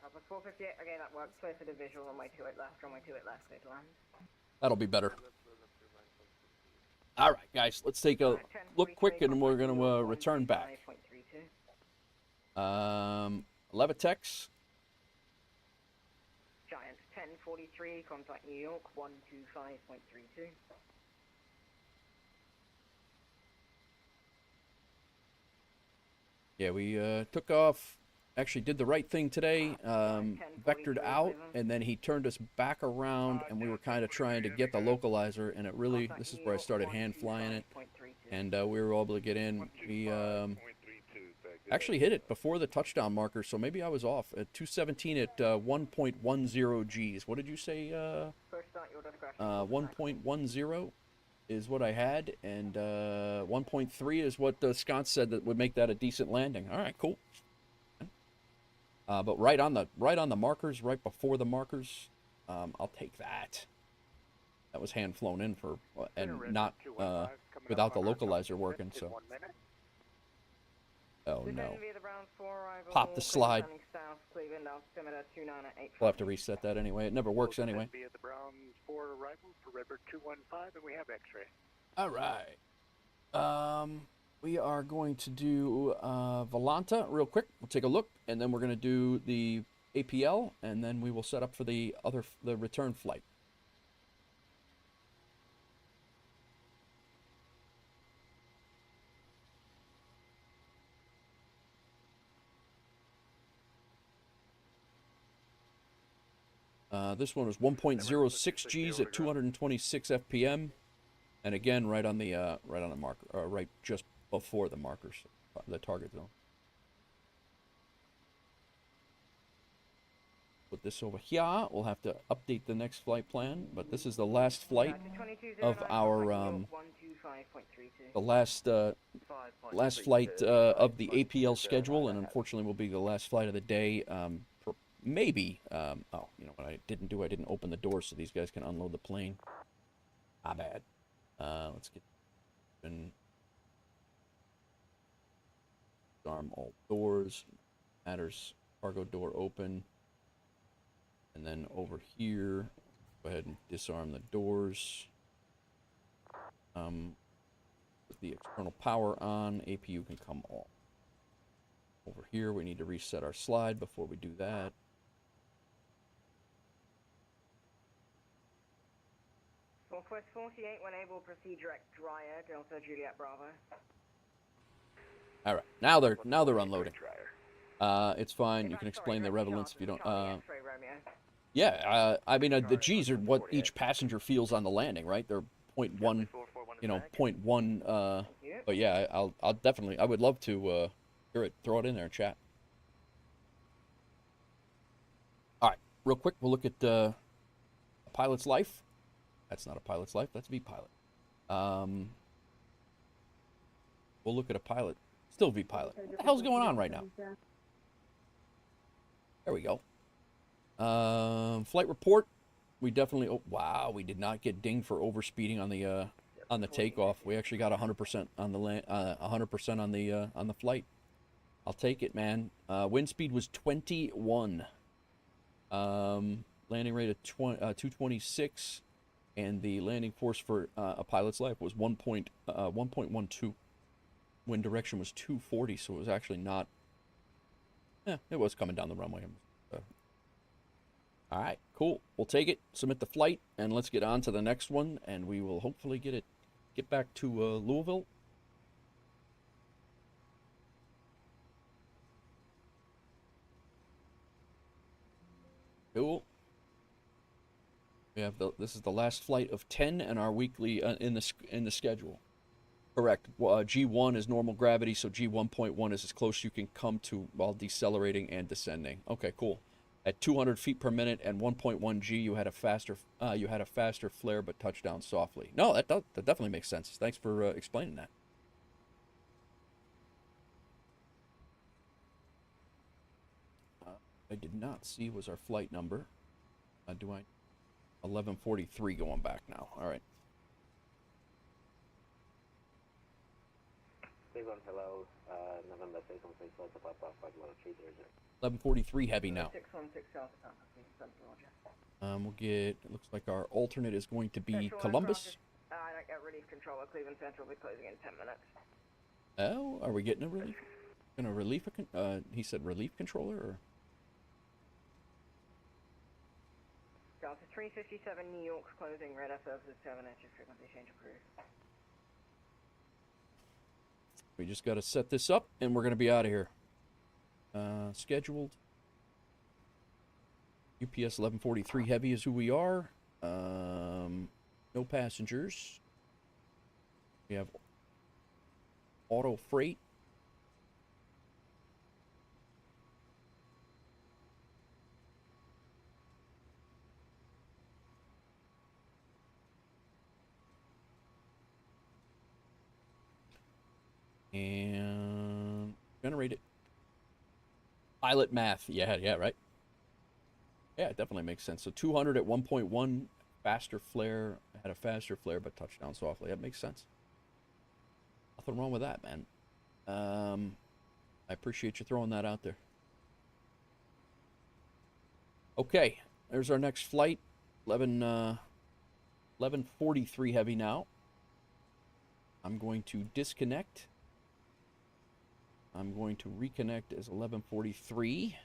Southwest 458, okay, that works. Clear for the visual, runway 28 left, runway 28 left, clear to land. That'll be better. All right, guys, let's take a look quick, and we're going to return back. Levitex. Giant 1043, contact New York 125.32. Yeah, we took off. Actually did the right thing today, vectored out, and then he turned us back around, and we were kind of trying to get the localizer, and it really, this is where I started hand flying it, and we were able to get in. We actually hit it before the touchdown marker, so maybe I was off at 217 at 1.10 Gs. What did you say? 1.10 is what I had, and 1.3 is what Scott said that would make that a decent landing. All right, cool. But right on the markers, right before the markers, I'll take that. That was hand flown in for and not without the localizer working. So, oh no, pop the slide. We'll have to reset that anyway. It never works anyway. All right. We are going to do Volanta real quick. We'll take a look, and then we're going to do the APL, and then we will set up for the return flight. This one was 1.06 Gs at 226 FPM, and again right on the marker, right just before the markers, the target zone. Put this over here. We'll have to update the next flight plan, but this is the last flight of our the last flight of the APL schedule, and unfortunately will be the last flight of the day. Maybe. Oh, you know what I didn't do? I didn't open the door so these guys can unload the plane. Ah, bad. Let's get and disarm all doors. Matters. Cargo door open. And then over here, go ahead and disarm the doors. With the external power on, APU can come off. Over here, we need to reset our slide before we do that. Northwest 48, when able, proceed direct dryer, Delta Juliet Bravo. All right, now they're unloading. It's fine. You can explain the relevance if you don't. Yeah, I mean the G's are what each passenger feels on the landing, right? They're 0.1, you know, 0.1. But yeah, I'll definitely. I would love to hear it. Throw it in there in chat. All right, real quick, we'll look at a pilot's life. That's not a pilot's life. That's V-pilot. We'll look at a pilot. Still V-pilot. What the hell's going on right now? There we go. Flight report. We definitely. Oh, wow, we did not get dinged for overspeeding on the takeoff. We actually got 100% on the land. 100% on the flight. I'll take it, man. Wind speed was 21. Landing rate of 226. And the landing force for a pilot's life was 1.12. Wind direction was 240, so it was actually not... it was coming down the runway. All right, cool. We'll take it, submit the flight, and let's get on to the next one, and we will hopefully get back to Louisville. Cool. We have this is the last flight of 10 and our weekly in the schedule. Correct. G1 is normal gravity, so G1.1 is as close you can come to while decelerating and descending. Okay, cool. At 200 feet per minute and 1.1 G, you had a faster flare, but touched down softly. No, that definitely makes sense. Thanks for explaining that. I did not see was our flight number. Do I? 1143 going back now. All right. Hello, November 616 Delta Papa 50300. 1143 heavy now. 616 Delta Papa, Roger. We'll get. It looks like our alternate is going to be Central Columbus. I don't get relief control at Cleveland Central. Will be closing in 10 minutes. Oh, are we getting a relief? Gonna relief? He said relief controller or? Delta 357 New York closing. Radar services terminated. Frequency change approved. We just got to set this up, and we're gonna be out of here. Scheduled. UPS 1143 heavy is who we are. No passengers. We have auto freight. And generate it. Pilot math. Yeah, right. Yeah, it definitely makes sense. So 200 at 1.1, faster flare. Had a faster flare, but touched down softly. That makes sense. Nothing wrong with that, man. I appreciate you throwing that out there. Okay, there's our next flight. 1143 heavy now. I'm going to disconnect. I'm going to reconnect as 1143.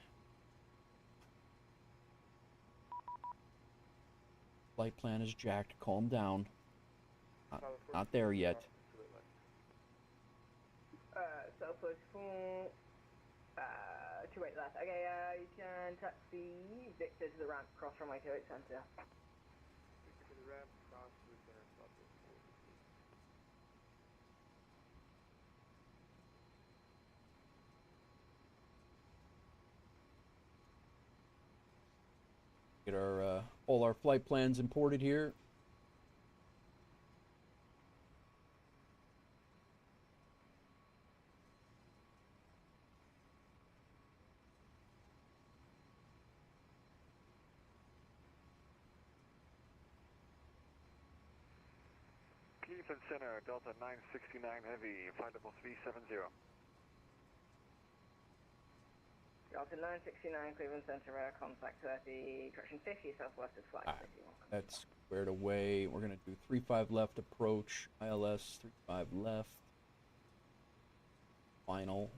Flight plan is jacked. Calm down. Not there yet. Southwest 4, 28 left. Okay, you can taxi Victor to the ramp, cross runway 28 center. Victor to the ramp, cross to the center, Southwest 4. Get our all our flight plans imported here. Cleveland Center, Delta 969 Heavy, 53370. Delta 969 Cleveland Center, contact 30, correction 50, southwest of flight 51. That's squared away. We're going to do 35 left approach, ILS 35 left. Final.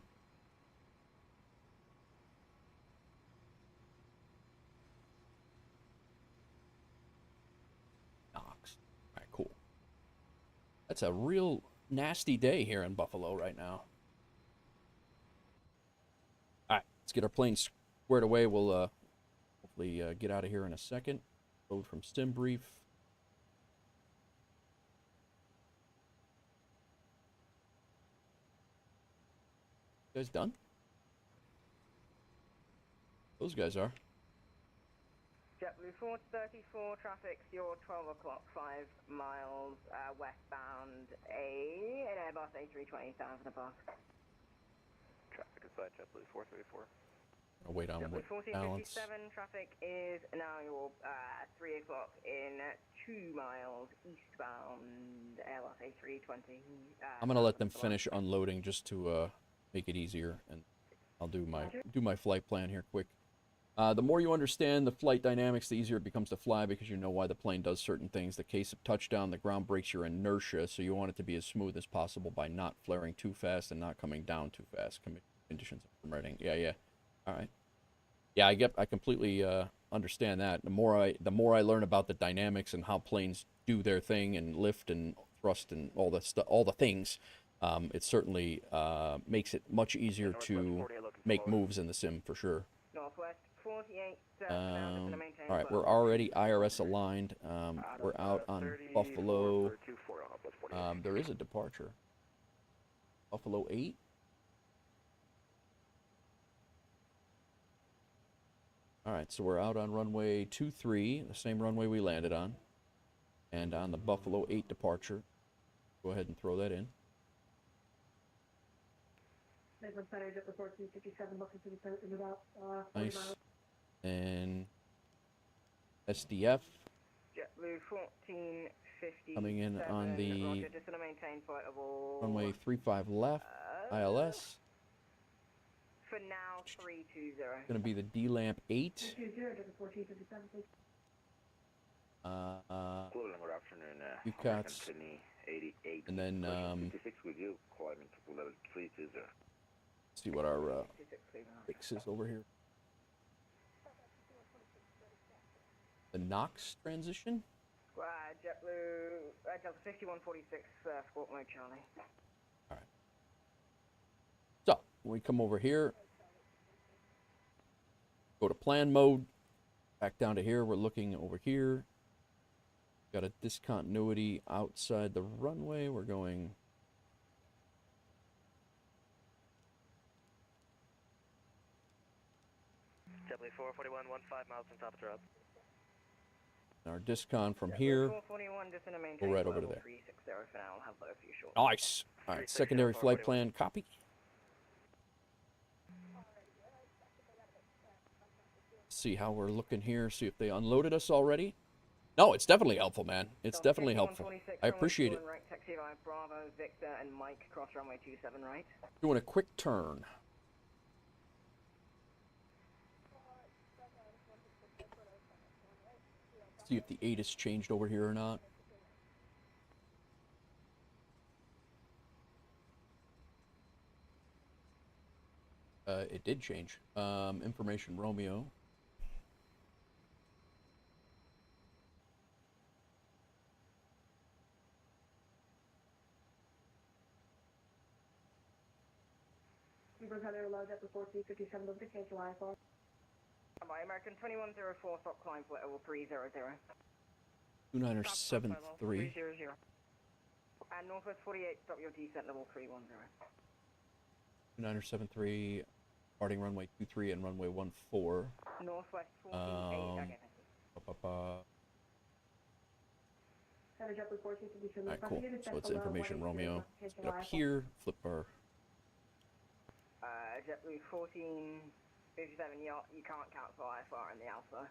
Knox. All right, cool. That's a real nasty day here in Buffalo right now. All right, let's get our plane squared away. We'll hopefully get out of here in a second. Load from SimBrief. You guys done? Those guys are. JetBlue 434 traffic, your 12 o'clock, 5 miles westbound, an Airbus A320 thousand above. Traffic inside JetBlue 434. I'll wait on JetBlue balance. 1457 traffic is now your 3 o'clock in 2 miles eastbound Airbus A320. I'm gonna let them finish unloading just to make it easier, and I'll do my flight plan here quick. The more you understand the flight dynamics, the easier it becomes to fly because you know why the plane does certain things. The case of touchdown, the ground breaks your inertia, so you want it to be as smooth as possible by not flaring too fast and not coming down too fast. Conditions of permitting. Yeah. All right. Yeah, I completely understand that. The more I learn about the dynamics and how planes do their thing and lift and thrust and all the things, it certainly makes it much easier to make moves in the sim for sure. Northwest 48, All right, we're already IRS aligned. We're out on Buffalo. There is a departure. Buffalo 8. All right, so we're out on runway 23, the same runway we landed on, and on the Buffalo 8 departure. Go ahead and throw that in. Nice. And SDF. JetBlue 1450. Coming in on the Roger, just gonna maintain flightable. runway 35 left, ILS. For now, 320. Gonna be the D-Lamp 8. 320, Good afternoon. UCATS. 88. And then, 56 with you, climbing to level 320. see what our fix is over here. The Knox transition. JetBlue, Delta 5146, Squawk Mode Charlie. All right. So when we come over here, go to plan mode, back down to here. We're looking over here. Got a discontinuity outside the runway. We're going. JetBlue 441, 15 miles from top of drop. Our discon from here. 441, just gonna maintain Go right over to level there. 360 for now. I'll have low for you shortly. Nice. All right, secondary flight plan copy. See how we're looking here. See if they unloaded us already. No, it's definitely helpful, man. It's definitely helpful. I appreciate it. Right, taxi by Bravo, Victor, and Mike, cross runway 27 right. Doing a quick turn. See if the 8 has changed over here or not. It did change. Information Romeo. By American 2104, stop climb flight level 300. 2973. 300. And Northwest 48, stop your descent level 310. 2973, departing runway 23 and runway 14. Northwest 48 again. Alright, cool. So it's Information Romeo. Let's get up here, flip our. JetBlue 1457, you can't cancel IFR in the Alpha.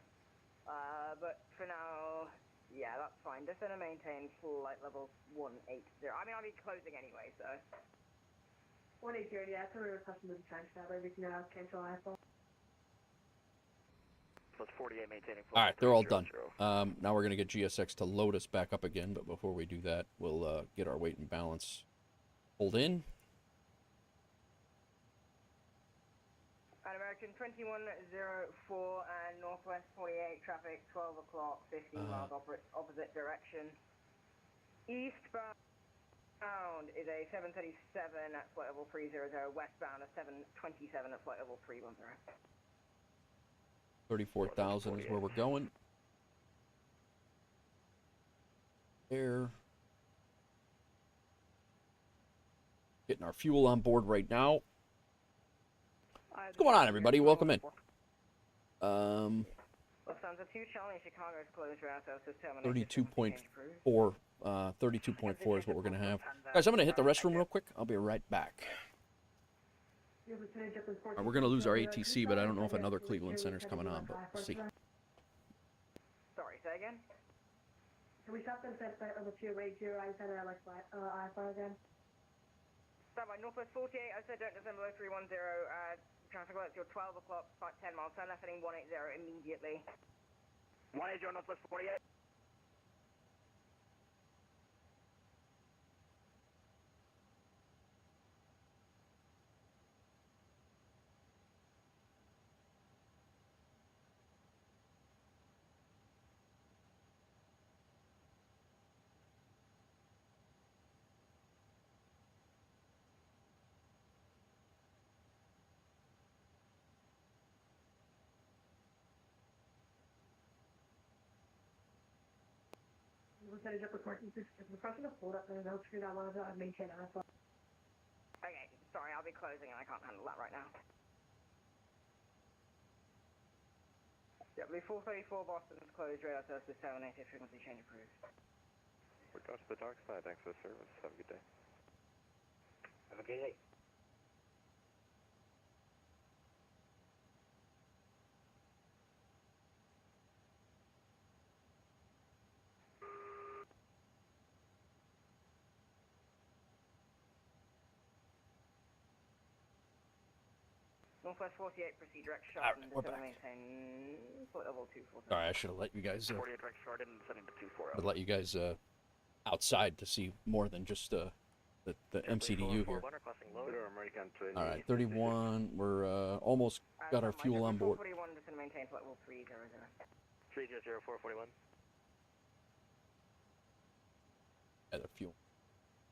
But for now, yeah, that's fine. Just gonna maintain flight level 180. I mean, I'll be closing anyway, so. 180, yeah, so we're customer defense now, but we can cancel IFR. Plus 48 maintaining flight. Alright, they're all done. Now we're gonna get GSX to load us back up again, but before we do that, we'll get our weight and balance pulled in. An American 2104 and Northwest 48 traffic, 12 o'clock, 15 miles opposite direction. Eastbound is a 737 at flight level 300, westbound a 727 at flight level 310. 34,000 is where we're going. There. Getting our fuel on board right now. What's going on, everybody? Welcome in. Lufthansa 2 Charlie, Chicago's closed route, so 32.4. 32.4 is what we're going to have. Guys, I'm going to hit the restroom real quick. I'll be right back. Right, we're going to lose our ATC, but I don't know if another Cleveland Center's coming on, but we'll see. Sorry, say again? Can we stop and set the 280 I said IFR again? Stop by Northwest 48, I said don't descend below 310, traffic alerts, your 12 o'clock, 10 miles, turn left heading 180 immediately. 180 Northwest 48. percentage up with marking this is pressing the hold up and I'll screw that one to maintain that. Okay, sorry, I'll be closing and I can't handle that right now. Yep, 434 Boston's closed, radar service 780, frequency change approved. We're going to the dark side. Thanks for the service. Have a good day. Have a good day. Northwest 48, proceed direct shot Alright, and we're descend back. maintain flight level 247. Sorry, I should have let you guys. 48 direct short and descending to 240. Let you guys outside to see more than just the MCDU here. Clear American 20. All right, 31. We're almost got our fuel on board. 441, descend maintain flight level 300. 300441. At the fuel.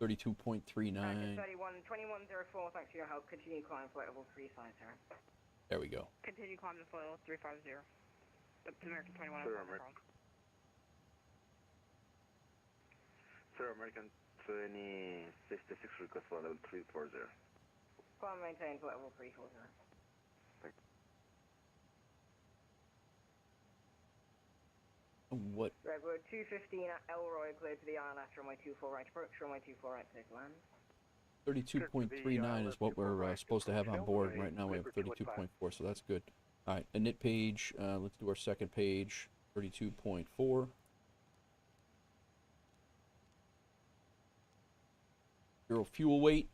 32.39. 31, 2104, thanks for your help. Continue climb flight level 350. There we go. Continue climb to flight level 350. Up to American 21. Clear American. Sir, American 2066 request for level 340. Climb maintain flight level 340. What? Redwood 215 at Elroy, cleared to the ILS, runway 24 right approach, runway 24 right clear to land. 32.39 is what we're supposed to have on board. Right now we have 32.4, so that's good. All right, init page. Let's do our second page. 32.4. Zero fuel weight.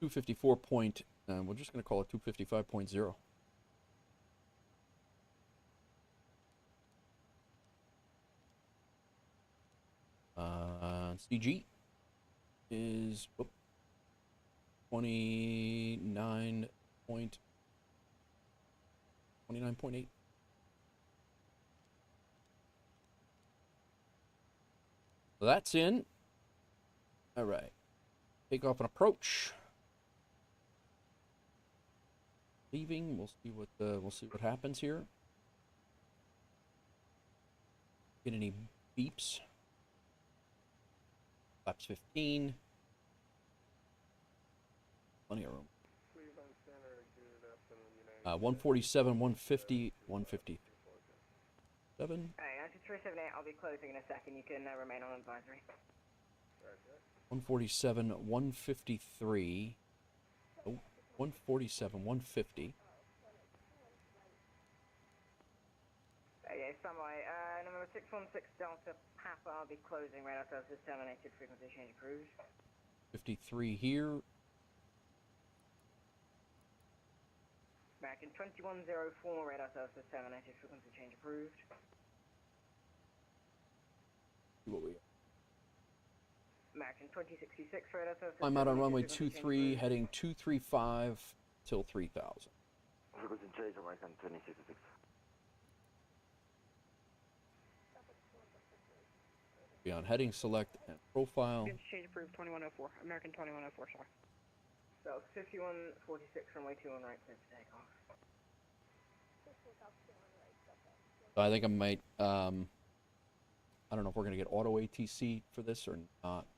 254 point. We're just going to call it 255.0. CG is 29.8. So that's in. All right. Take off and approach. Leaving. We'll see what happens here. Get any beeps? Flaps 15. Plenty of room. 147, 150, 150. 7. Hey, 378, I'll be closing in a second. You can remain on advisory. 147, 153. Oh, 147, 150. Okay, standby. Number 616 Delta Papa, I'll be closing radar services terminated, frequency change approved. 53 here. American 2104 radar services terminated, frequency change approved. See what we got. American 2066 radar services. I'm out on runway frequency 23, change approved. heading 235 till 3000. Frequency change American 2066. Be on heading select and profile. Change approved 2104. American 2104, sorry. So 5146 runway 21 right, clear to take off. So I think I might, I don't know if we're going to get auto ATC for this or not.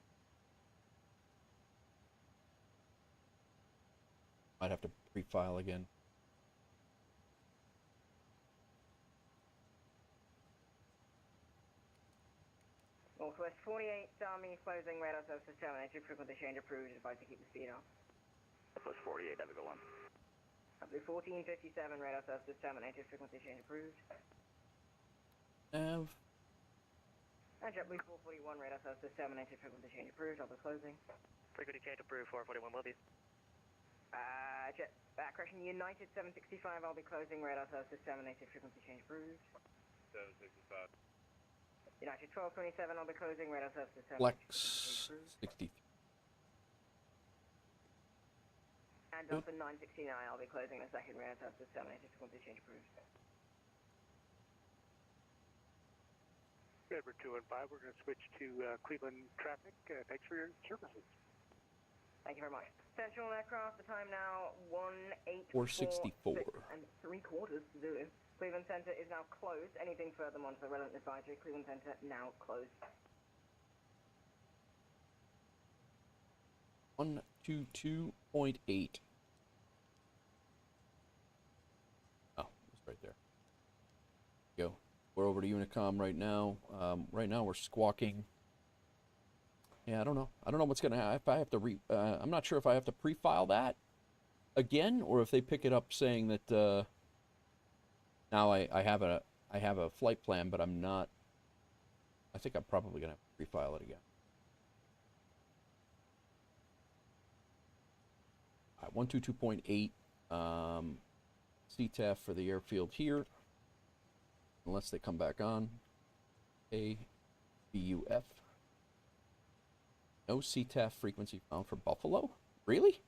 Might have to pre-file again. Northwest 48, Army closing radar services terminated, frequency change approved, advised to keep the speed off. Northwest 48, have a good one. Blue 1457 radar services terminated, frequency change approved. Nav. And JetBlue 441 radar services terminated, frequency change approved, I'll be closing. Frequency change approved, 441 will be. Correction, United 765, I'll be closing radar services terminated, frequency change approved. 765. United 1227, I'll be closing radar services terminated, Flex 63. And Delta 969, I'll be closing the second radar services terminated, frequency change approved. Edward 215, we're going to switch to Cleveland traffic. Thanks for your services. Thank you very much. Central aircraft, the time now 1846 464. and 3/4 to Zulu. Cleveland Center is now closed. Anything further on the relevant advisory, Cleveland Center now closed. 122.8. Oh, it's right there. Go. We're over to Unicom right now. Right now we're squawking. Yeah, I don't know. I don't know what's gonna happen. If I have to I'm not sure if I have to pre-file that again, or if they pick it up saying that now I have a flight plan, but I'm not. I think I'm probably gonna have to pre-file it again. All right, 122.8 CTAF for the airfield here, unless they come back on. ABUF. No CTAF frequency found for Buffalo? Really?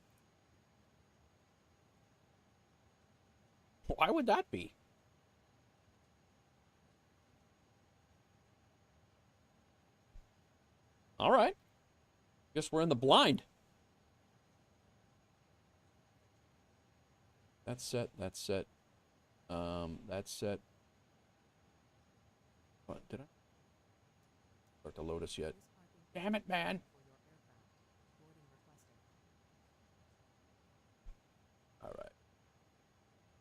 Why would that be? All right. Guess we're in the blind. That's set. That's set. That's set. What did I start to load us yet? Damn it, man. All right.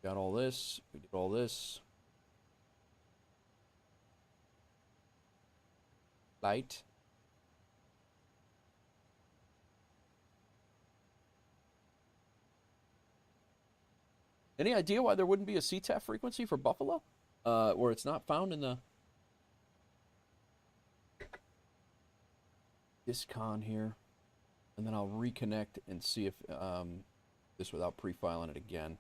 Got all this. We did all this. Light. Any idea why there wouldn't be a CTAF frequency for Buffalo? Or it's not found in the discon here. And then I'll reconnect and see if this without pre-filing it again.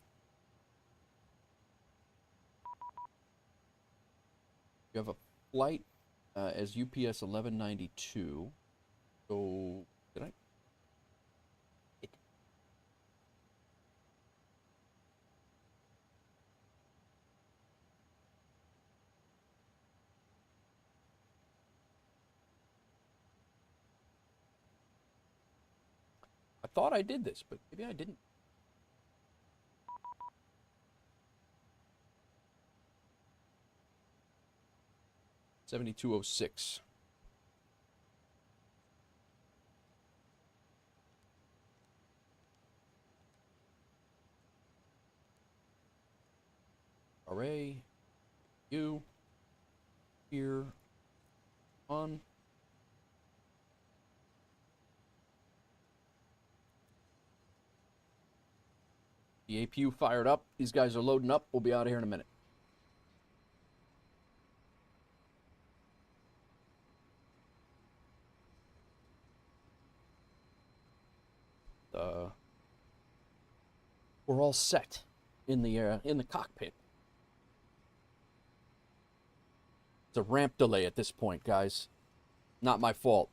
You have a flight as UPS 1192. So, did I? I thought I did this, but maybe I didn't. $72.06. Array, you, here, on. The APU fired up. These guys are loading up. We'll be out of here in a minute. We're all set in the cockpit. It's a ramp delay at this point, guys. Not my fault.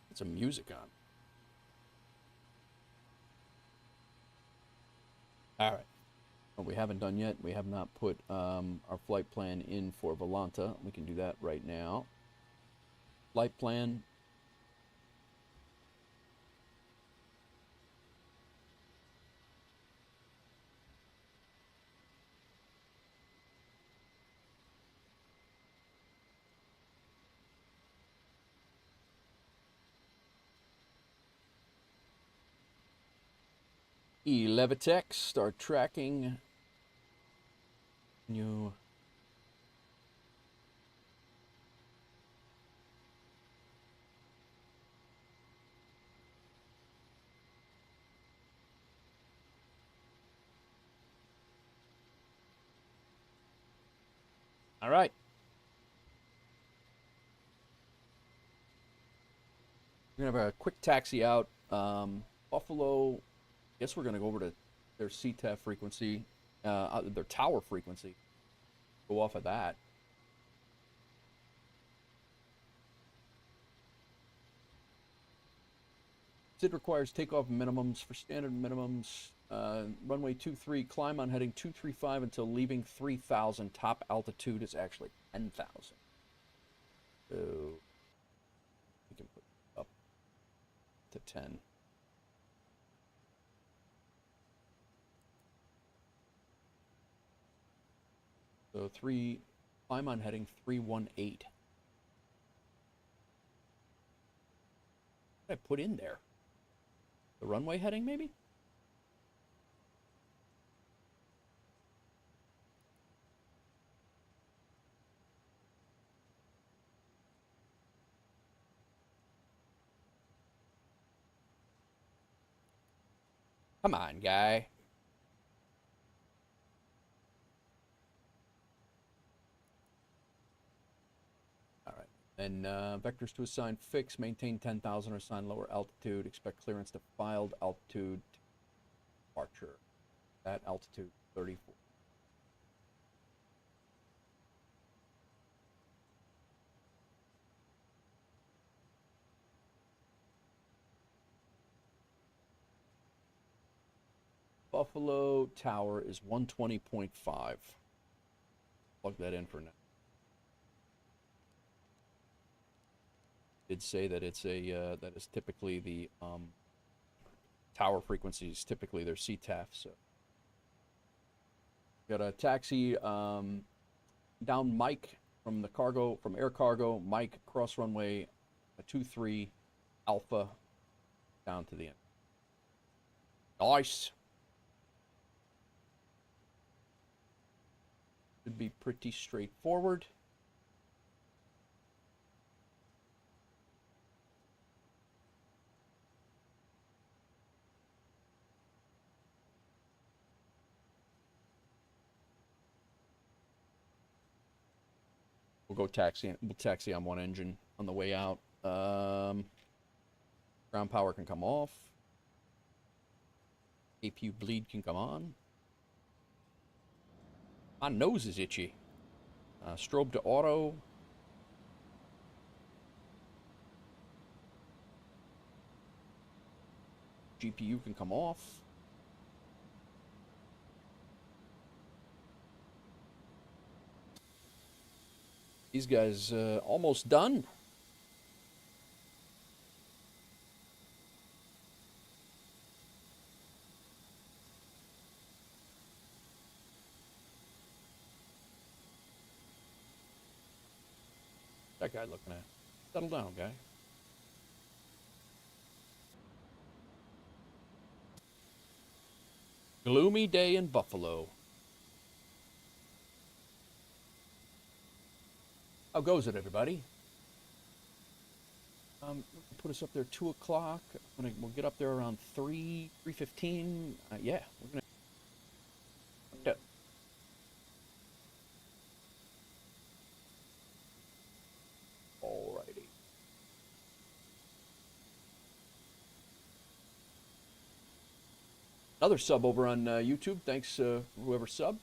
Get some music on. All right. What we haven't done yet, we have not put our flight plan in for Volanta. We can do that right now. Flight plan. Levitech, start tracking. New. All right. We're going to have a quick taxi out. Buffalo. Guess we're going to go over to their CTAF frequency, their tower frequency. Go off of that. SID requires takeoff minimums for standard minimums. Runway 23, climb on heading 235 until leaving 3,000. Top altitude is actually 10,000. So we can put up to 10. So climb on heading 318. What did I put in there? The runway heading, maybe? Come on, guy. All right. And vectors to assign fix, maintain 10,000 or assign lower altitude. Expect clearance to filed altitude departure. That altitude 34. Buffalo Tower is 120.5. Plug that in for now. Did say that it's a that is typically the tower frequencies. Typically their CTAF. So got a taxi down Mike from air cargo. Mike cross runway 23 Alpha down to the end. Nice. Should be pretty straightforward. We'll go taxi. We'll taxi on one engine on the way out. Ground power can come off. APU bleed can come on. My nose is itchy. Strobe to auto. GPU can come off. These guys almost done. That guy looking at? Settle down, guy. Gloomy day in Buffalo. How goes it, everybody? Put us up there 2 o'clock. We'll get up there around 3:15. Yeah, we're gonna. Alrighty. Another sub over on YouTube. Thanks, whoever subbed.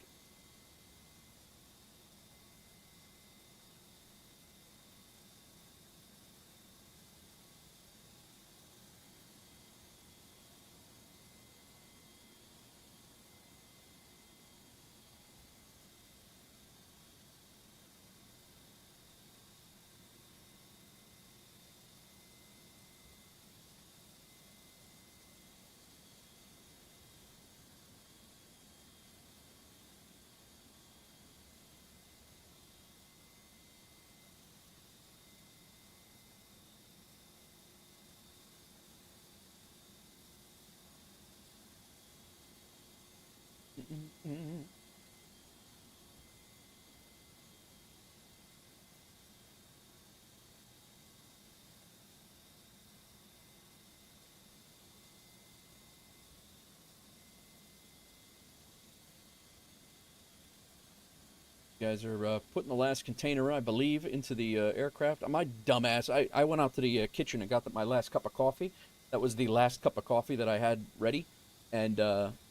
You guys are putting the last container, I believe, into the aircraft. My dumbass, I went out to the kitchen and got my last cup of coffee. That was the last cup of coffee that I had ready, and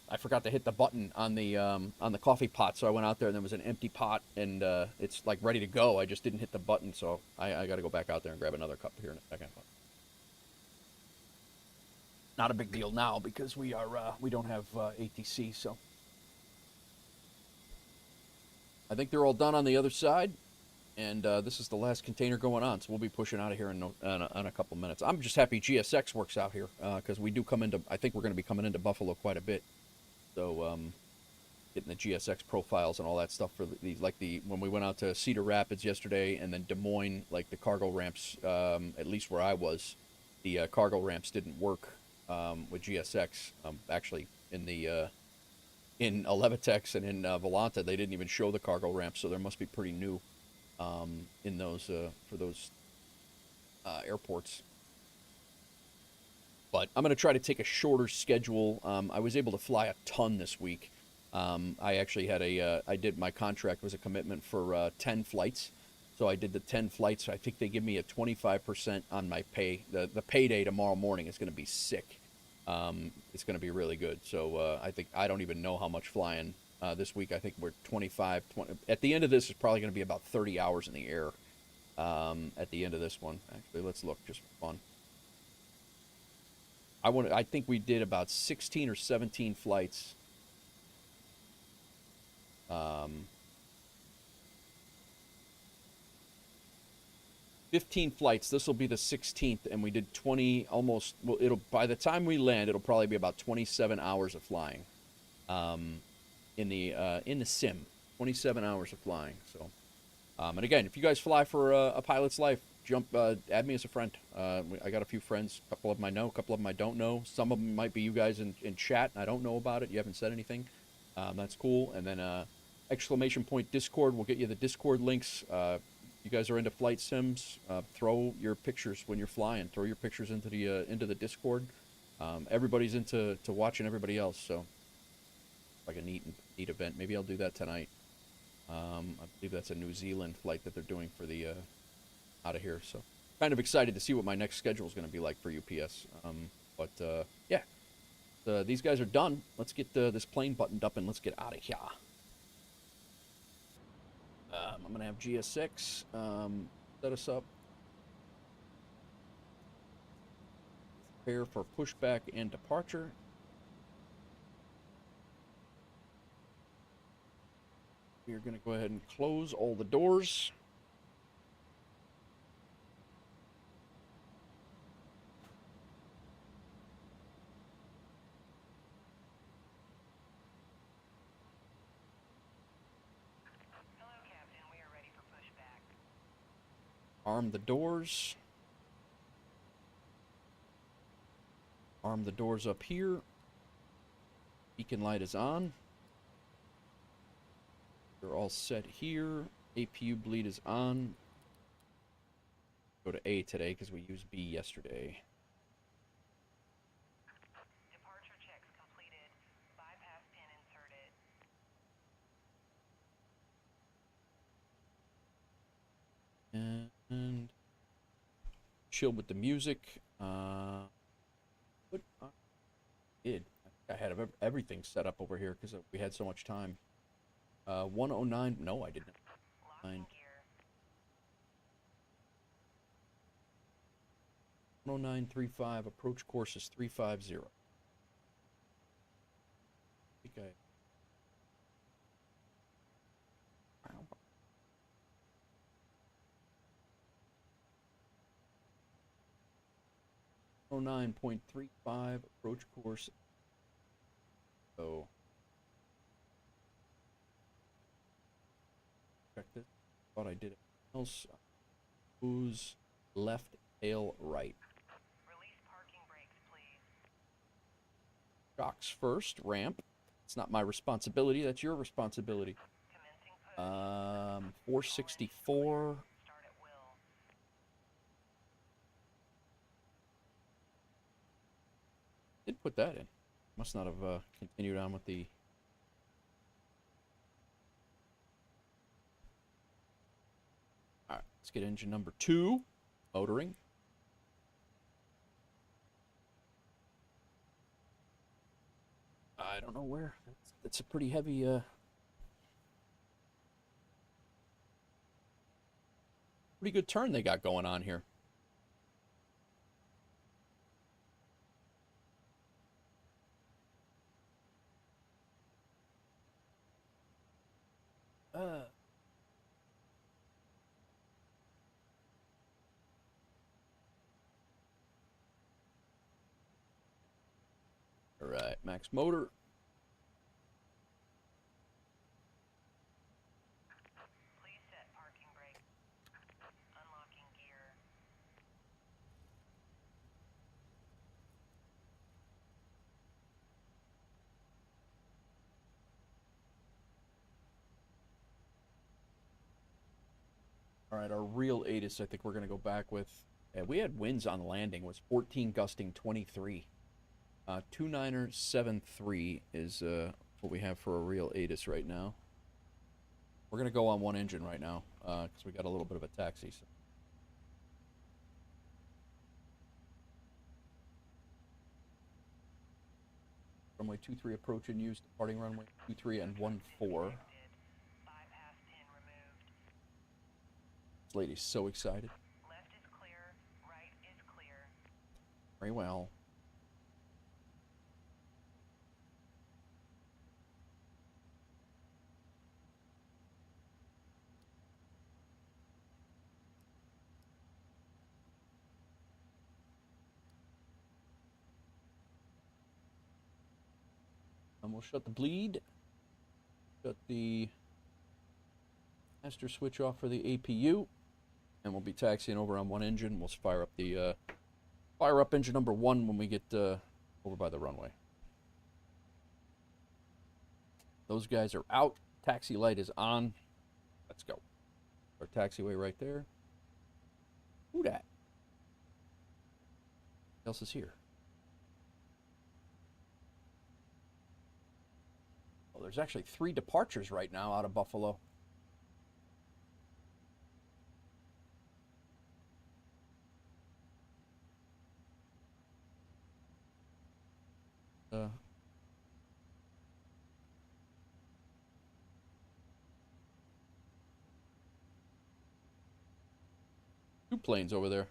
I forgot to hit the button on the coffee pot. So I went out there and there was an empty pot, and it's like ready to go. I just didn't hit the button, so I got to go back out there and grab another cup here in a second. not a big deal now because we don't have ATC. So I think they're all done on the other side, and this is the last container going on. So we'll be pushing out of here in a couple minutes. I'm just happy GSX works out here because we do come into. I think we're going to be coming into Buffalo quite a bit. So getting the GSX profiles and all that stuff for these, like when we went out to Cedar Rapids yesterday and then Des Moines, like the cargo ramps, at least where I was, the cargo ramps didn't work with GSX. Actually, in Levitex and in Volanta, they didn't even show the cargo ramps, so they must be pretty new in those for those airports. But I'm going to try to take a shorter schedule. I was able to fly a ton this week. I actually had my contract was a commitment for 10 flights. So I did the 10 flights. I think they give me a 25% on my pay. The payday tomorrow morning is going to be sick. It's going to be really good. So I don't even know how much flying this week. I think we're 20. At the end of this, it's probably going to be about 30 hours in the air at the end of this one. Actually, let's look just for fun. I think we did about 16 or 17 flights. 15 flights. This will be the 16th, and we did 20 almost. Well, by the time we land, it'll probably be about 27 hours of flying. In the sim, 27 hours of flying. So, and again, if you guys fly for a pilot's life, add me as a friend. I got a few friends. A couple of them I know, a couple of them I don't know. Some of them might be you guys in chat, and I don't know about it. You haven't said anything. That's cool. And then !! Discord. We'll get you the Discord links. You guys are into flight sims. Throw your pictures when you're flying. Throw your pictures into the Discord. Everybody's into watching everybody else. So, like a neat event. Maybe I'll do that tonight. I believe that's a New Zealand flight that they're doing for the out of here. So, kind of excited to see what my next schedule is going to be like for UPS. Yeah, these guys are done. Let's get this plane buttoned up and let's get out of here. I'm going to have GSX set us up. Prepare for pushback and departure. We're going to go ahead and close all the doors. Arm the doors. Arm the doors up here. Beacon light is on. They're all set here. APU bleed is on. Go to A today because we used B yesterday. Departure checks completed. Bypass pin inserted. And chill with the music. What I did. I had everything set up over here because we had so much time. 109. No, I didn't. 10935. Approach course is 350. I think 09.35 approach course. So check this. Thought I did it else. Who's left tail right? Release parking brakes, please. Shocks first. Ramp. It's not my responsibility. That's your responsibility. 464. Start at will. Did put that in. Must not have continued on with the. All right, let's get engine number 2 motoring. I don't know where. That's a pretty heavy. Pretty good turn they got going on here. max motor. Please set parking brake. Unlocking gear. All right, our real ATIS, I think we're going to go back with. We had winds on landing. It was 14 gusting 23. 2973 is what we have for a real ATIS right now. We're going to go on one engine right now because we got a little bit of a taxi. So. Runway 23 approach and use, departing runway 23 and 14. Bypass pin removed. This lady's so excited. Left is clear. Right is clear. Very well. And we'll shut the bleed. Shut the master switch off for the APU. And we'll be taxiing over on one engine. We'll fire up the fire up engine number 1 when we get over by the runway. Those guys are out. Taxi light is on. Let's go. Our taxiway right there. Who dat? Who else is here? Well, there's actually 3 departures right now out of Buffalo. Two planes over there.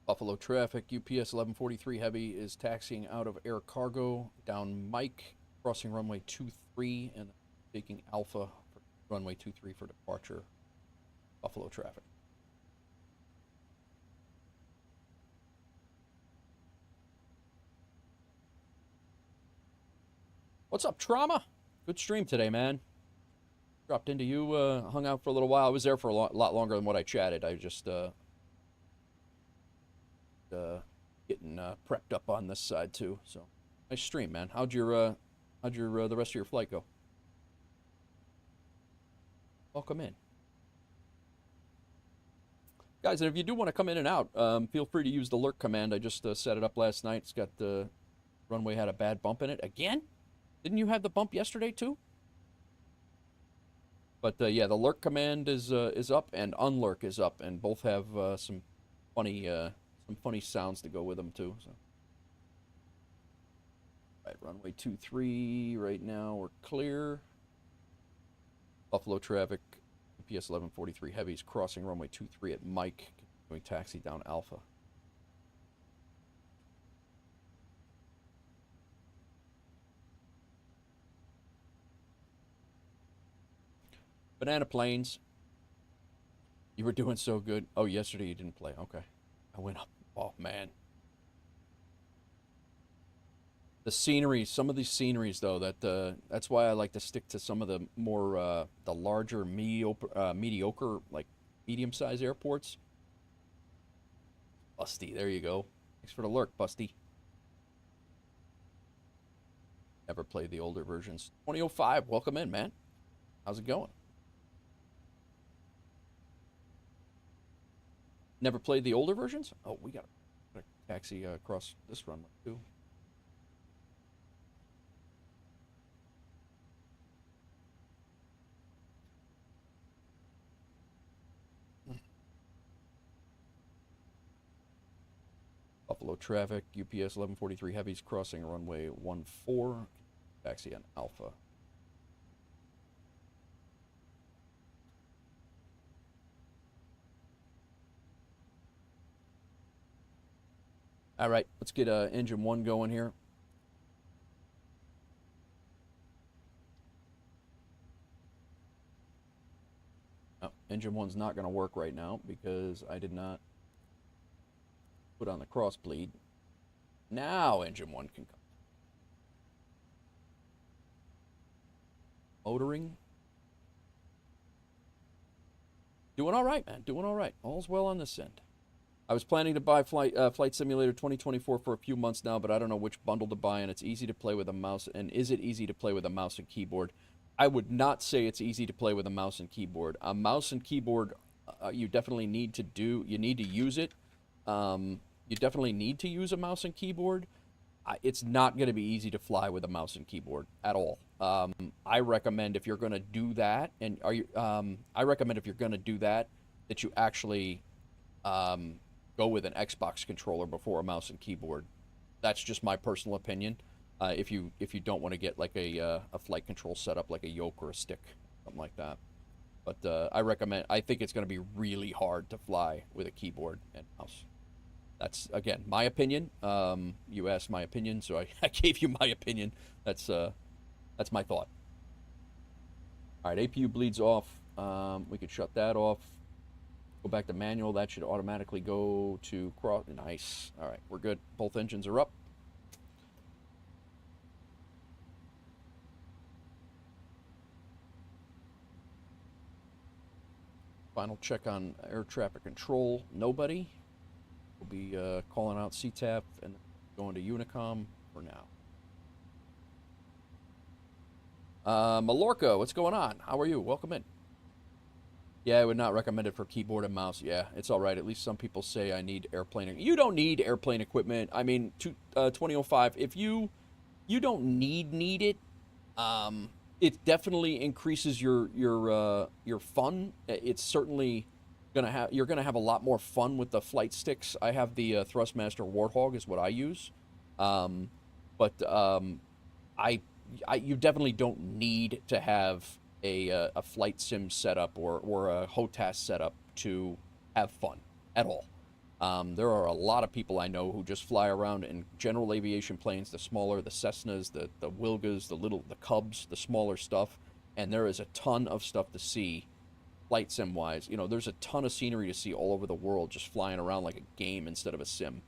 Buffalo traffic, UPS 1143 Heavy is taxiing out of air cargo down Mike, crossing runway 23 and taking Alpha for runway 23 for departure. Buffalo traffic. What's up, Trauma? Good stream today, man. Dropped into you, hung out for a little while. I was there for a lot longer than what I chatted. I just getting prepped up on this side too. So nice stream, man. How'd your the rest of your flight go? Welcome in, guys. And if you do want to come in and out, feel free to use the lurk command. I just set it up last night. It's got the runway had a bad bump in it again. Didn't you have the bump yesterday too? But yeah, the lurk command is up and unlurk is up, and both have some funny sounds to go with them too. So, right, runway 23 right now we're clear. Buffalo traffic, UPS 1143 Heavies crossing runway 23 at Mike, going taxi down Alpha. Banana Plains. You were doing so good. Oh, yesterday you didn't play. Okay. I went up. Oh, man. The scenery, some of these sceneries, though, that's why I like to stick to some of the more, the larger, mediocre, like, medium-sized airports. Busty, there you go. Thanks for the lurk, Busty. Never played the older versions. 2005, welcome in, man. How's it going? Never played the older versions? Oh, we got a taxi across this runway, too. Buffalo traffic, UPS 1143 heavies crossing runway 14, taxi on Alpha. All right, let's get engine 1 going here. Oh, engine 1's not going to work right now because I did not put on the cross bleed. Now engine 1 can come. Motoring. Doing all right, man. Doing all right. All's well on this end. I was planning to buy Flight Simulator 2024 for a few months now, but I don't know which bundle to buy, and it's easy to play with a mouse. And is it easy to play with a mouse and keyboard? I would not say it's easy to play with a mouse and keyboard. A mouse and keyboard, you definitely need to do. You need to use it. You definitely need to use a mouse and keyboard. It's not going to be easy to fly with a mouse and keyboard at all. I recommend if you're going to do that, and I recommend if you're going to do that, that you actually go with an Xbox controller before a mouse and keyboard. That's just my personal opinion. If you don't want to get like a flight control setup like a yoke or a stick, something like that. But I think it's going to be really hard to fly with a keyboard and mouse. That's, again, my opinion. You asked my opinion, so I gave you my opinion. That's my thought. All right, APU bleeds off. We could shut that off. Go back to manual. That should automatically go to cross. Nice. All right, we're good. Both engines are up. Final check on air traffic control. Nobody. We'll be calling out CTAP and going to Unicom for now. Mallorca, what's going on? How are you? Welcome in. Yeah, I would not recommend it for keyboard and mouse. Yeah, it's all right. At least some people say I need airplane. You don't need airplane equipment. I mean, 2005. If you don't need it, it definitely increases your fun. It's certainly you're gonna have a lot more fun with the flight sticks. I have the Thrustmaster Warthog is what I use, but you definitely don't need to have a flight sim setup or a HOTAS setup to have fun at all. There are a lot of people I know who just fly around in general aviation planes, the smaller, the Cessnas, the Wilgas, the Cubs, the smaller stuff, and there is a ton of stuff to see flight sim wise. You know, there's a ton of scenery to see all over the world just flying around like a game instead of a sim.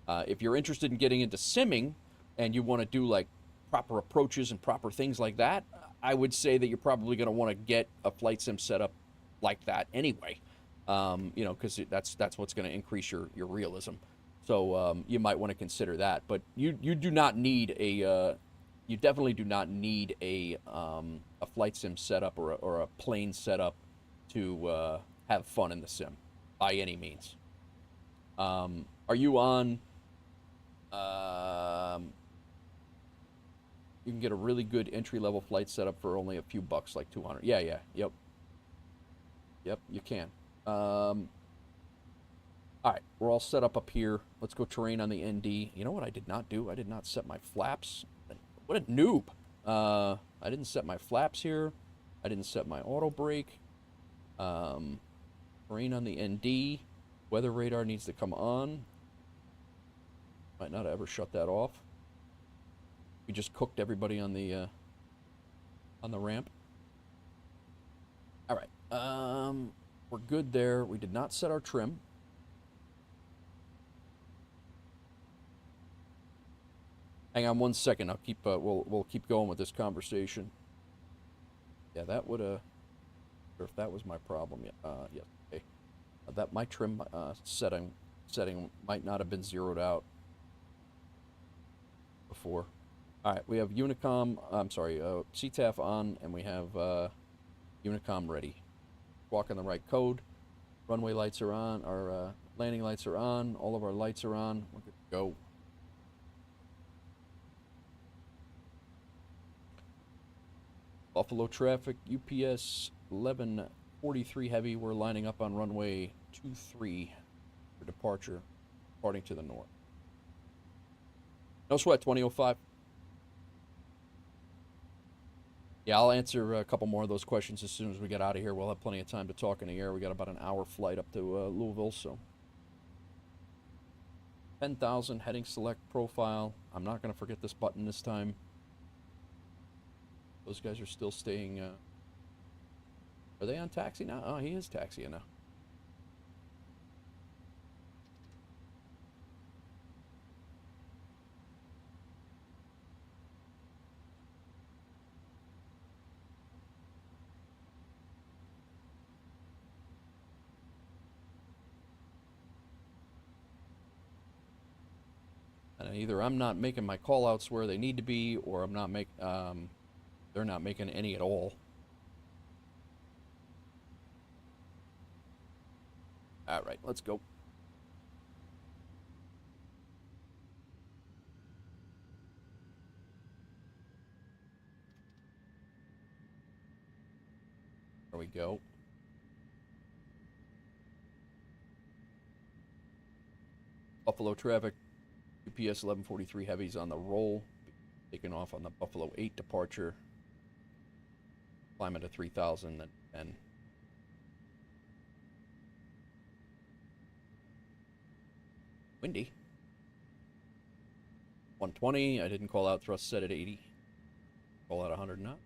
If you're interested in getting into simming and you want to do like proper approaches and proper things like that, I would say that you're probably going to want to get a flight sim setup like that anyway. You know, because that's what's going to increase your realism. So you might want to consider that. But you do not need you definitely do not need a flight sim setup or a plane setup to have fun in the sim by any means. Are you on? You can get a really good entry-level flight setup for only a few bucks, like $200. Yeah, yep, you can. All right, we're all set up here. Let's go terrain on the ND. You know what I did not do? I did not set my flaps. What a noob. I didn't set my flaps here. I didn't set my auto brake. Terrain on the ND. Weather radar needs to come on. Might not ever shut that off. We just cooked everybody on the ramp. All right. We're good there. We did not set our trim. Hang on one second. I'll keep. We'll keep going with this conversation. Yeah, that would or if that was my problem. Yeah. Yes. Okay. That my trim setting might not have been zeroed out before. All right. We have Unicom. I'm sorry. CTAF on, and we have Unicom ready. Walk in the right code. Runway lights are on. Our landing lights are on. All of our lights are on. We're good to go. Buffalo traffic, UPS 1143 heavy. We're lining up on runway 23 for departure, departing to the north. No sweat, 2005. Yeah, I'll answer a couple more of those questions as soon as we get out of here. We'll have plenty of time to talk in the air. We got about an hour flight up to Louisville, so. 10,000, heading select profile. I'm not going to forget this button this time. Those guys are still staying. Are they on taxi now? Oh, he is taxiing now. And either I'm not making my call-outs where they need to be, or I'm not they're not making any at all. All right, let's go. There we go. Buffalo traffic. UPS 1143 heavies on the roll. Taking off on the Buffalo 8 departure. Climbing to 3,000 and windy. 120. I didn't call out thrust set at 80. Call out 100 knots.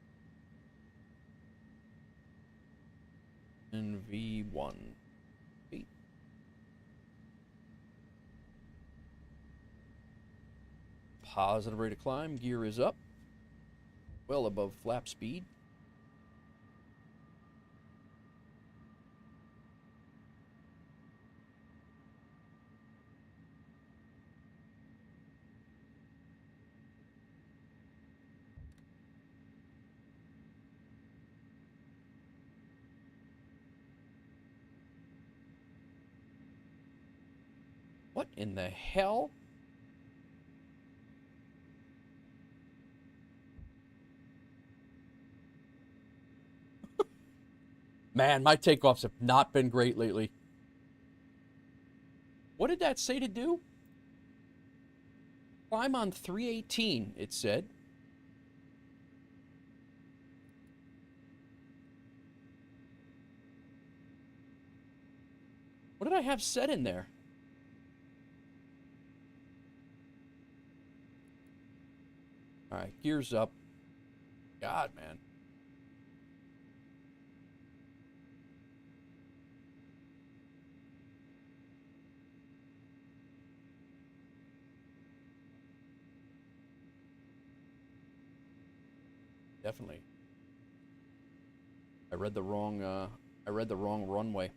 And V1. 8. Positive rate of climb. Gear is up. Well above flap speed. What in the hell? Man, my takeoffs have not been great lately. What did that say to do? Climb on 318, it said. What did I have set in there? All right, gears up. God, man. Definitely. I read the wrong runway.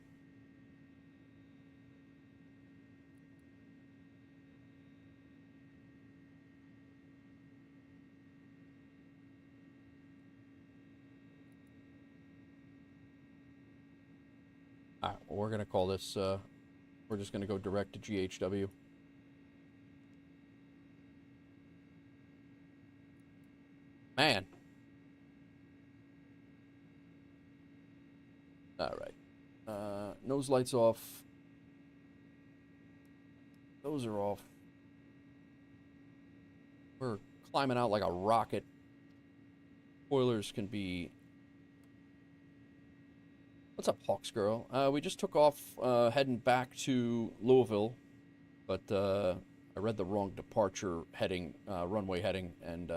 All right, well, we're going to call this, we're just going to go direct to GHW. Man. All right. Nose lights off. Those are off. We're climbing out like a rocket. Spoilers can be... What's up, Hawks Girl? We just took off heading back to Louisville, but I read the wrong departure heading, runway heading, and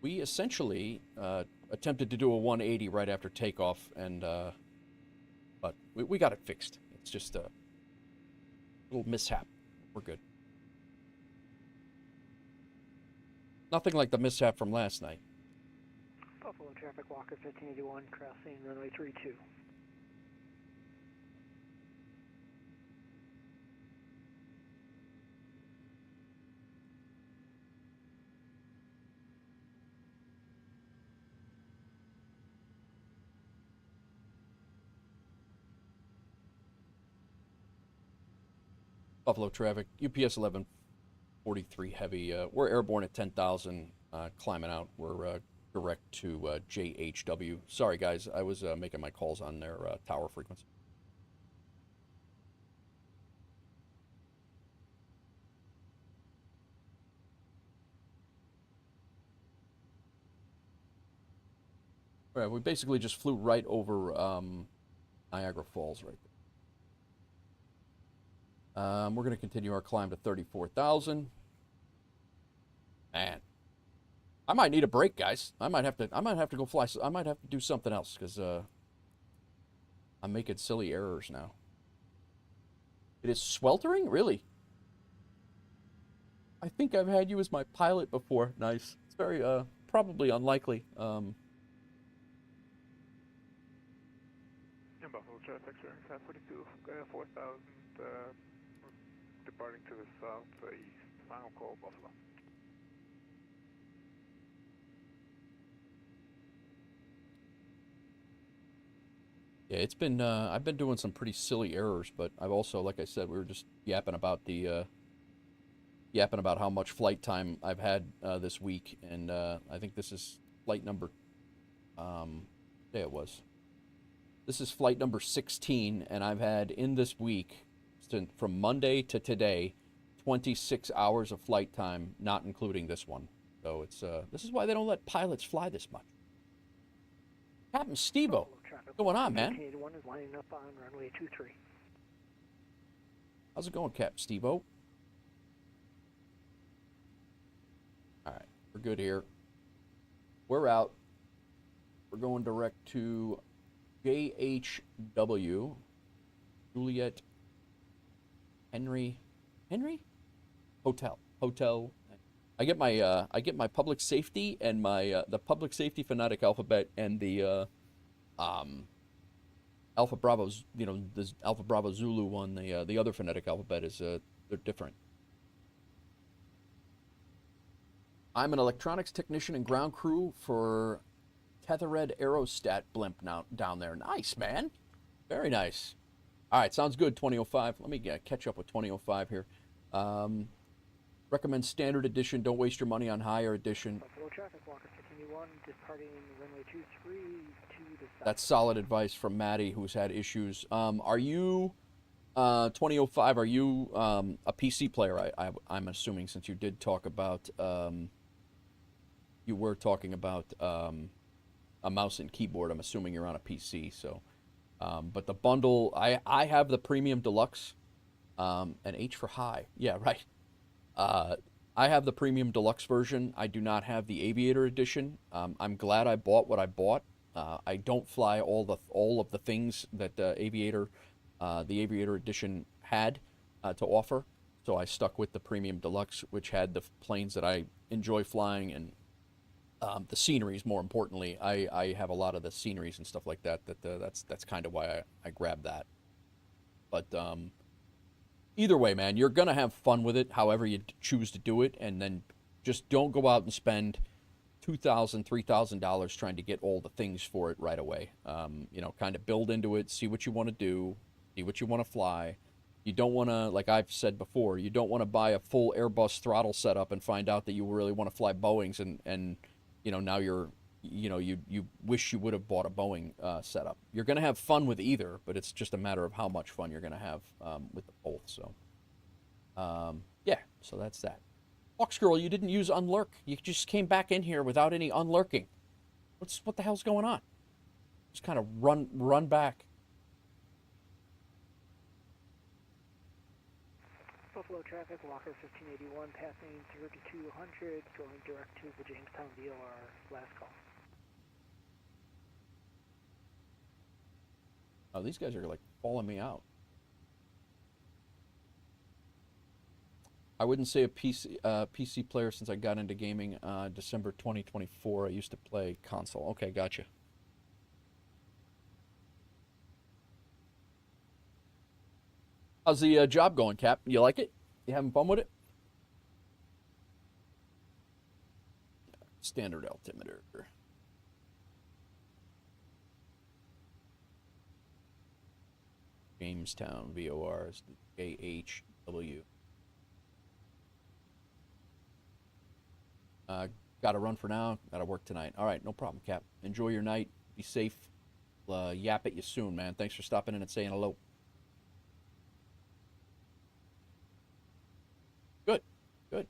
we essentially attempted to do a 180 right after takeoff, and but we got it fixed. It's just a little mishap. We're good. Nothing like the mishap from last night. Buffalo traffic, Walker 1581, crossing runway 32. Buffalo traffic, UPS 1143 heavy. We're airborne at 10,000, climbing out. We're direct to JHW. Sorry, guys, I was making my calls on their tower frequency. Right, we basically just flew right over Niagara Falls right there. We're going to continue our climb to 34,000. Man, I might need a break, guys. I might have to go fly. I might have to do something else because I'm making silly errors now. It is sweltering, really. I think I've had you as my pilot before. Nice. It's very probably unlikely. Buffalo traffic, sir. 542, 4,000, departing to the southeast. Final call, Buffalo. Yeah, it's been, I've been doing some pretty silly errors, but I've also, like I said, we were just yapping about how much flight time I've had this week, and I think this is flight number, there it was. This is flight number 16, and I've had in this week, from Monday to today, 26 hours of flight time, not including this one. So it's, this is why they don't let pilots fly this much. Captain Steve-O, what's going on, man? 1881 is lining up on runway 23. How's it going, Captain Steve-O? All right, we're good here. We're out. We're going direct to JHW, Juliet, Henry, Hotel. I get my public safety and my the public safety phonetic alphabet and the Alpha Bravo's, you know, this Alpha Bravo Zulu one. The other phonetic alphabet is they're different. I'm an electronics technician and ground crew for Tethered Aerostat blimp now down there. Nice, man. Very nice. All right, sounds good, 2005. Let me catch up with 2005 here. Recommend standard edition. Don't waste your money on higher edition. Buffalo traffic, Walker 51, departing runway 23 to the south. That's solid advice from Maddie, who's had issues. Are you, 2005, are you a PC player? I'm assuming, since you did talk about, you were talking about a mouse and keyboard. I'm assuming you're on a PC, so. But the bundle, I have the Premium Deluxe, and H for high. Yeah, right. I have the Premium Deluxe version. I do not have the Aviator Edition. I'm glad I bought what I bought. I don't fly all of the things that the Aviator Edition had to offer, so I stuck with the Premium Deluxe, which had the planes that I enjoy flying and the sceneries. More importantly, I have a lot of the sceneries and stuff like that. That's kind of why I grabbed that. But either way, man, you're gonna have fun with it, however you choose to do it, and then just don't go out and spend $2,000, $3,000 trying to get all the things for it right away. You know, kind of build into it, see what you want to do, see what you want to fly. You don't want to, like I've said before, you don't want to buy a full Airbus throttle setup and find out that you really want to fly Boeings, and you know, now you wish you would have bought a Boeing setup. You're going to have fun with either, but it's just a matter of how much fun you're going to have with both. So, yeah, so that's that. Fox Girl, you didn't use unlurk. You just came back in here without any unlurking. What the hell's going on? Just kind of run back. Buffalo traffic, Walker 1581, passing 3200, going direct to the Jamestown VOR, last call. Oh, these guys are like falling me out. I wouldn't say a PC player since I got into gaming December 2024. I used to play console. Okay, gotcha. How's the job going, Cap? You like it? You having fun with it? Standard altimeter. Jamestown VOR is AHW. Got to run for now. Got to work tonight. All right, no problem, Cap. Enjoy your night. Be safe. Yap at you soon, man. Thanks for stopping in and saying hello. Good. Good.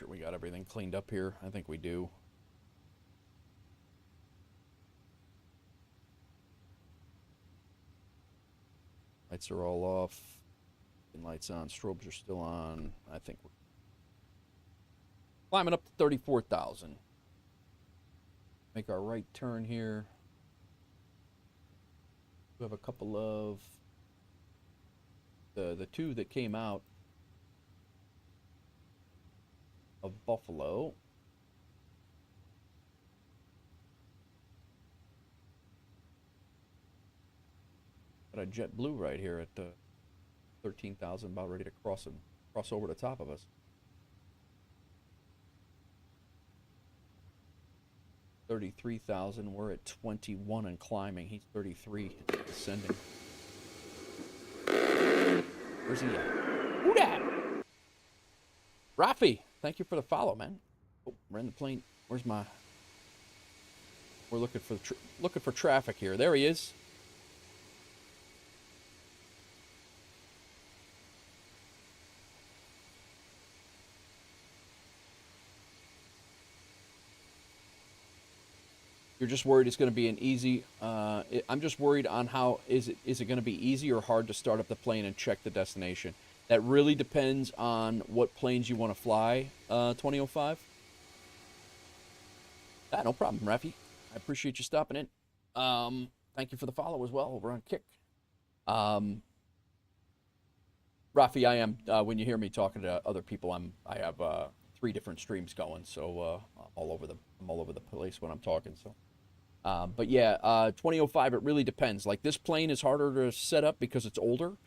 sure we got everything cleaned up here. I think we do. Lights are all off. Lights on. Strobes are still on. I think we're climbing up to 34,000. Make our right turn here. We have a couple of the two that came out of Buffalo. Got a JetBlue right here at 13,000, about ready to cross over the top of us. 33,000. We're at 21 and climbing. He's 33 descending. Where's he at? Who dat? Rafi, thank you for the follow, man. Oh, we're in the plane. Where's my? We're looking for traffic here. There he is. You're just worried it's going to be an easy. I'm just worried on how is it going to be easy or hard to start up the plane and check the destination. That really depends on what planes you want to fly. 2005. No problem, Rafi. I appreciate you stopping in. Thank you for the follow as well over on Kick. Rafi, I am when you hear me talking to other people, I have 3 different streams going, so I'm all over the place when I'm talking. So. But yeah, 2005, it really depends. Like, this plane is harder to set up because it's older,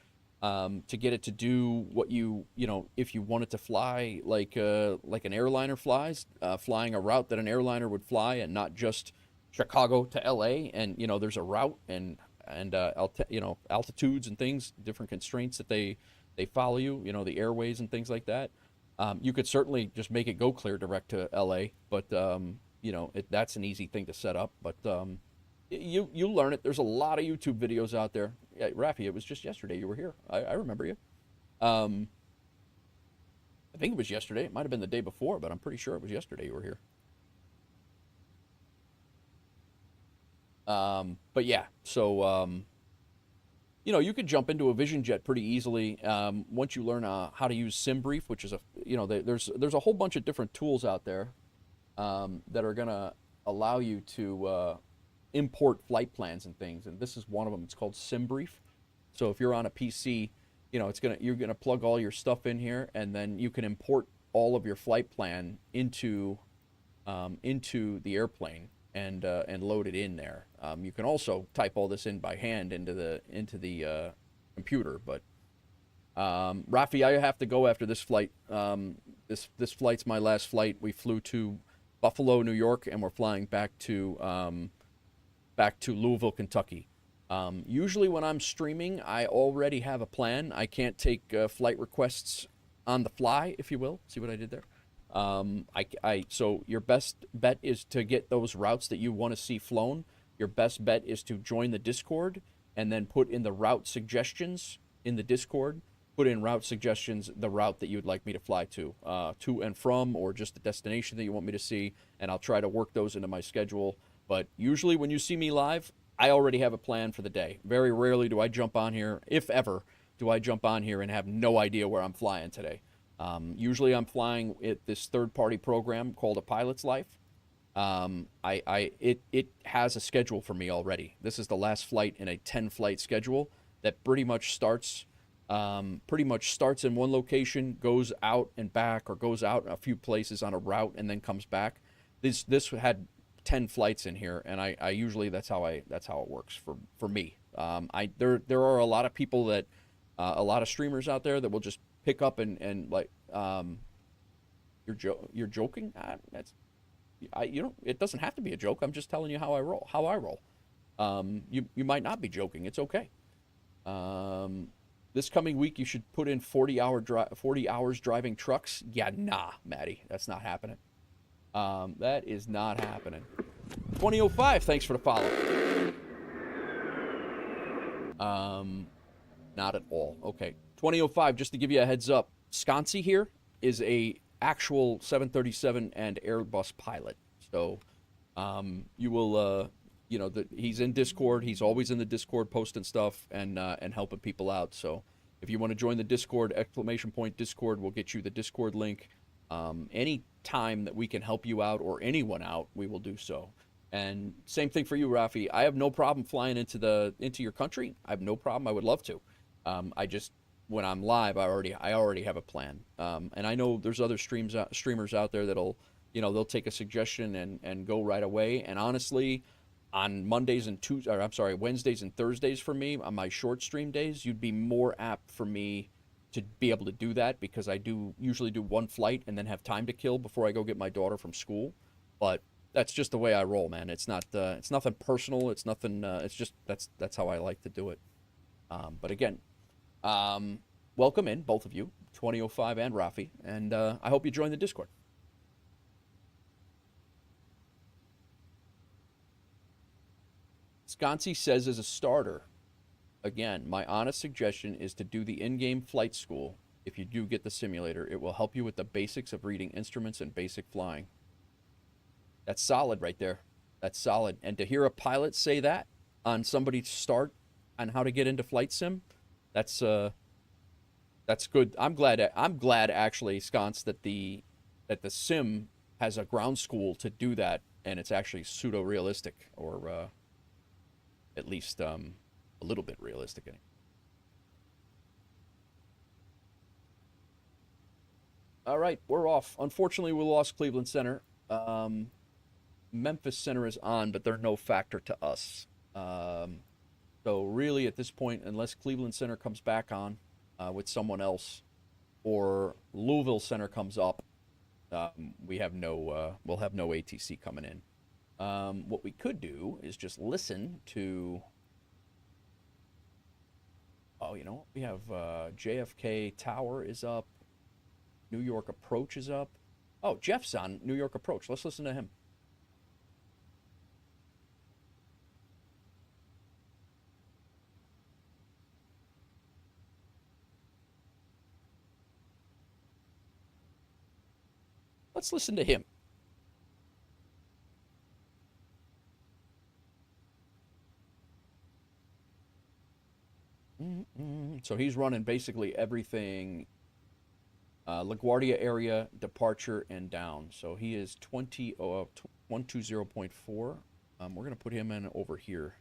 to get it to do what you know, if you want it to fly like an airliner flies, flying a route that an airliner would fly and not just Chicago to LA. And, you know, there's a route and altitudes and things, different constraints that they follow you, you know, the airways and things like that. You could certainly just make it go clear direct to LA, but, you know, that's an easy thing to set up, but you learn it. There's a lot of YouTube videos out there. Yeah, Rafi, it was just yesterday you were here. I remember you. I think it was yesterday. It might have been the day before, but I'm pretty sure it was yesterday you were here. But yeah, so you know, you could jump into a Vision Jet pretty easily once you learn how to use SimBrief, which is there's a whole bunch of different tools out there that are gonna allow you to import flight plans and things, and this is one of them. It's called SimBrief. So if you're on a PC, you know, you're gonna plug all your stuff in here, and then you can import all of your flight plan into the airplane and load it in there. You can also type all this in by hand into the computer, but Rafi, I have to go after this flight. This flight's my last flight. We flew to Buffalo, New York, and we're flying back to Louisville, Kentucky. Usually when I'm streaming, I already have a plan. I can't take flight requests on the fly, if you will. See what I did there? So your best bet is to get those routes that you want to see flown. Your best bet is to join the Discord and then put in the route suggestions in the Discord. Put in route suggestions, the route that you would like me to fly to and from, or just the destination that you want me to see, and I'll try to work those into my schedule. But usually when you see me live, I already have a plan for the day. Very rarely do I jump on here, if ever, do I jump on here and have no idea where I'm flying today. Usually I'm flying at this third-party program called A Pilot's Life. It has a schedule for me already. This is the last flight in a 10-flight schedule that pretty much starts in one location, goes out and back, or goes out a few places on a route and then comes back. This had 10 flights in here, and I usually that's how it works for me. There are a lot of people that a lot of streamers out there that will just pick up and like you're joking. It doesn't have to be a joke. I'm just telling you how I roll. You might not be joking. It's okay. This coming week, you should put in 40 hours driving trucks. Yeah, nah, Maddie, that's not happening. That is not happening. 2005, thanks for the follow. Not at all. Okay, 2005, just to give you a heads up, Sconsi here is a actual 737 and Airbus pilot. So you will, you know, he's in Discord. He's always in the Discord posting stuff and helping people out. So if you want to join the Discord, !Discord will get you the Discord link. Any time that we can help you out or anyone out, we will do so. And same thing for you, Rafi. I have no problem flying into your country. I have no problem. I would love to. I just, when I'm live, I already have a plan. And I know there's other streamers out there that'll, you know, they'll take a suggestion and go right away. And honestly, on Wednesdays and Thursdays for me, on my short stream days, you'd be more apt for me to be able to do that, because I usually do one flight and then have time to kill before I go get my daughter from school. But that's just the way I roll, man. It's not it's nothing personal. It's nothing. It's just that's how I like to do it. But again, welcome in, both of you, 2005 and Rafi, and I hope you join the Discord. Sconcy says, as a starter, again, my honest suggestion is to do the in-game flight school. If you do get the simulator, it will help you with the basics of reading instruments and basic flying. That's solid right there. That's solid. And to hear a pilot say that on somebody's start on how to get into flight sim, that's good. I'm glad actually, Sconce, that the sim has a ground school to do that, and it's actually pseudo-realistic, or at least a little bit realistic. All right, we're off. Unfortunately, we lost Cleveland Center. Memphis Center is on, but they're no factor to us. So really, at this point, unless Cleveland Center comes back on with someone else, or Louisville Center comes up, we'll have no ATC coming in. What we could do is just listen to. Oh, you know, we have JFK Tower is up. New York Approach is up. Oh, Jeff's on New York Approach. Let's listen to him. Let's listen to him. So he's running basically everything, LaGuardia area, departure, and down. So he is 120.4. We're going to put him in over here.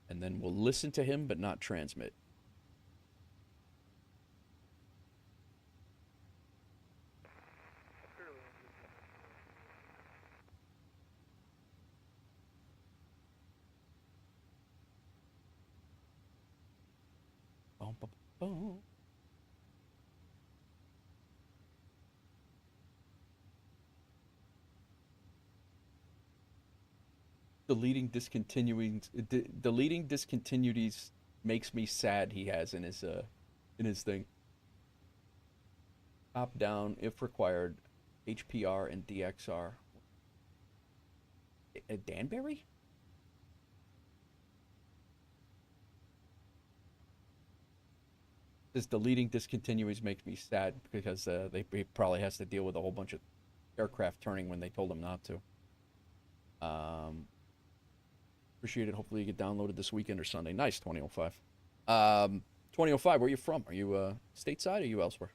And then we'll listen to him, but not transmit. Deleting discontinuities makes me sad. He has in his thing. Top down if required, HPR and DXR. Danbury? This deleting discontinuities makes me sad because he probably has to deal with a whole bunch of aircraft turning when they told him not to. Appreciate it. Hopefully you get downloaded this weekend or Sunday. Nice, 2005. 2005, where are you from? Are you stateside or are you elsewhere?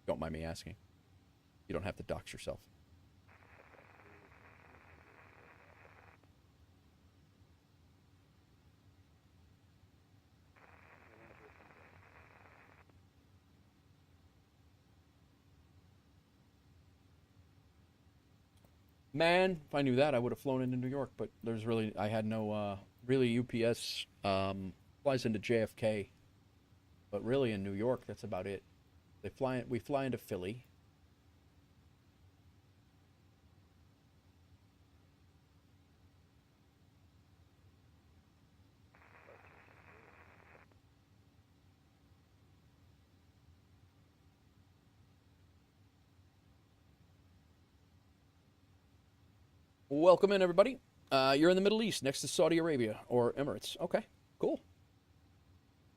Don't mind me asking. You don't have to dox yourself. Man, if I knew that, I would have flown into New York, but I had no, really UPS flies into JFK, but really in New York, that's about it. We fly into Philly. Welcome in, everybody. You're in the Middle East, next to Saudi Arabia or Emirates. Okay, cool.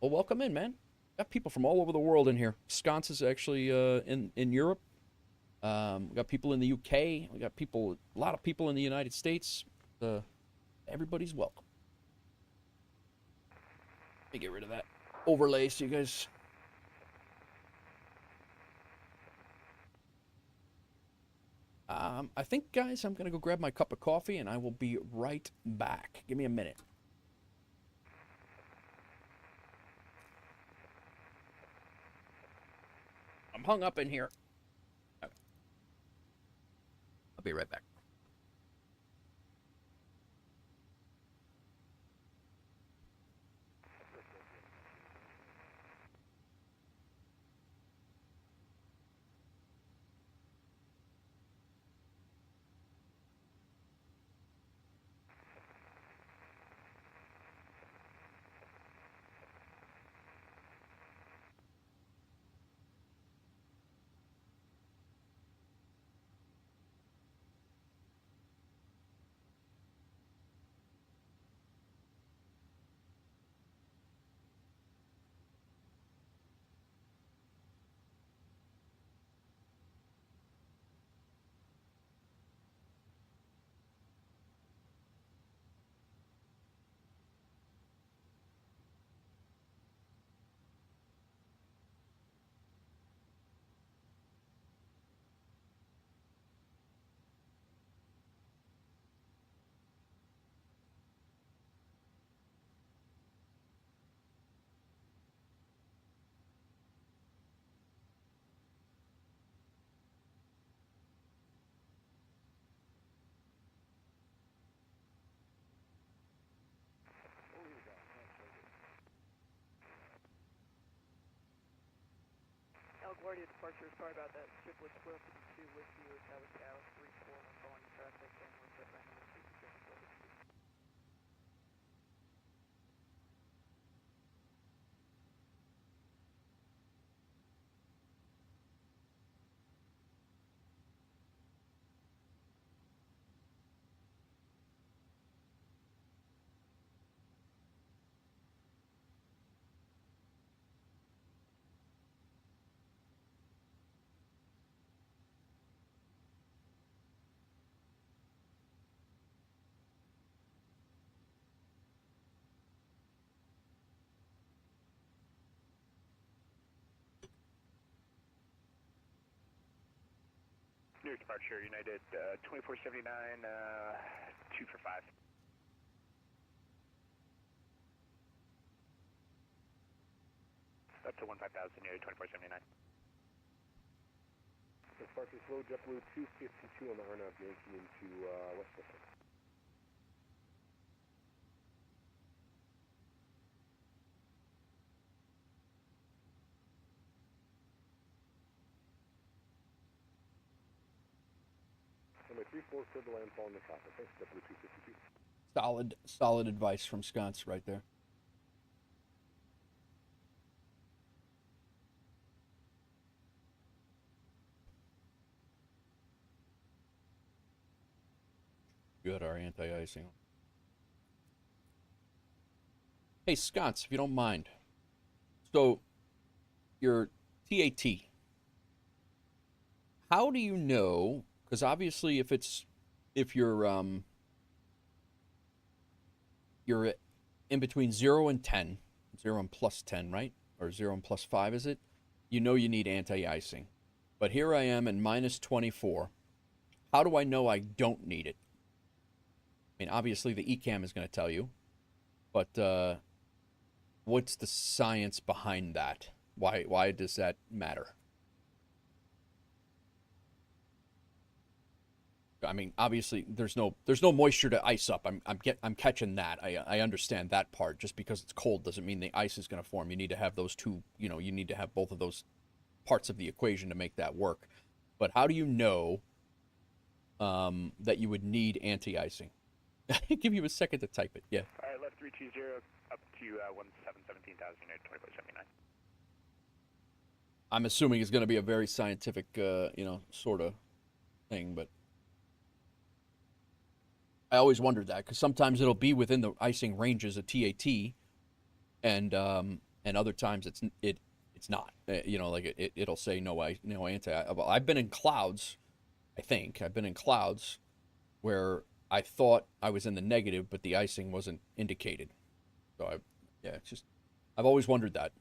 Well, welcome in, man. Got people from all over the world in here. Sconce is actually in Europe. We got people in the UK. We got people, a lot of people in the United States. Everybody's welcome. Let me get rid of that overlay so you guys. I think, guys, I'm gonna go grab my cup of coffee and I will be right back. Give me a minute. I'm hung up in here. Okay. I'll be right back. LaGuardia departure, sorry about that. Ship was split up into 2 whiskey, which I was Dallas 3-4 when calling traffic, and was set by number 2 to James Level 2. New departure, United 2479, 2 for 5. Up to 15,000, United 2479. Departure slow, JetBlue 252 on the Arnav Yankee into West Pacific. Runway 34, clear the landfall in the traffic. Thanks, JetBlue 252. Solid advice from Sconce right there. Got our anti-icing. Hey, Sconce, if you don't mind. So, your TAT. How do you know? Because obviously, if you're in between 0 and 10, 0 and plus 10, right? Or 0 and plus 5, is it? You know you need anti-icing. But here I am in minus 24. How do I know I don't need it? I mean, obviously the ECAM is going to tell you, but what's the science behind that? Why does that matter? I mean, obviously there's no moisture to ice up. I'm catching that. I understand that part. Just because it's cold doesn't mean the ice is going to form. You need to have those two. You know, you need to have both of those parts of the equation to make that work. But how do you know that you would need anti-icing? Give you a second to type it. Yeah. All right, left 320 up to 17,000, United 2479. I'm assuming it's going to be a very scientific, sort of thing, but I always wondered that because sometimes it'll be within the icing ranges of TAT, and and other times it's not. You know, like it'll say no anti. Well, I've been in clouds. I think I've been in clouds where I thought I was in the negative, but the icing wasn't indicated. So it's just I've always wondered that.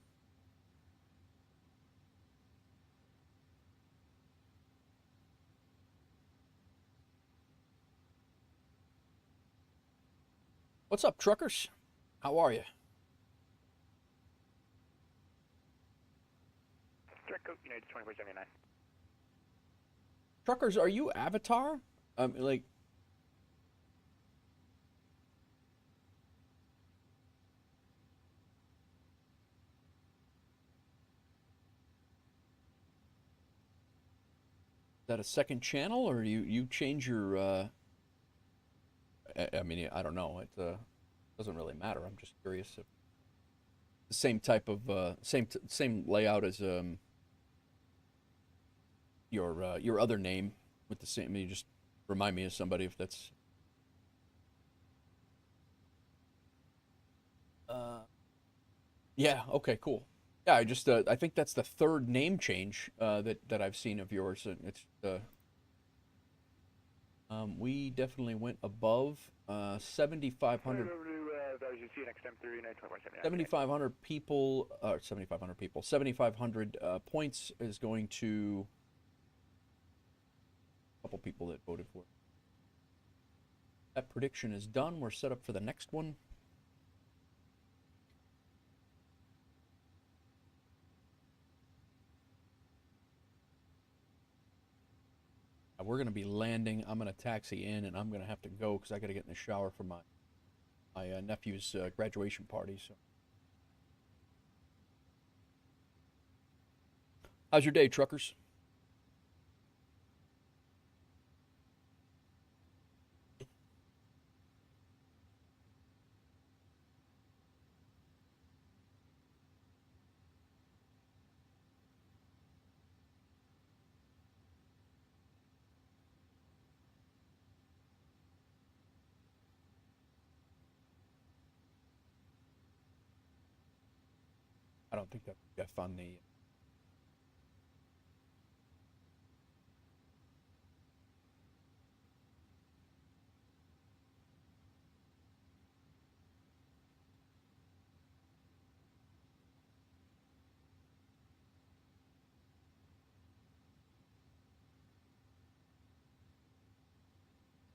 What's up, truckers? How are you? United 2479. Truckers, are you Avatar? Like. Is that a second channel, or you change your? I mean, I don't know. It doesn't really matter. I'm just curious if the same type of same layout as your other name with the same. You just remind me of somebody if that's. Yeah. Okay. Cool. Yeah. I just I think that's the third name change that I've seen of yours. And it's we definitely went above 7,500. 7,500 people, 7,500 people. 7,500 points is going to a couple people that voted for it. That prediction is done. We're set up for the next one. We're going to be landing. I'm going to taxi in, and I'm going to have to go because I got to get in the shower for my nephew's graduation party. So, how's your day, truckers? I don't think that Jeff on the.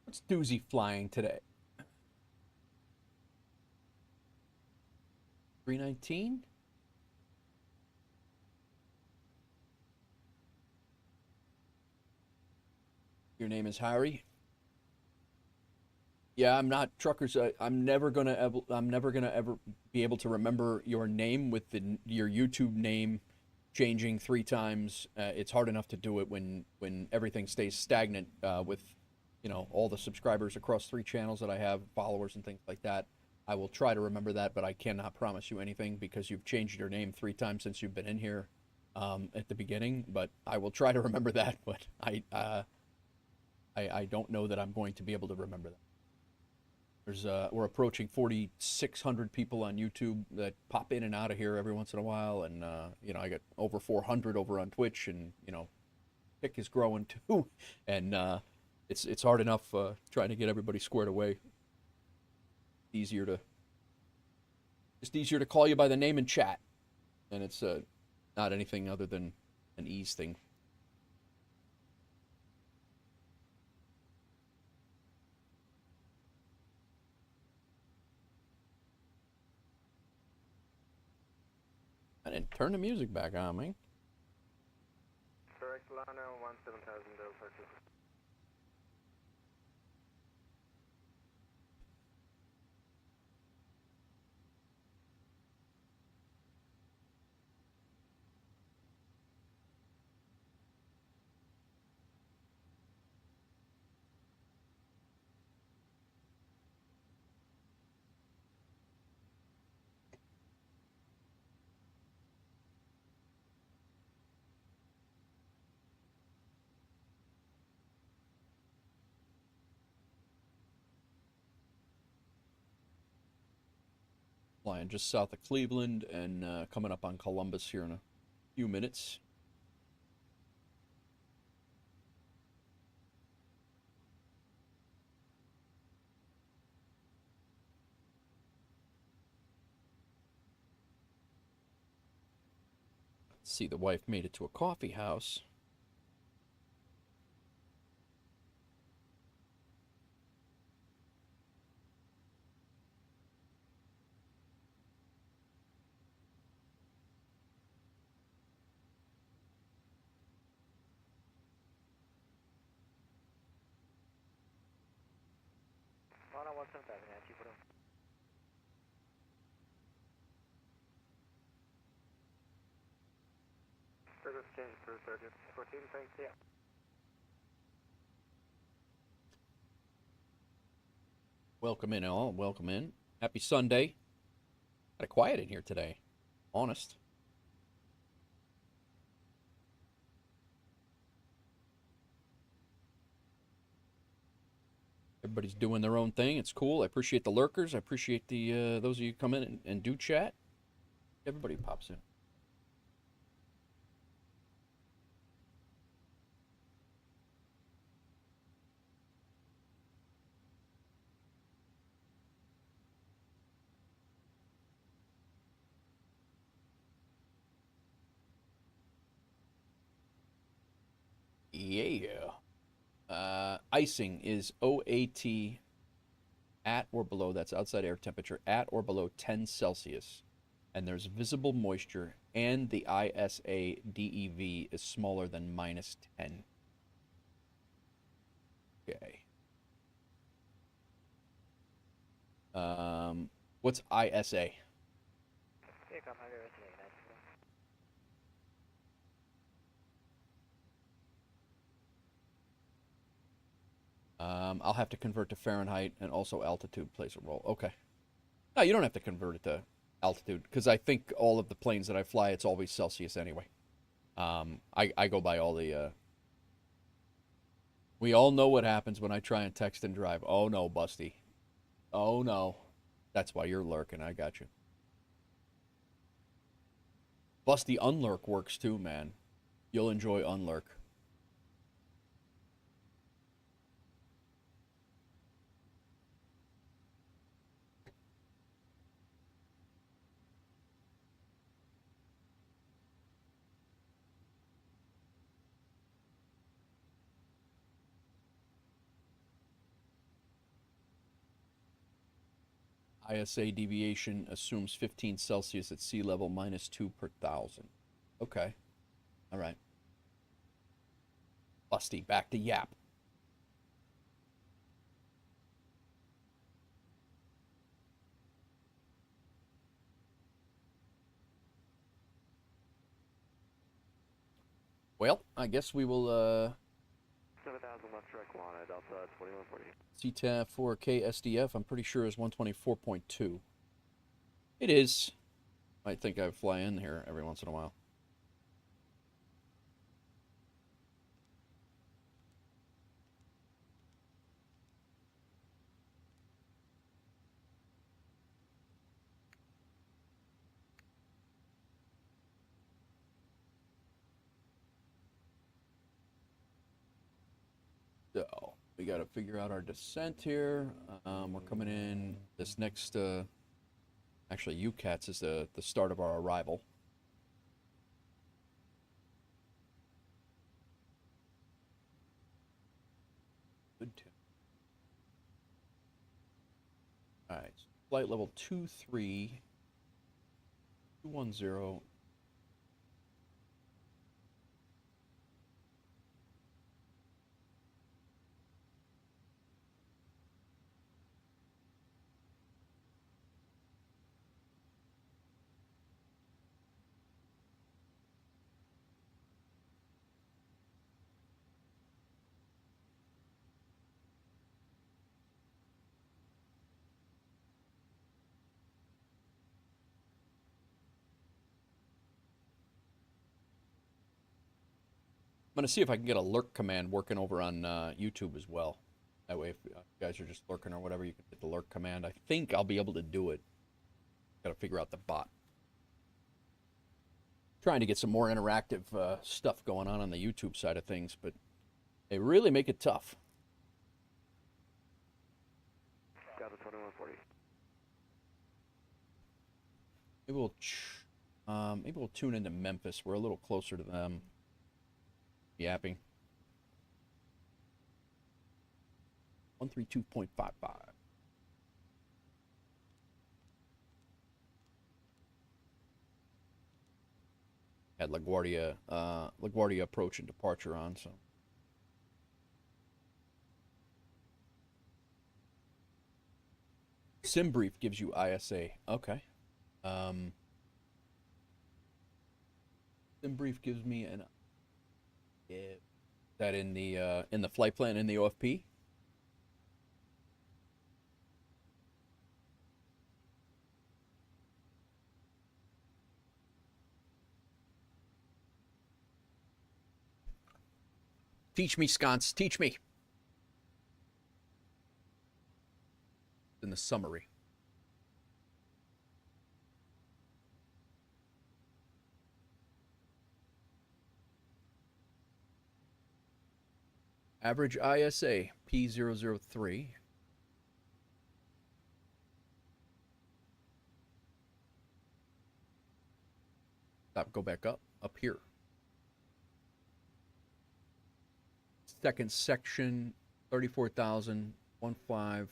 What's Doozy flying today? 319? Your name is Harry? Yeah, I'm not truckers. I'm never gonna ever be able to remember your name with your YouTube name changing 3 times. It's hard enough to do it when everything stays stagnant with all the subscribers across 3 channels that I have, followers and things like that. I will try to remember that, but I cannot promise you anything because you've changed your name 3 times since you've been in here at the beginning. But I will try to remember that. But I don't know that I'm going to be able to remember that. We're approaching 4,600 people on YouTube that pop in and out of here every once in a while, and I got over 400 over on Twitch, and Kick is growing too, and it's hard enough trying to get everybody squared away. It's easier to call you by the name in chat, and it's not anything other than an ease thing. I didn't turn the music back on, man. Correct, Lana, 17,000 Delta. Flying just south of Cleveland and coming up on Columbus here in a few minutes. Let's see, the wife made it to a coffee house. Mono 175, Nancy, put him. Service change for Sergeant 14, thanks, yeah. Welcome in, all. Welcome in. Happy Sunday. Kind of quiet in here today. Honest. Everybody's doing their own thing. It's cool. I appreciate the lurkers. I appreciate the those of you who come in and do chat. Everybody pops in. Yeah. Icing is OAT at or below, that's outside air temperature, at or below 10 Celsius. And there's visible moisture, and the ISA DEV is smaller than -10. Okay. What's ISA? Here come, Hungary, Nancy, I'll have to convert to Fahrenheit, and also altitude plays a role. Okay. No, you don't have to convert it to altitude, because I think all of the planes that I fly, it's always Celsius anyway. I go by all the... We all know what happens when I try and text and drive. Oh, no, Busty. Oh, no. That's why you're lurking. I got you. Busty, unlurk works too, man. You'll enjoy unlurk. ISA deviation assumes 15 Celsius at sea level, -2 per 1,000. Okay. All right. Busty, back to Yap. Well, I guess we will, 7,000 left direct one at Delta 2140. CTAF 4K SDF, I'm pretty sure is 124.2. It is. I think I fly in here every once in a while. So, we got to figure out our descent here. We're coming in this next, actually, UCATS is the start of our arrival. Good tune. All right, flight level 23210. I'm going to see if I can get a lurk command working over on YouTube as well. That way, if you guys are just lurking or whatever, you can hit the lurk command. I think I'll be able to do it. Got to figure out the bot. Trying to get some more interactive stuff going on the YouTube side of things, but they really make it tough. Delta 2140. Maybe we'll tune into Memphis. We're a little closer to them. Yapping. 132.55. Had LaGuardia approach and departure on, so. SimBrief gives you ISA. Okay. SimBrief gives me an. Is that in the flight plan in the OFP? Teach me, sconce. Teach me. In the summary. Average ISA, P003. Stop, go back up here. Second section, 34,015.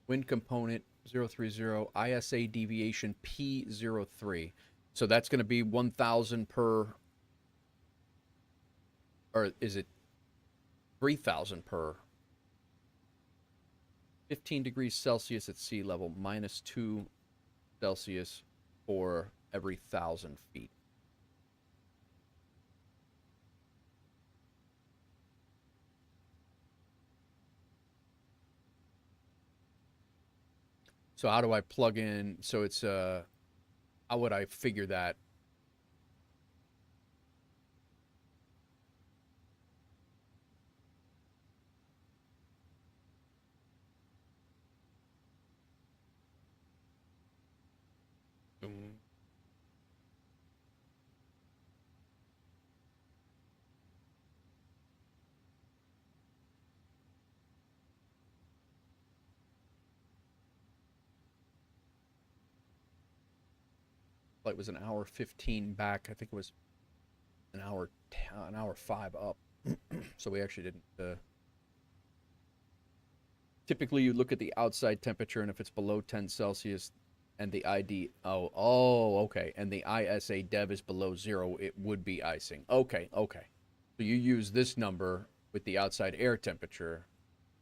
Wind component, 030. ISA deviation, P03. So that's going to be 1,000 per, or is it 3,000 per? 15 degrees Celsius at sea level, -2 Celsius for every 1,000 feet. So how do I plug in? So it's how would I figure that? Flight was an hour 15 back. I think it was an hour 5 up. So we actually didn't. Typically, you look at the outside temperature, and if it's below 10 Celsius, and the okay, and the ISA dev is below 0, it would be icing. Okay. So you use this number with the outside air temperature,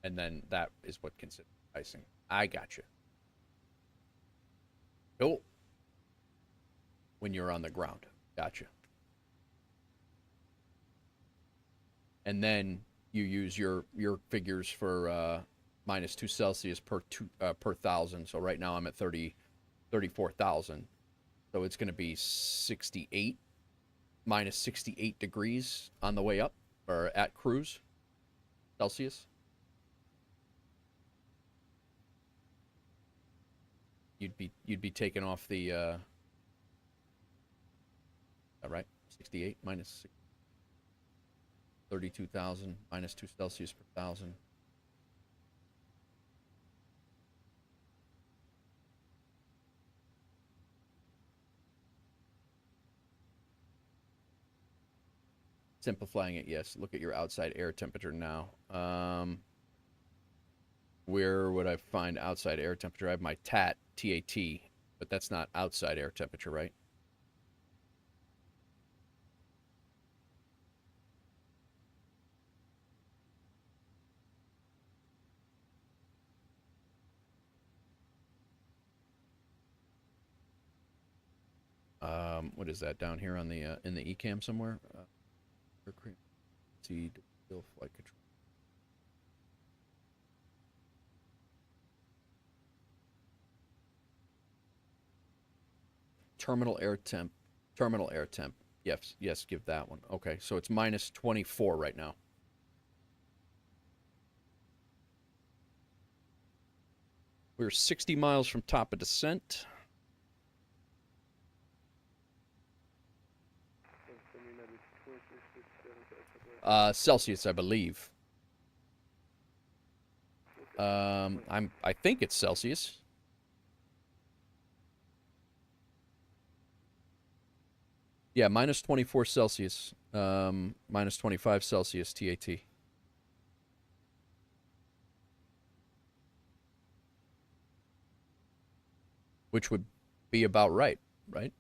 and then that is what considers icing. I got you. Cool. When you're on the ground. Gotcha. And then you use your figures for -2 Celsius per 1,000. So right now I'm at 34,000. So it's going to be 68, -68 degrees on the way up, or at cruise Celsius. You'd be taking off the. All right, 68 minus 32,000 -2 Celsius per 1,000. Simplifying it, yes. Look at your outside air temperature now. Where would I find outside air temperature? I have my TAT, T-A-T, but that's not outside air temperature, right? What is that down here on the in the ECAM somewhere? See flight control. Terminal air temp. Yes, give that one. Okay, so it's -24 right now. We're 60 miles from top of descent. Celsius, I believe. I think it's Celsius. Yeah, minus 24 Celsius. Minus 25 Celsius TAT. Which would be about right, right?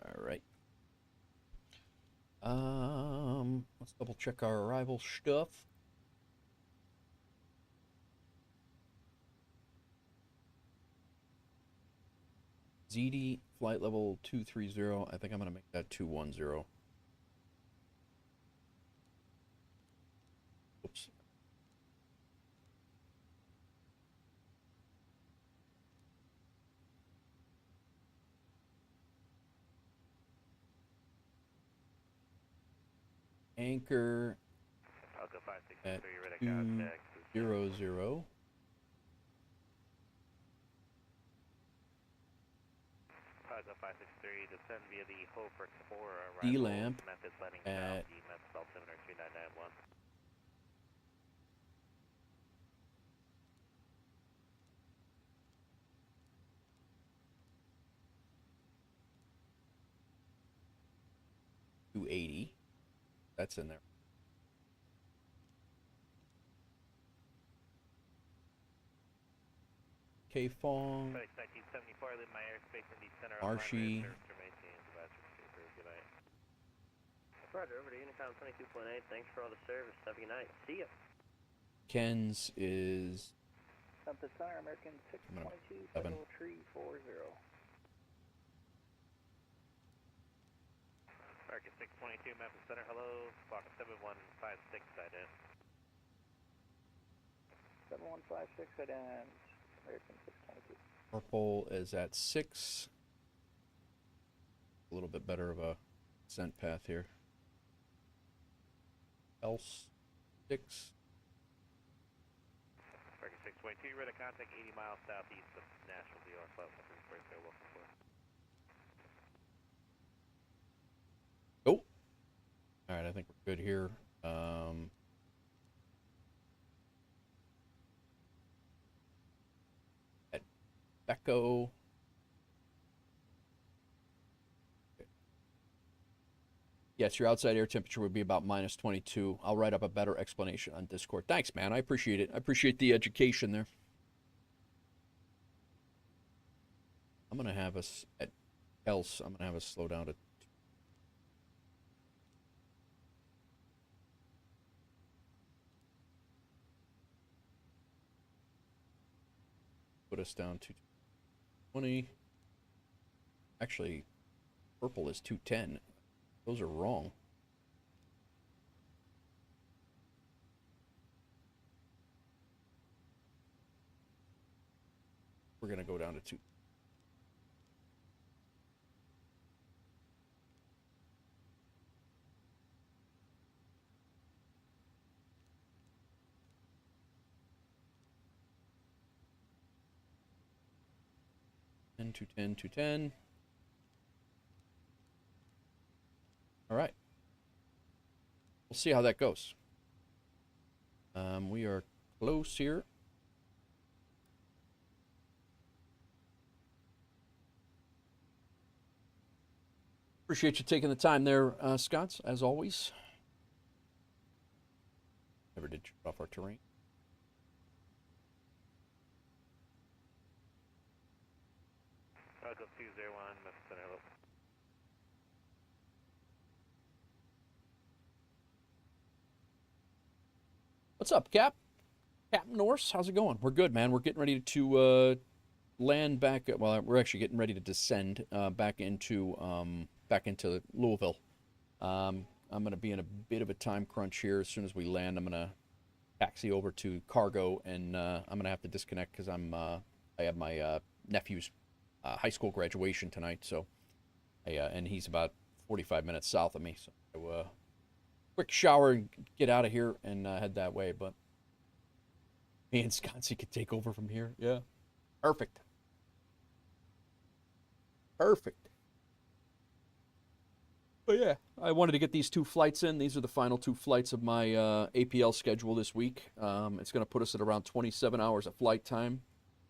All right. Let's double check our arrival stuff. ZD flight level 230. I think I'm gonna make that 210. Oops. Anchor at 200. Go 563, descend via the Hope Explorer. D-lamp Memphis landing at south, Memphis altimeter 2991. $280. That's in there. K-Fong. 1974, leave my airspace in the center Marshy. Roger, over to Unicom 22.8. Thanks for all the service. Have a good night. See ya. Ken's is Memphis Center, American 622, Seven. Federal 340. American 622, Memphis Center, hello. Squawk 7156, ident. 7156, ident. American 622. purple is at 6. A little bit better of a descent path here. Else 6. American 622, radar contact 80 miles southeast of Nashville, New York, flight 134, welcome for. Oh. All right, I think we're good here. At Becco. Yes, your outside air temperature would be about minus 22. I'll write up a better explanation on Discord. Thanks, man. I appreciate it. I appreciate the education there. I'm going to have us at else. I'm going to have us slow down to put us down to 20. Actually, purple is 210. Those are wrong. We're going to go down to 2. And 210, 210. All right. We'll see how that goes. We are close here. Appreciate you taking the time there, Scotts, as always. Never did shut off our terrain. I'll go 201, Memphis Center, hello. What's up, Cap? Captain Norse, how's it going? We're good, man. We're getting ready to land back. Well, we're actually getting ready to descend back into Louisville. I'm going to be in a bit of a time crunch here. As soon as we land, I'm going to taxi over to cargo, and I'm going to have to disconnect because I have my nephew's high school graduation tonight. So, and he's about 45 minutes south of me. So, quick shower and get out of here and head that way. But Me and Sconsi could take over from here. Yeah. Perfect. Perfect. But yeah, I wanted to get these 2 flights in. These are the final 2 flights of my APL schedule this week. It's going to put us at around 27 hours of flight time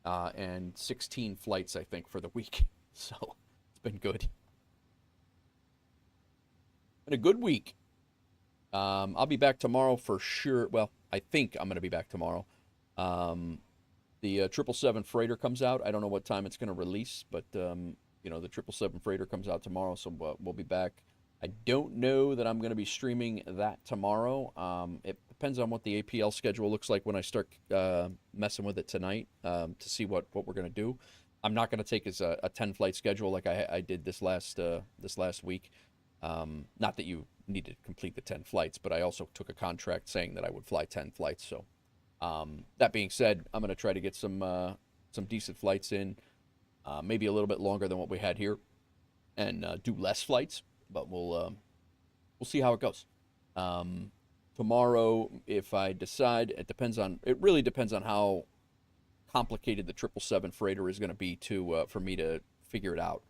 and 16 flights, I think, for the week. So it's been good. Been a good week. I'll be back tomorrow for sure. Well, I think I'm going to be back tomorrow. The 777 freighter comes out. I don't know what time it's going to release, but the 777 freighter comes out tomorrow, so we'll be back. I don't know that I'm going to be streaming that tomorrow. It depends on what the APL schedule looks like when I start messing with it tonight to see what we're going to do. I'm not going to take as a 10-flight schedule like I did this last week. Not that you need to complete the 10 flights, but I also took a contract saying that I would fly 10 flights. So that being said, I'm going to try to get some decent flights in, maybe a little bit longer than what we had here, and do less flights. But we'll see how it goes. Tomorrow, if I decide, it really depends on how complicated the 777 freighter is going to be for me to figure it out.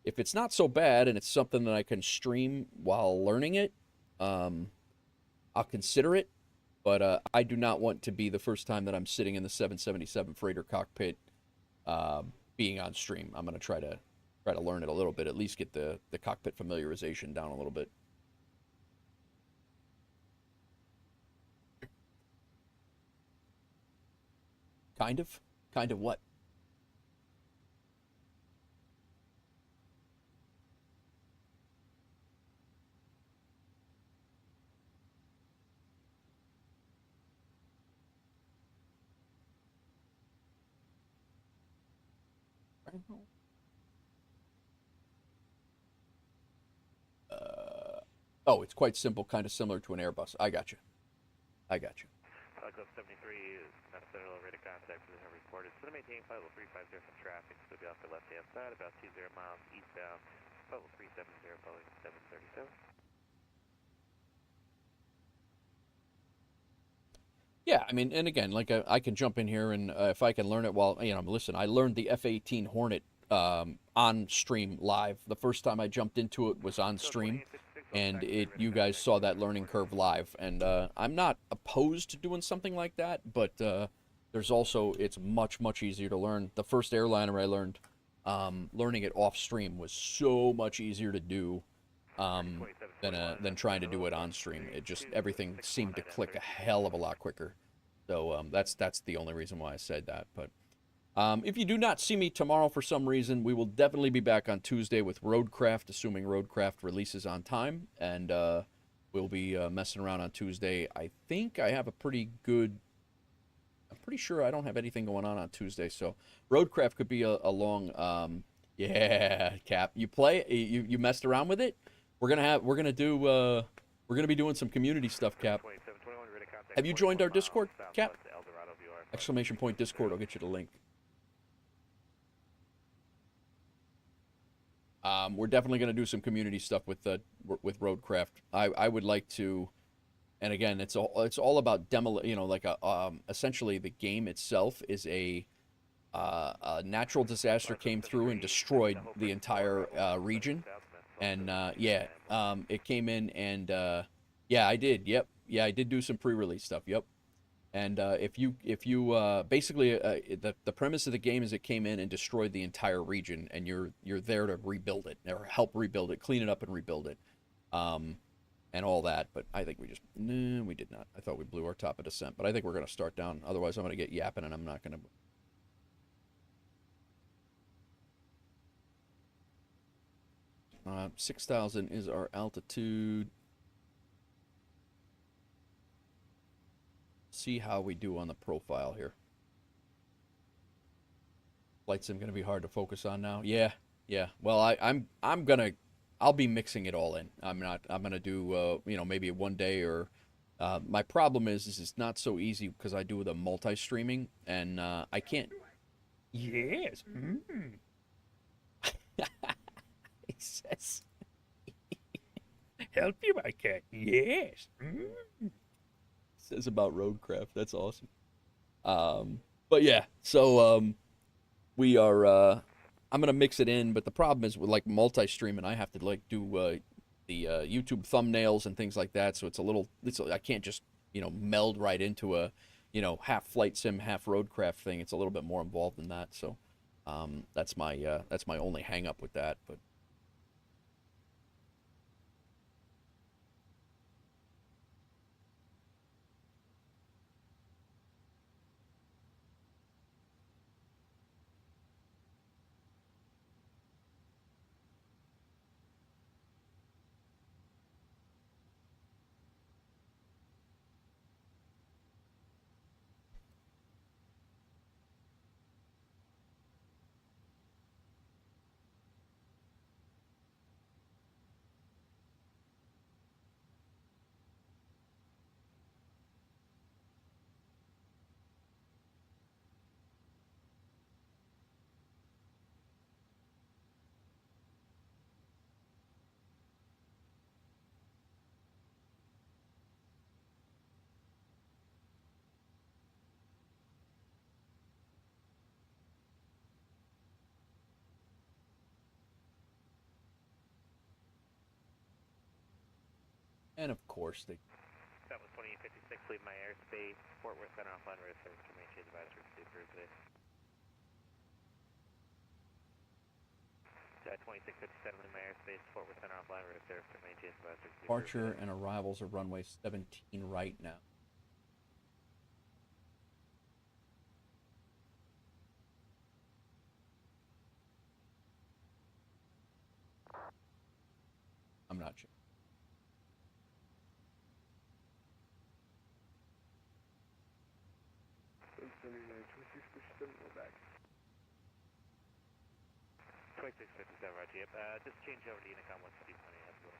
If it's not so bad and it's something that I can stream while learning it, I'll consider it. But I do not want to be the first time that I'm sitting in the 777 freighter cockpit being on stream. I'm going to try to learn it a little bit, at least get the cockpit familiarization down a little bit. Kind of what? Oh, it's quite simple, kind of similar to an Airbus. I got you. Club 73 is not a federal rate of contact for the reported. So to maintain flight level 350 from traffic, so be off the left-hand side, about 20 miles eastbound, flight level 370, Boeing 737. Yeah, I mean, and again, like I can jump in here and if I can learn it while, listen, I learned the F-18 Hornet on stream live. The first time I jumped into it was on stream, and you guys saw that learning curve live. And I'm not opposed to doing something like that, but it's much easier to learn. The first airliner I learned, learning it off stream was so much easier to do than trying to do it on stream. It just, everything seemed to click a hell of a lot quicker. So that's the only reason why I said that. But if you do not see me tomorrow for some reason, we will definitely be back on Tuesday with Roadcraft, assuming Roadcraft releases on time, and we'll be messing around on Tuesday. I think I have I'm pretty sure I don't have anything going on Tuesday, so Roadcraft could be a long, yeah, Cap. You messed around with it? We're gonna be doing some community stuff, Cap. Have you joined our Discord, Cap? Exclamation point Discord, I'll get you the link. We're definitely going to do some community stuff with Roadcraft. I would like to, and again, it's all about essentially the game itself is a natural disaster came through and destroyed the entire region, and it came in and yeah, I did. Yep, yeah, I did do some pre-release stuff. Yep. And if you basically the premise of the game is it came in and destroyed the entire region, and you're there to rebuild it or help rebuild it, clean it up and rebuild it, and all that. But I think we did not. I thought we blew our top of descent, but I think we're gonna start down. Otherwise, I'm gonna get yapping, and I'm not gonna. 6,000 is our altitude. See how we do on the profile here. Flight sim gonna be hard to focus on now. Yeah. Well, I'll be mixing it all in. I'm gonna do maybe one day or. My problem is it's not so easy because I do the multi-streaming and I can't. Yes. He says. Help you, my cat. Yes. Says about Roadcraft. That's awesome. But yeah, so we are. I'm gonna mix it in, but the problem is with like multi-streaming, I have to like do the YouTube thumbnails and things like that. So it's a little. I can't just meld right into a half flight sim, half roadcraft thing. It's a little bit more involved than that. So that's my only hang up with that. But and of course they. That was 2856, leave my airspace. Fort Worth center offline radio service to maintain advisory for today. 2657, leave my airspace. Fort Worth center offline radio service to maintain advisory for Departure and arrivals are runway 17 right now. I'm not sure. We're back. 2657, Roger. Yep. Just change over to Unicom 120 as well.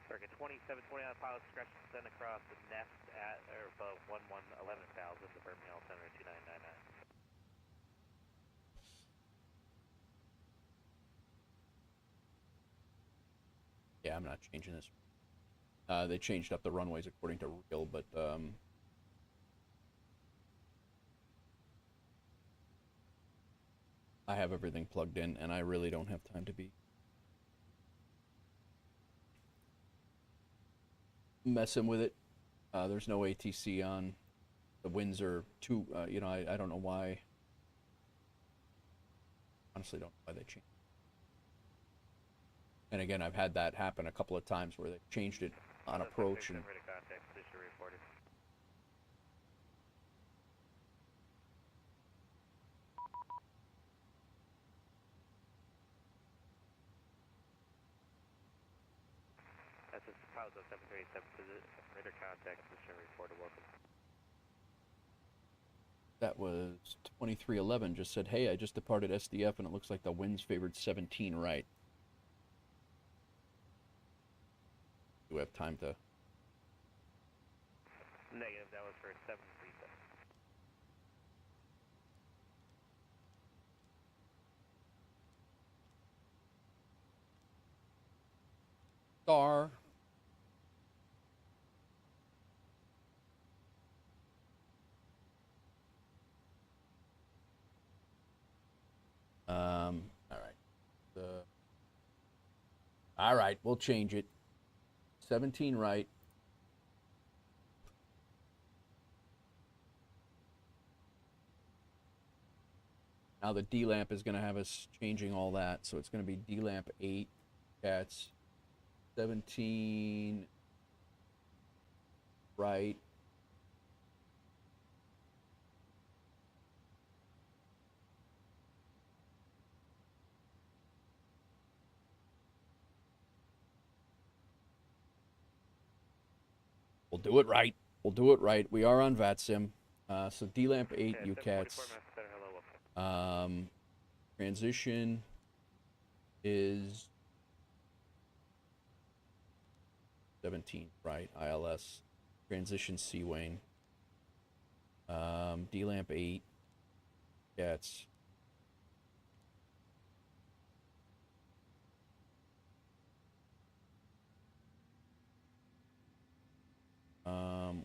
Target 2729 pilot discretion send across the nest at or above 111000 to Birmingham Center 2999. Yeah, I'm not changing this. They changed up the runways according to real, but I have everything plugged in, and I really don't have time to be messing with it. There's no ATC on. The winds are too, I don't know why. Honestly, don't know why they changed. And again, I've had that happen a couple of times where they changed it on approach and. That's a pilot 737 radar contact position reported. Welcome. That was 2311. Just said, hey, I just departed SDF and it looks like the winds favored 17 right. Do we have time to? Negative. That was for 737. Star. All right. All right, we'll change it. 17 right. Now the D lamp is going to have us changing all that, so it's going to be D lamp 8. That's 17 right. We'll do it right. We'll do it right. We are on VATSIM. So D lamp 8 UCATs. Transition is 17 right. ILS. Transition Seawain. D lamp 8 UCATs.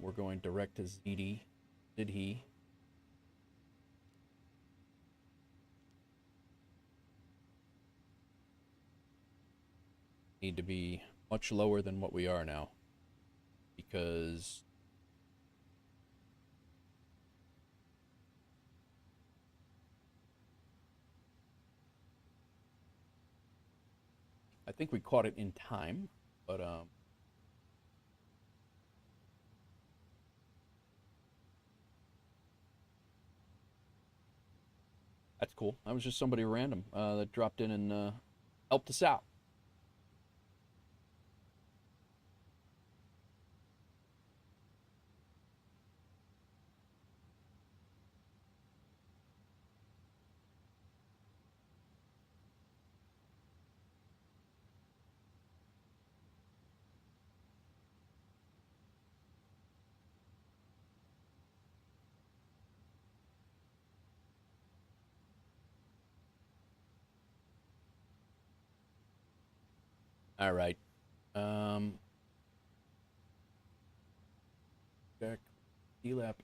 We're going direct to ZD. Did he? Need to be much lower than what we are now, because I think we caught it in time, but that's cool. That was just somebody random that dropped in and helped us out. All right. Back. D-lap.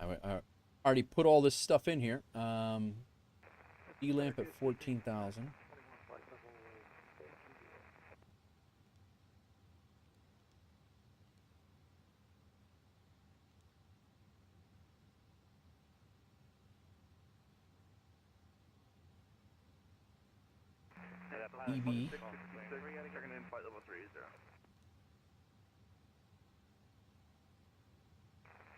I already put all this stuff in here. D-lamp at 14,000. EB. Checking in flight level 30.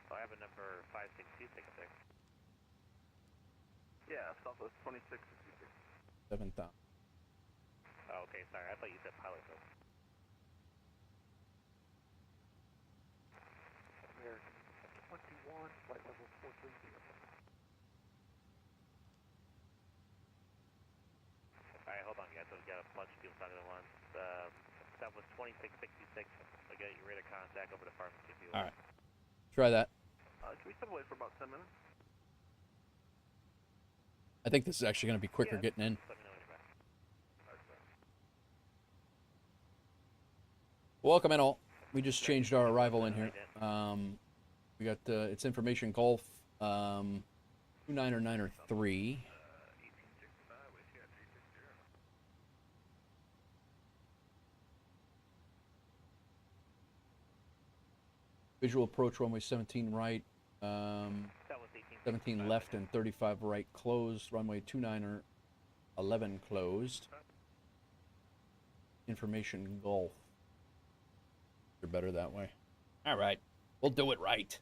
Oh, I have a number 562 ticket there. Yeah, Southwest 2666. 7,000. Oh, okay, sorry. I thought you said pilot though. American 21, flight level 430. Alright, hold on, guys. I've got a bunch of people talking at once. That was 2666. I got your radar contact over to Pharmacy Field. All right. Try that. Can we step away for about 10 minutes? I think this is actually going to be quicker getting in. Let me know when you're back. Welcome in all. We just changed our arrival in here. We got it's information Golf 29903. Visual approach runway 17 right, 17 left and 35 right closed. Runway 29er 11 closed. Information Golf. You're better that way. All right, we'll do it right.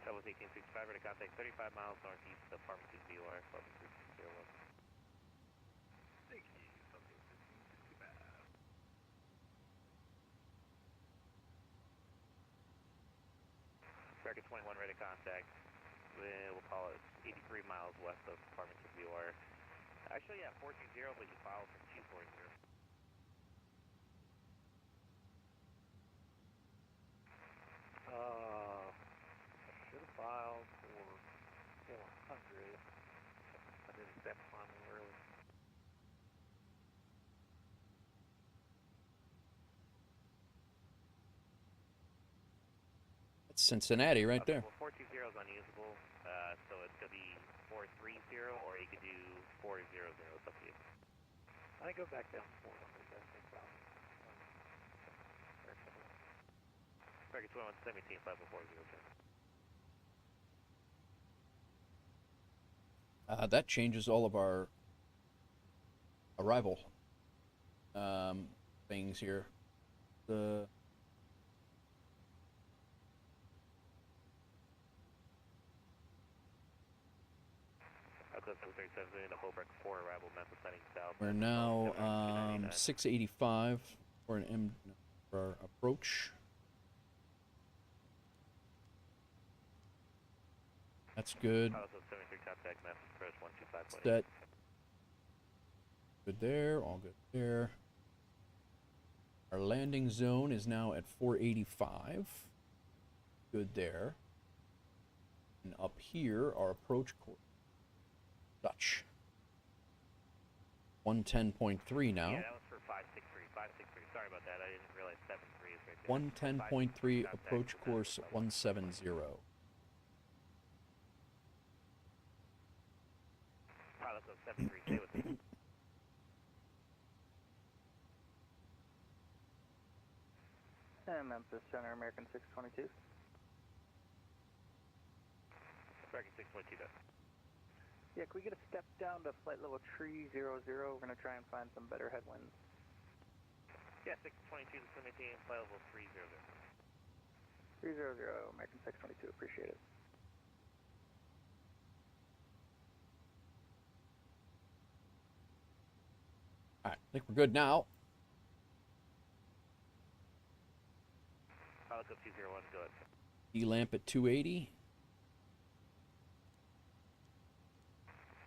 That was 1865, ready to contact 35 miles northeast of Pharmacy VOR, 11301. Thank you, Southwest 1565. American 21, ready to contact. We'll call it 83 miles west of Pharmacy VOR. Actually, yeah, 420, but you filed for 240. Should have filed for 400. I did a step climb a little early. That's Cincinnati right there. Well, 420 is unusable, so it's going to be 430, or you could do 400. It's up to you. I go back down to 400. That's no problem. American 21, 17, 50400. That changes all of our arrival things here. The we're now 685 for an M for our approach. That's good. Set. Good there, all good there. Our landing zone is now at 485. Good there. And up here, our approach course. Dutch. 110.3 now. Yeah, that was for 563. 563. Sorry about that. I didn't realize 73 is right there. 110.3 approach course 170. Pilot code 73. Stay with me. And Memphis Center, American 622. American 622 does. Yeah, can we get a step down to flight level 300? We're going to try and find some better headwinds. Yeah, 622 to maintain flight level 300. 300, American 622, appreciate it. Alright, I think we're good now. Pilot code 201, good. E-lamp at 280.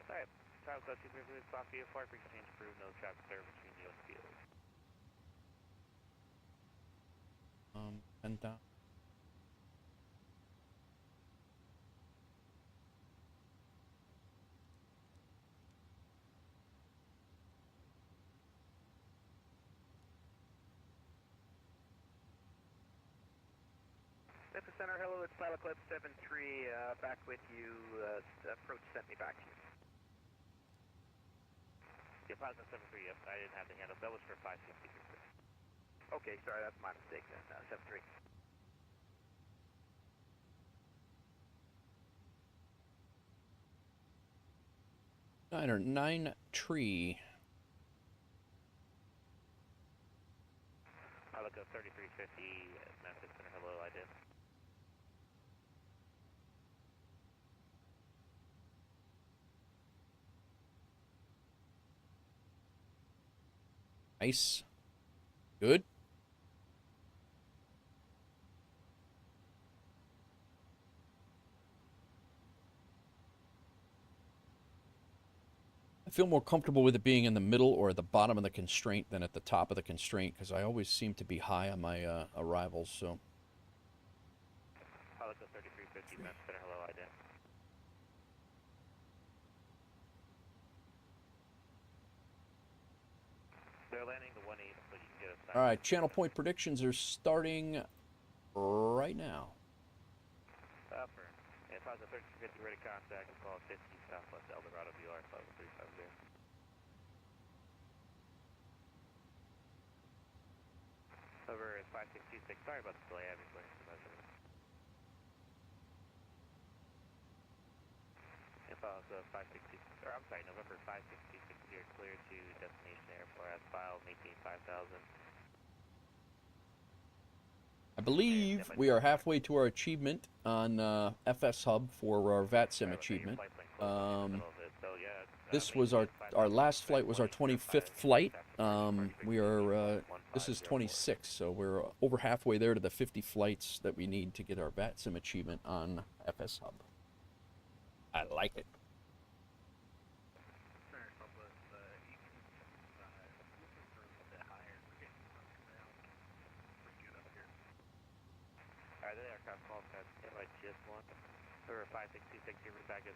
Alright, pilot code 200, stop VFR, exchange approved, no traffic service between you and field. 10,000. Memphis Center, hello, it's Pilot Club 73, back with you, approach sent me back to you. Yeah, pilot code 73, yep, I didn't have the handle, that was for 563. Okay, sorry, that's my mistake then, 73. Nine tree. Pilot code 3350, Memphis Center, hello, I did. Nice. Good. I feel more comfortable with it being in the middle or at the bottom of the constraint than at the top of the constraint because I always seem to be high on my arrivals. So. Pilot code 3350, Memphis Center, hello, I did. They're landing the 18, so you can get a sign. All right, channel point predictions are starting right now. Upper. Yeah, pilot code 3350, ready contact, call 50 Southwest Eldorado VR, flight level 350. Over at 5626, sorry about the delay, I haven't going to measure. Info is 566, or I'm sorry, November 5626 here, clear to destination airport as filed, maintain 5000. I believe we are halfway to our achievement on FS Hub for our VATSIM achievement. This was our last flight was our 25th flight. We are this is 26, so we're over halfway there to the 50 flights that we need to get our VATSIM achievement on FS Hub. I like it.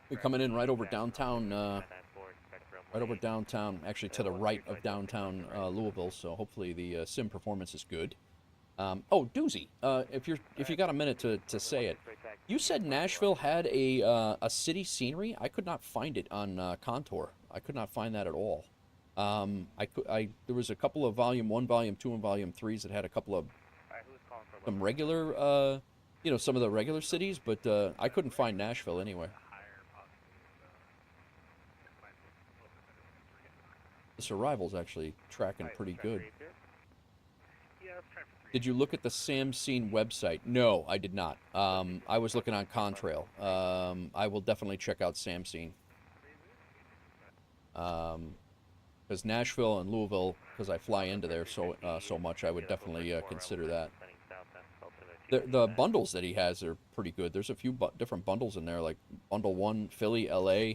We're coming in right over downtown, actually to the right of downtown Louisville. So hopefully the sim performance is good. Oh, Doozy, if you got a minute to say it, you said Nashville had a city scenery. I could not find it on Contour. I could not find that at all. There was a couple of Volume 1, Volume 2, and Volume 3s that had a couple of some regular, some of the regular cities, but I couldn't find Nashville anywhere. This arrival's actually tracking pretty good. Did you look at the SamScene website? No, I did not. I was looking on Contrail. I will definitely check out SamScene. Because Nashville and Louisville, because I fly into there so much, I would definitely consider that. The bundles that he has are pretty good. There's a few different bundles in there, like Bundle 1, Philly, LA,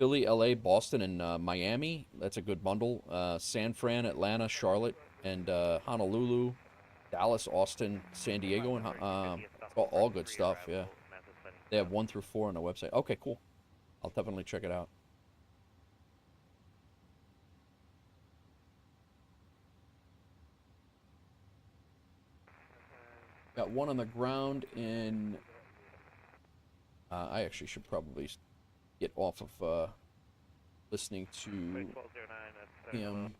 Philly, LA, Boston, and Miami. That's a good bundle. San Fran, Atlanta, Charlotte, and Honolulu, Dallas, Austin, San Diego, and all good stuff. Yeah, they have 1 through 4 on the website. Okay, cool. I'll definitely check it out. Got one on the ground in. I actually should probably get off of listening to him,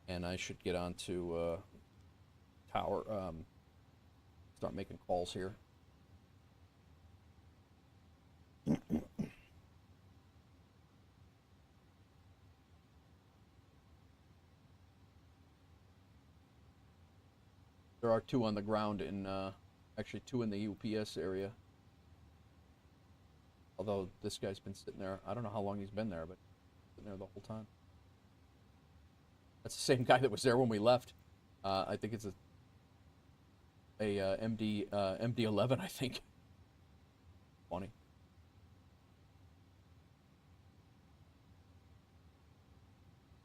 and I should get on to tower. Start making calls here. There are 2 on the ground in, actually 2 in the UPS area. Although this guy's been sitting there, I don't know how long he's been there, but sitting there the whole time. That's the same guy that was there when we left. I think it's a MD-11, I think. Funny.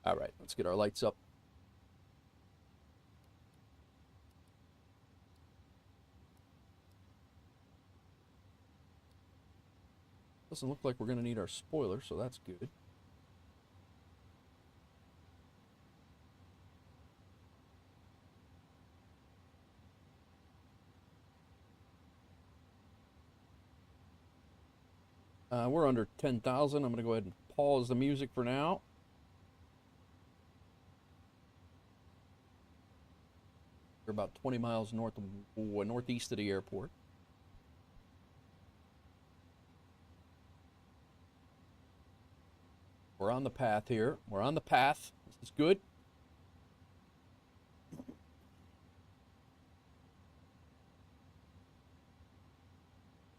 All right, let's get our lights up. Doesn't look like we're going to need our spoiler, so that's good. We're under 10,000. I'm going to go ahead and pause the music for now. We're about 20 miles northeast of the airport. We're on the path here. We're on the path. This is good.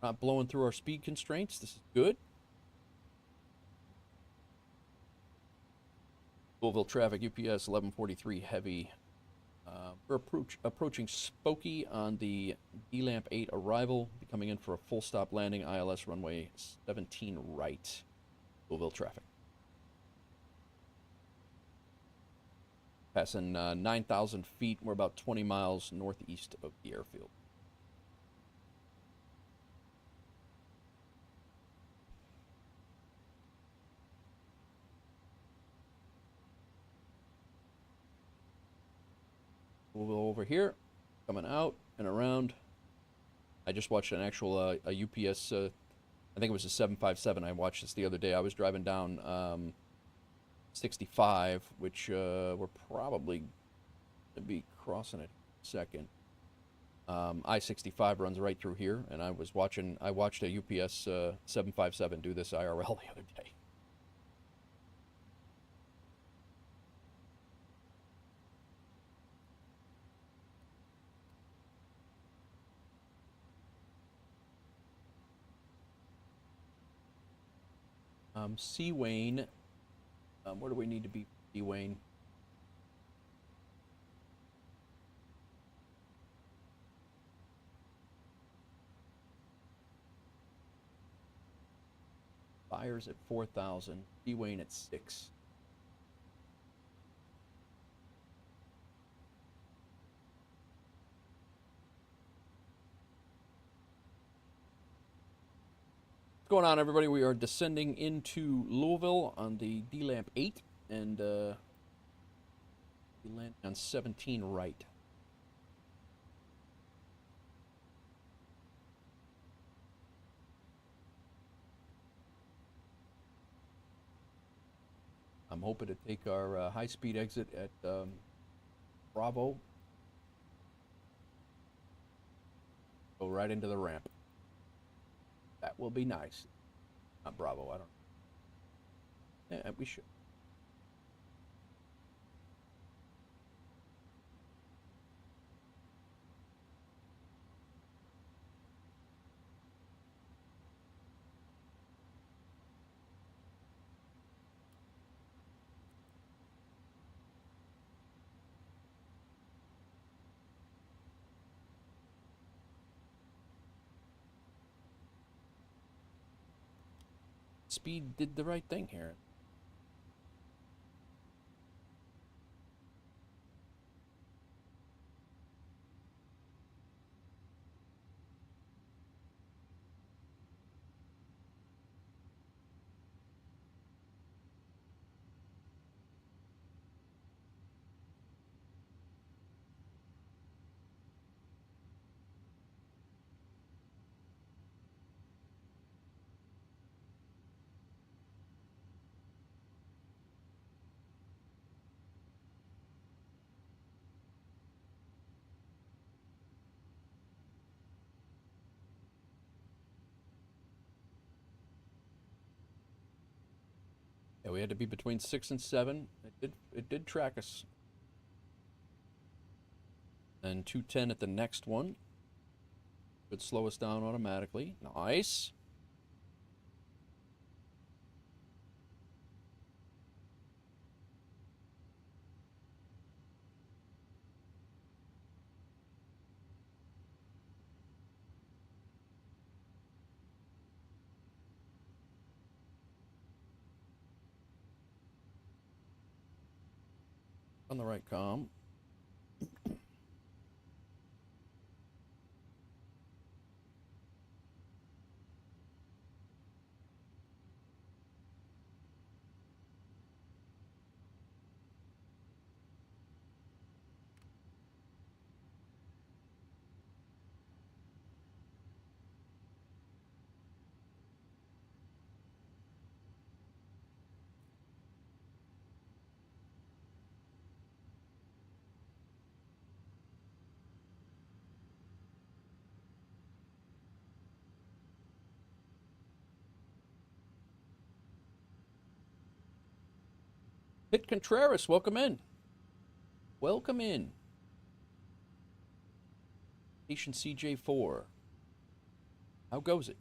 Not blowing through our speed constraints. This is good. Louisville traffic, UPS 1143 heavy. We're approaching Spokane on the D-Lamp 8 arrival. Be coming in for a full stop landing. ILS runway 17 right. Louisville traffic. Passing 9,000 feet. We're about 20 miles northeast of the airfield. Louisville over here, coming out and around. I just watched an actual a UPS, I think it was a 757. I watched this the other day. I was driving down 65, which we're probably going to be crossing it in a second. I-65 runs right through here, and I watched a UPS 757 do this IRL the other day. Seawayn, where do we need to be, Seawayn? Buyers at 4,000, Seawayn at 6. What's going on, everybody? We are descending into Louisville on the D-Lamp 8, and we land on 17 right. I'm hoping to take our high-speed exit at Bravo. Go right into the ramp. That will be nice. Not Bravo, I don't know. Yeah, we should. Speed did the right thing here. Yeah, we had to be between 6 and 7. It did track us. And 210 at the next one. Would slow us down automatically. Nice. On the right comm. Hit Contreras, welcome in. Welcome in. Station CJ4. How goes it?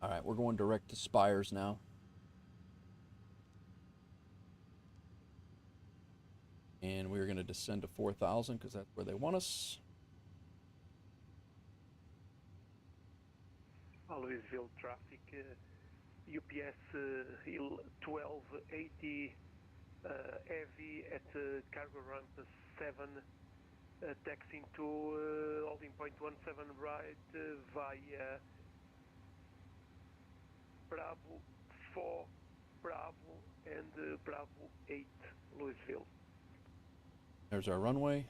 All right, we're going direct to Spires now. And we're going to descend to 4,000 because that's where they want us. Louisville traffic, UPS 1280 heavy at cargo ramp 7, taxiing to holding point 17 right via Bravo 4, Bravo and Bravo 8, Louisville. There's our runway.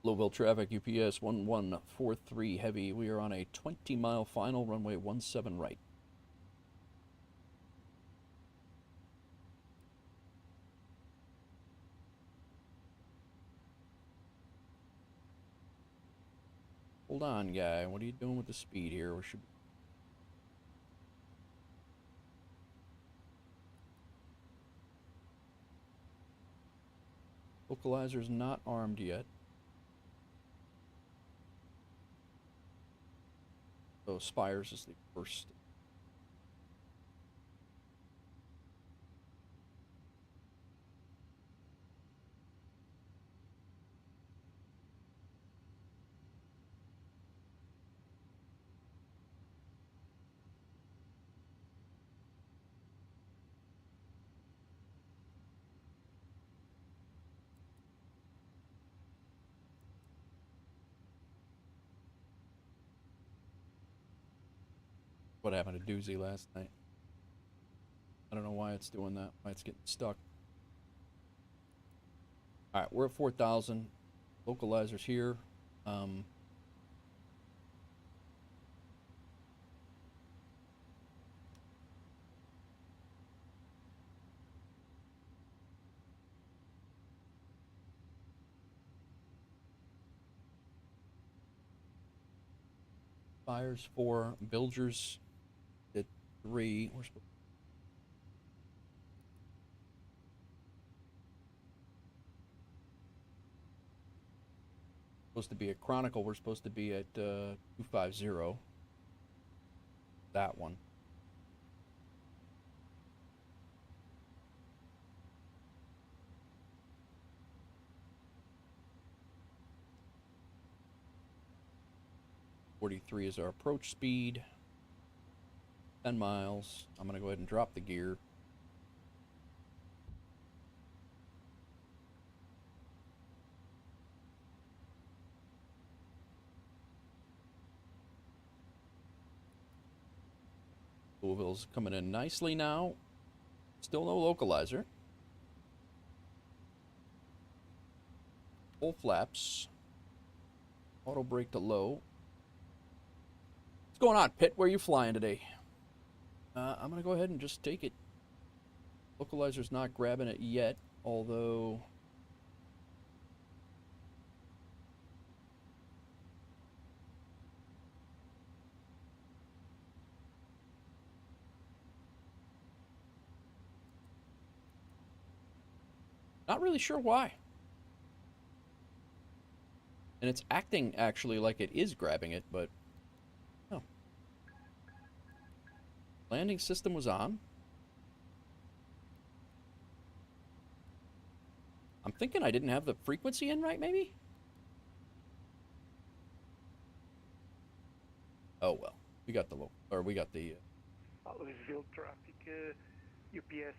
Louisville traffic, UPS 1143 heavy. We are on a 20-mile final, runway 17 right. Hold on, guy. What are you doing with the speed here? We should. Localizer's not armed yet. So Spires is the first. What happened to Doozy last night? I don't know why it's doing that, why it's getting stuck. All right, we're at 4,000. Localizer's here. Spires 4, Bilgers at 3. We're supposed supposed to be at Chronicle. We're supposed to be at 250. That one. .43 is our approach speed. 10 miles. I'm going to go ahead and drop the gear. Louisville's coming in nicely now. Still no localizer. Full flaps. Auto brake to low. What's going on, Pitt? Where are you flying today? I'm going to go ahead and just take it. Localizer's not grabbing it yet, although... Not really sure why. And it's acting actually like it is grabbing it, but no. Landing system was on. I'm thinking I didn't have the frequency in right, maybe? Oh well. We got the Louisville traffic, UPS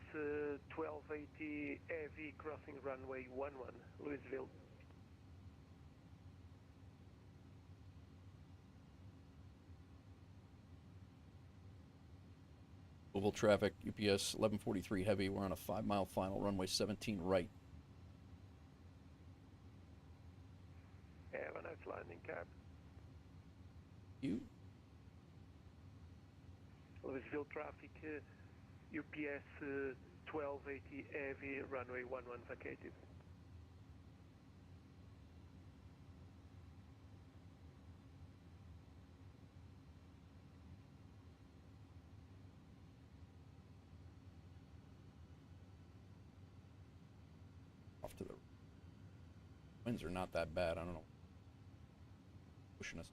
1280 heavy crossing runway 11, Louisville. Louisville traffic, UPS 1143 heavy. We're on a 5-mile final, runway 17 right. Have a nice landing, Cap. You? Louisville traffic, UPS 1280 heavy, runway 11 vacated. Off to the winds are not that bad. I don't know. Pushing us.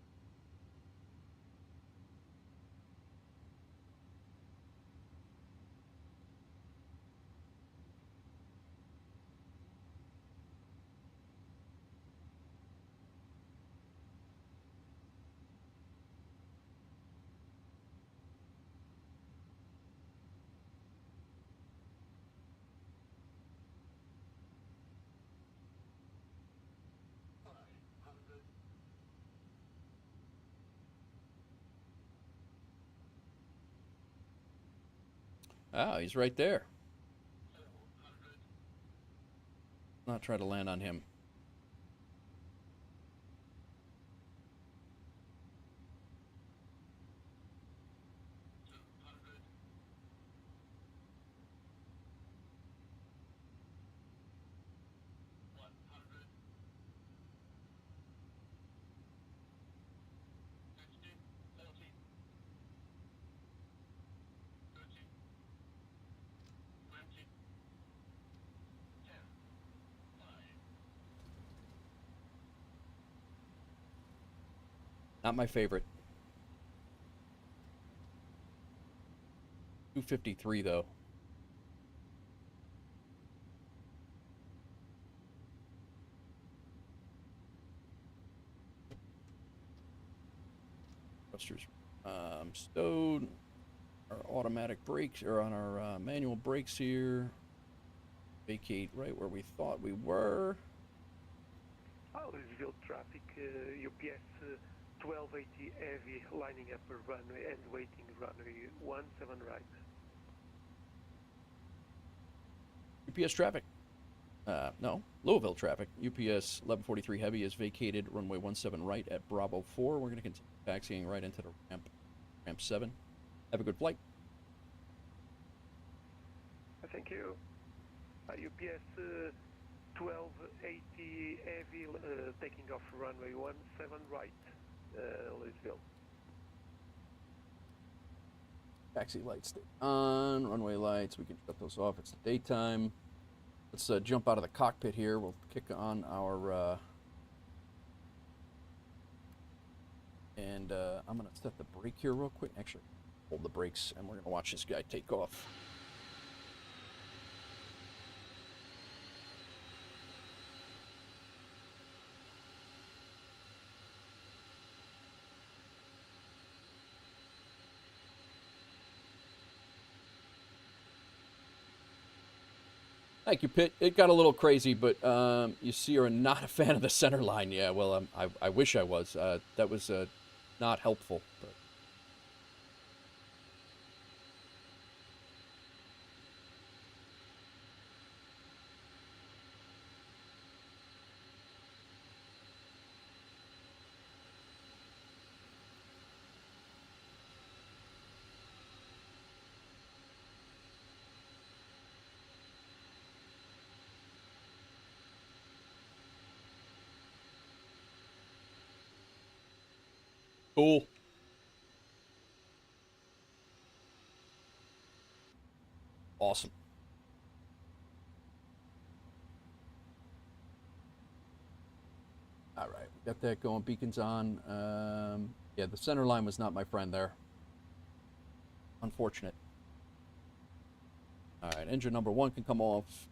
Ah, he's right there. Not try to land on him. Not my favorite. 253 though. Thrusters stowed. Our automatic brakes are on our manual brakes here. Vacate right where we thought we were. Louisville traffic, UPS 1280 heavy, lining up a runway and waiting runway 17 right. UPS traffic. No, Louisville traffic. UPS 1143 heavy is vacated runway 17 right at Bravo 4. We're going to continue taxiing right into the ramp 7. Have a good flight. Thank you. UPS 1280 heavy, taking off runway 17 right, Louisville. Taxi lights stay on. Runway lights, we can shut those off. It's the daytime. Let's jump out of the cockpit here. We'll kick on our And I'm going to set the brake here real quick. Actually, hold the brakes, and we're going to watch this guy take off. Thank you, Pitt. It got a little crazy, but you see you're not a fan of the center line. Yeah, well, I wish I was. That was not helpful. But. Cool. Awesome. All right, we got that going. Beacons on. Yeah, the center line was not my friend there. Unfortunate. All right, engine number 1 can come off.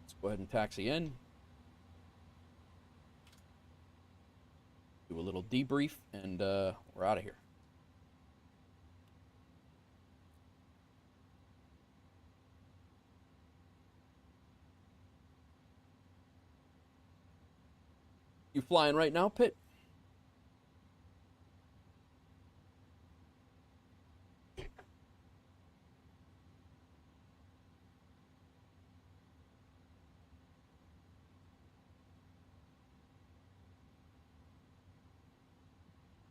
Let's go ahead and taxi in. Do a little debrief, and we're out of here. You flying right now, Pitt?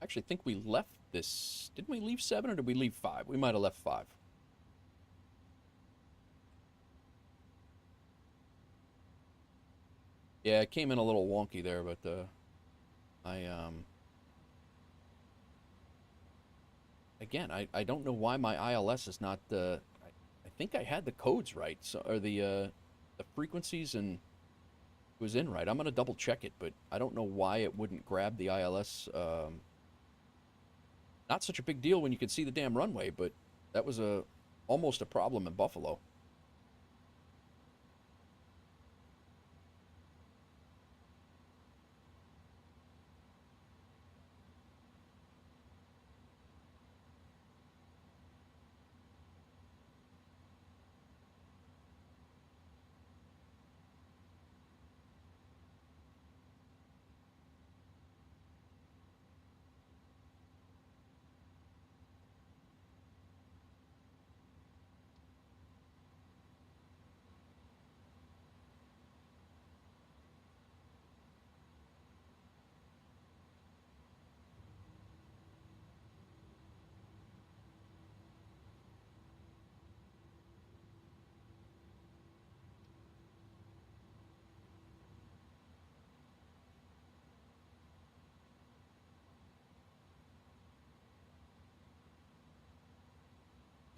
Actually, think we left this. Didn't we leave 7 or did we leave 5? We might have left 5. Yeah, it came in a little wonky there, but again, I don't know why my ILS is not I think I had the codes right, so or the frequencies and it was in right. I'm gonna double check it, but I don't know why it wouldn't grab the ILS. Not such a big deal when you can see the damn runway, but that was almost a problem in Buffalo.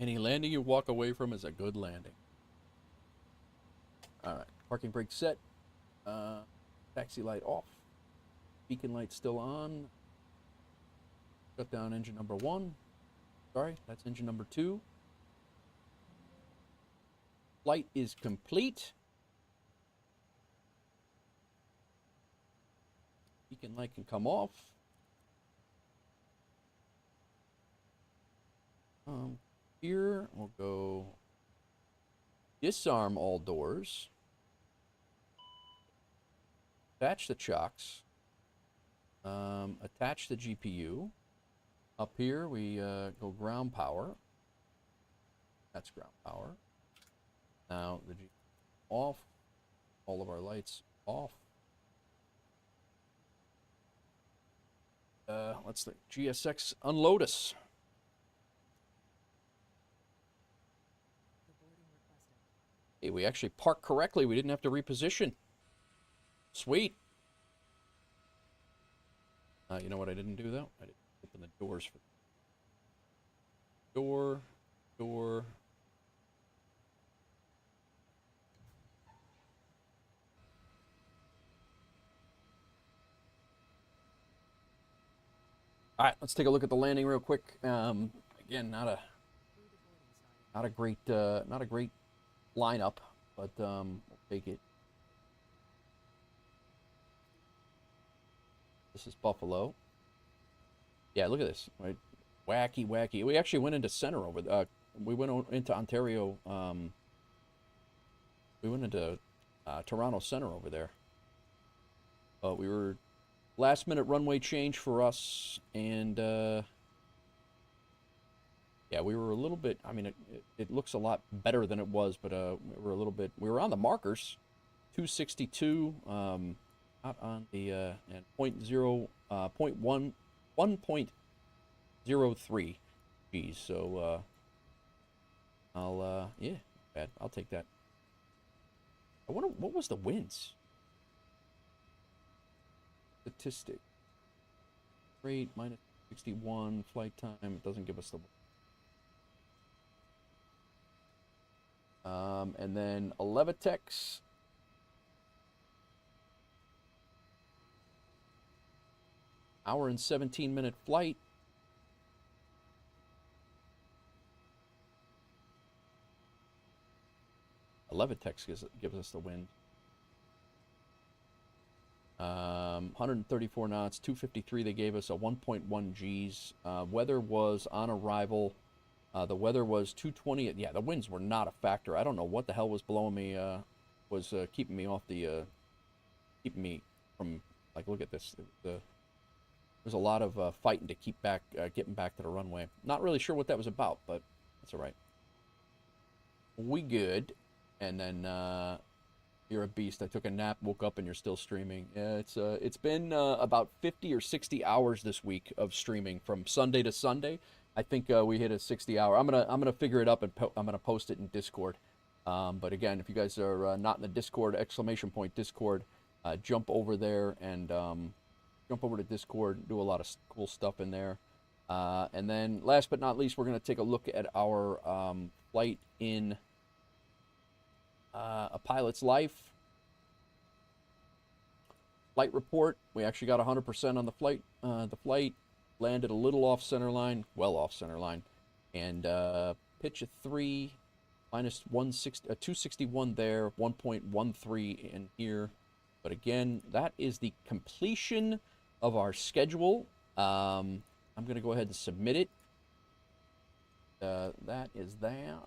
Any landing you walk away from is a good landing. All right, parking brake set. Taxi light off. Beacon light still on. Shut down engine number 1. Sorry, that's engine number 2. Flight is complete. Beacon light can come off. Here we'll go disarm all doors. Attach the chocks. Attach the GPU. Up here we go ground power. That's ground power. Now the GPU off. All of our lights off. Let's let GSX unload us. Hey, we actually parked correctly. We didn't have to reposition. Sweet. You know what I didn't do, though? I didn't open the doors for door. All right, let's take a look at the landing real quick. Again, not a great lineup, but we'll take it. This is Buffalo. Yeah, look at this. Right? Wacky. We actually went into center over there. We went into Ontario. We went into Toronto Center over there. We were last minute runway change for us, and yeah, we were a little bit. I mean, it looks a lot better than it was, but we were a little bit. We were on the markers, 262. Not on the and 1.03 G's. So yeah, bad. I'll take that. I wonder what was the winds. Statistic. Rate minus 61 flight time. It doesn't give us the. And then Levitex. Hour and 17-minute flight. Levitex gives us the wind. 134 knots, 253. They gave us a 1.1 G's. Weather was on arrival. The weather was 220. Yeah, the winds were not a factor. I don't know what the hell was blowing me. Was keeping me off the. Keeping me from, like, look at this. There's a lot of fighting to keep back, getting back to the runway. Not really sure what that was about, but that's all right. We good. And then you're a beast. I took a nap, woke up, and you're still streaming. Yeah, it's been about 50 or 60 hours this week of streaming from Sunday to Sunday. I think we hit a 60-hour. I'm gonna figure it up and I'm gonna post it in Discord. But again, if you guys are not in the Discord, !Discord, jump over there and jump over to Discord. Do a lot of cool stuff in there. And then last but not least, we're gonna take a look at our flight in. A pilot's life. Flight report. We actually got 100% on the flight. The flight landed a little off center line, well off center line, and pitch of 3, minus 261 there, 1.13 in here. But again, that is the completion of our schedule. I'm going to go ahead and submit it. That is that.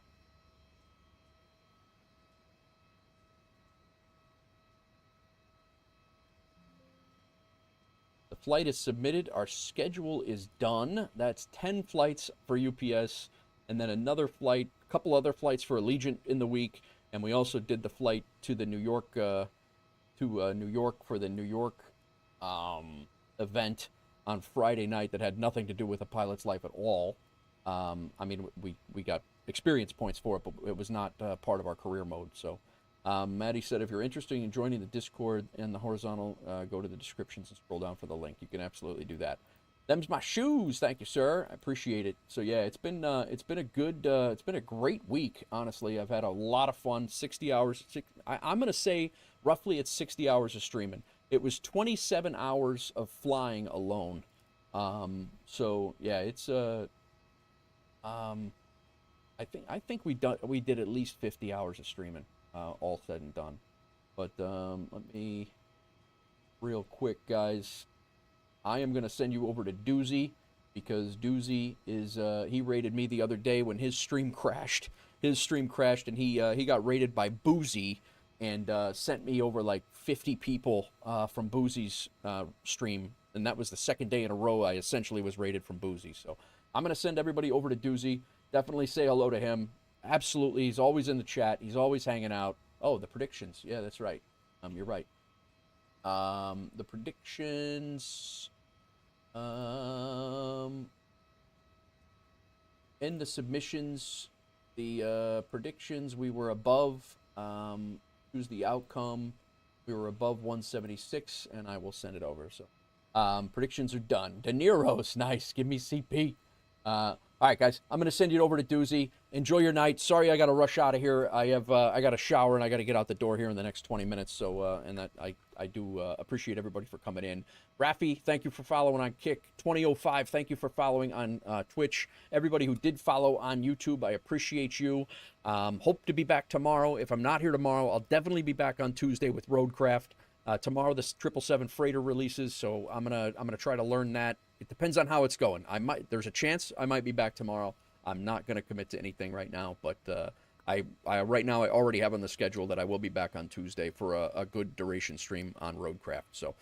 Flight is submitted. Our schedule is done. That's 10 flights for UPS, and then another flight, a couple other flights for Allegiant in the week, and we also did the flight to the New York, New York for the New York event on Friday night that had nothing to do with a pilot's life at all. I mean, we got experience points for it, but it was not part of our career mode. So. Maddie said, if you're interested in joining the Discord and the horizontal, go to the descriptions and scroll down for the link. You can absolutely do that. Them's my shoes. Thank you, sir. I appreciate it. So yeah, it's been a great week. Honestly, I've had a lot of fun. 60 hours. I'm gonna say roughly it's 60 hours of streaming. It was 27 hours of flying alone. So yeah, it's I think we did at least 50 hours of streaming. All said and done. But let me, real quick, guys, I am going to send you over to Doozy, because Doozy is, he rated me the other day when his stream crashed. And he got rated by Boozy and sent me over like 50 people from Boozy's stream. And that was the second day in a row I essentially was rated from Boozy. So I'm going to send everybody over to Doozy. Definitely say hello to him. Absolutely, he's always in the chat. He's always hanging out. Oh, the predictions. Yeah, that's right. You're right. The predictions. In the submissions, the predictions, we were above. Choose the outcome. We were above 176, and I will send it over. So, predictions are done. De Niro's nice. Give me CP. All right, guys, I'm going to send you over to Doozy. Enjoy your night. Sorry I got to rush out of here. I got a shower and I got to get out the door here in the next 20 minutes. So, and that I do appreciate everybody for coming in. Rafi, thank you for following on Kick. 2005, thank you for following on Twitch. Everybody who did follow on YouTube, I appreciate you. Hope to be back tomorrow. If I'm not here tomorrow, I'll definitely be back on Tuesday with Roadcraft. Tomorrow, the 777 freighter releases, so I'm gonna try to learn that. It depends on how it's going. There's a chance I might be back tomorrow. I'm not gonna commit to anything right now, but I right now I already have on the schedule that I will be back on Tuesday for a good duration stream on Roadcraft. So,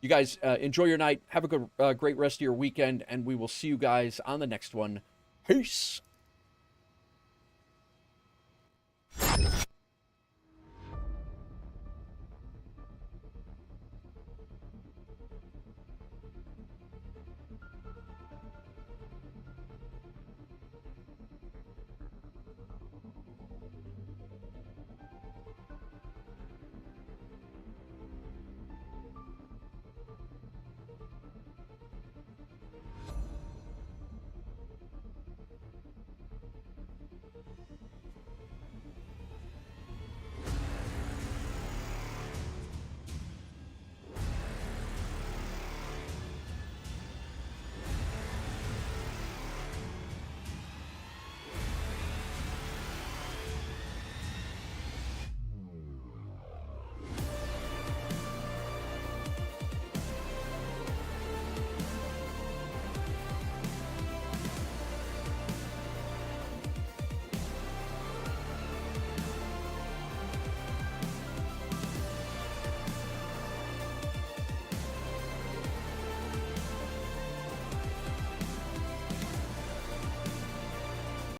you guys enjoy your night. Have a good, great rest of your weekend, and we will see you guys on the next one. Peace.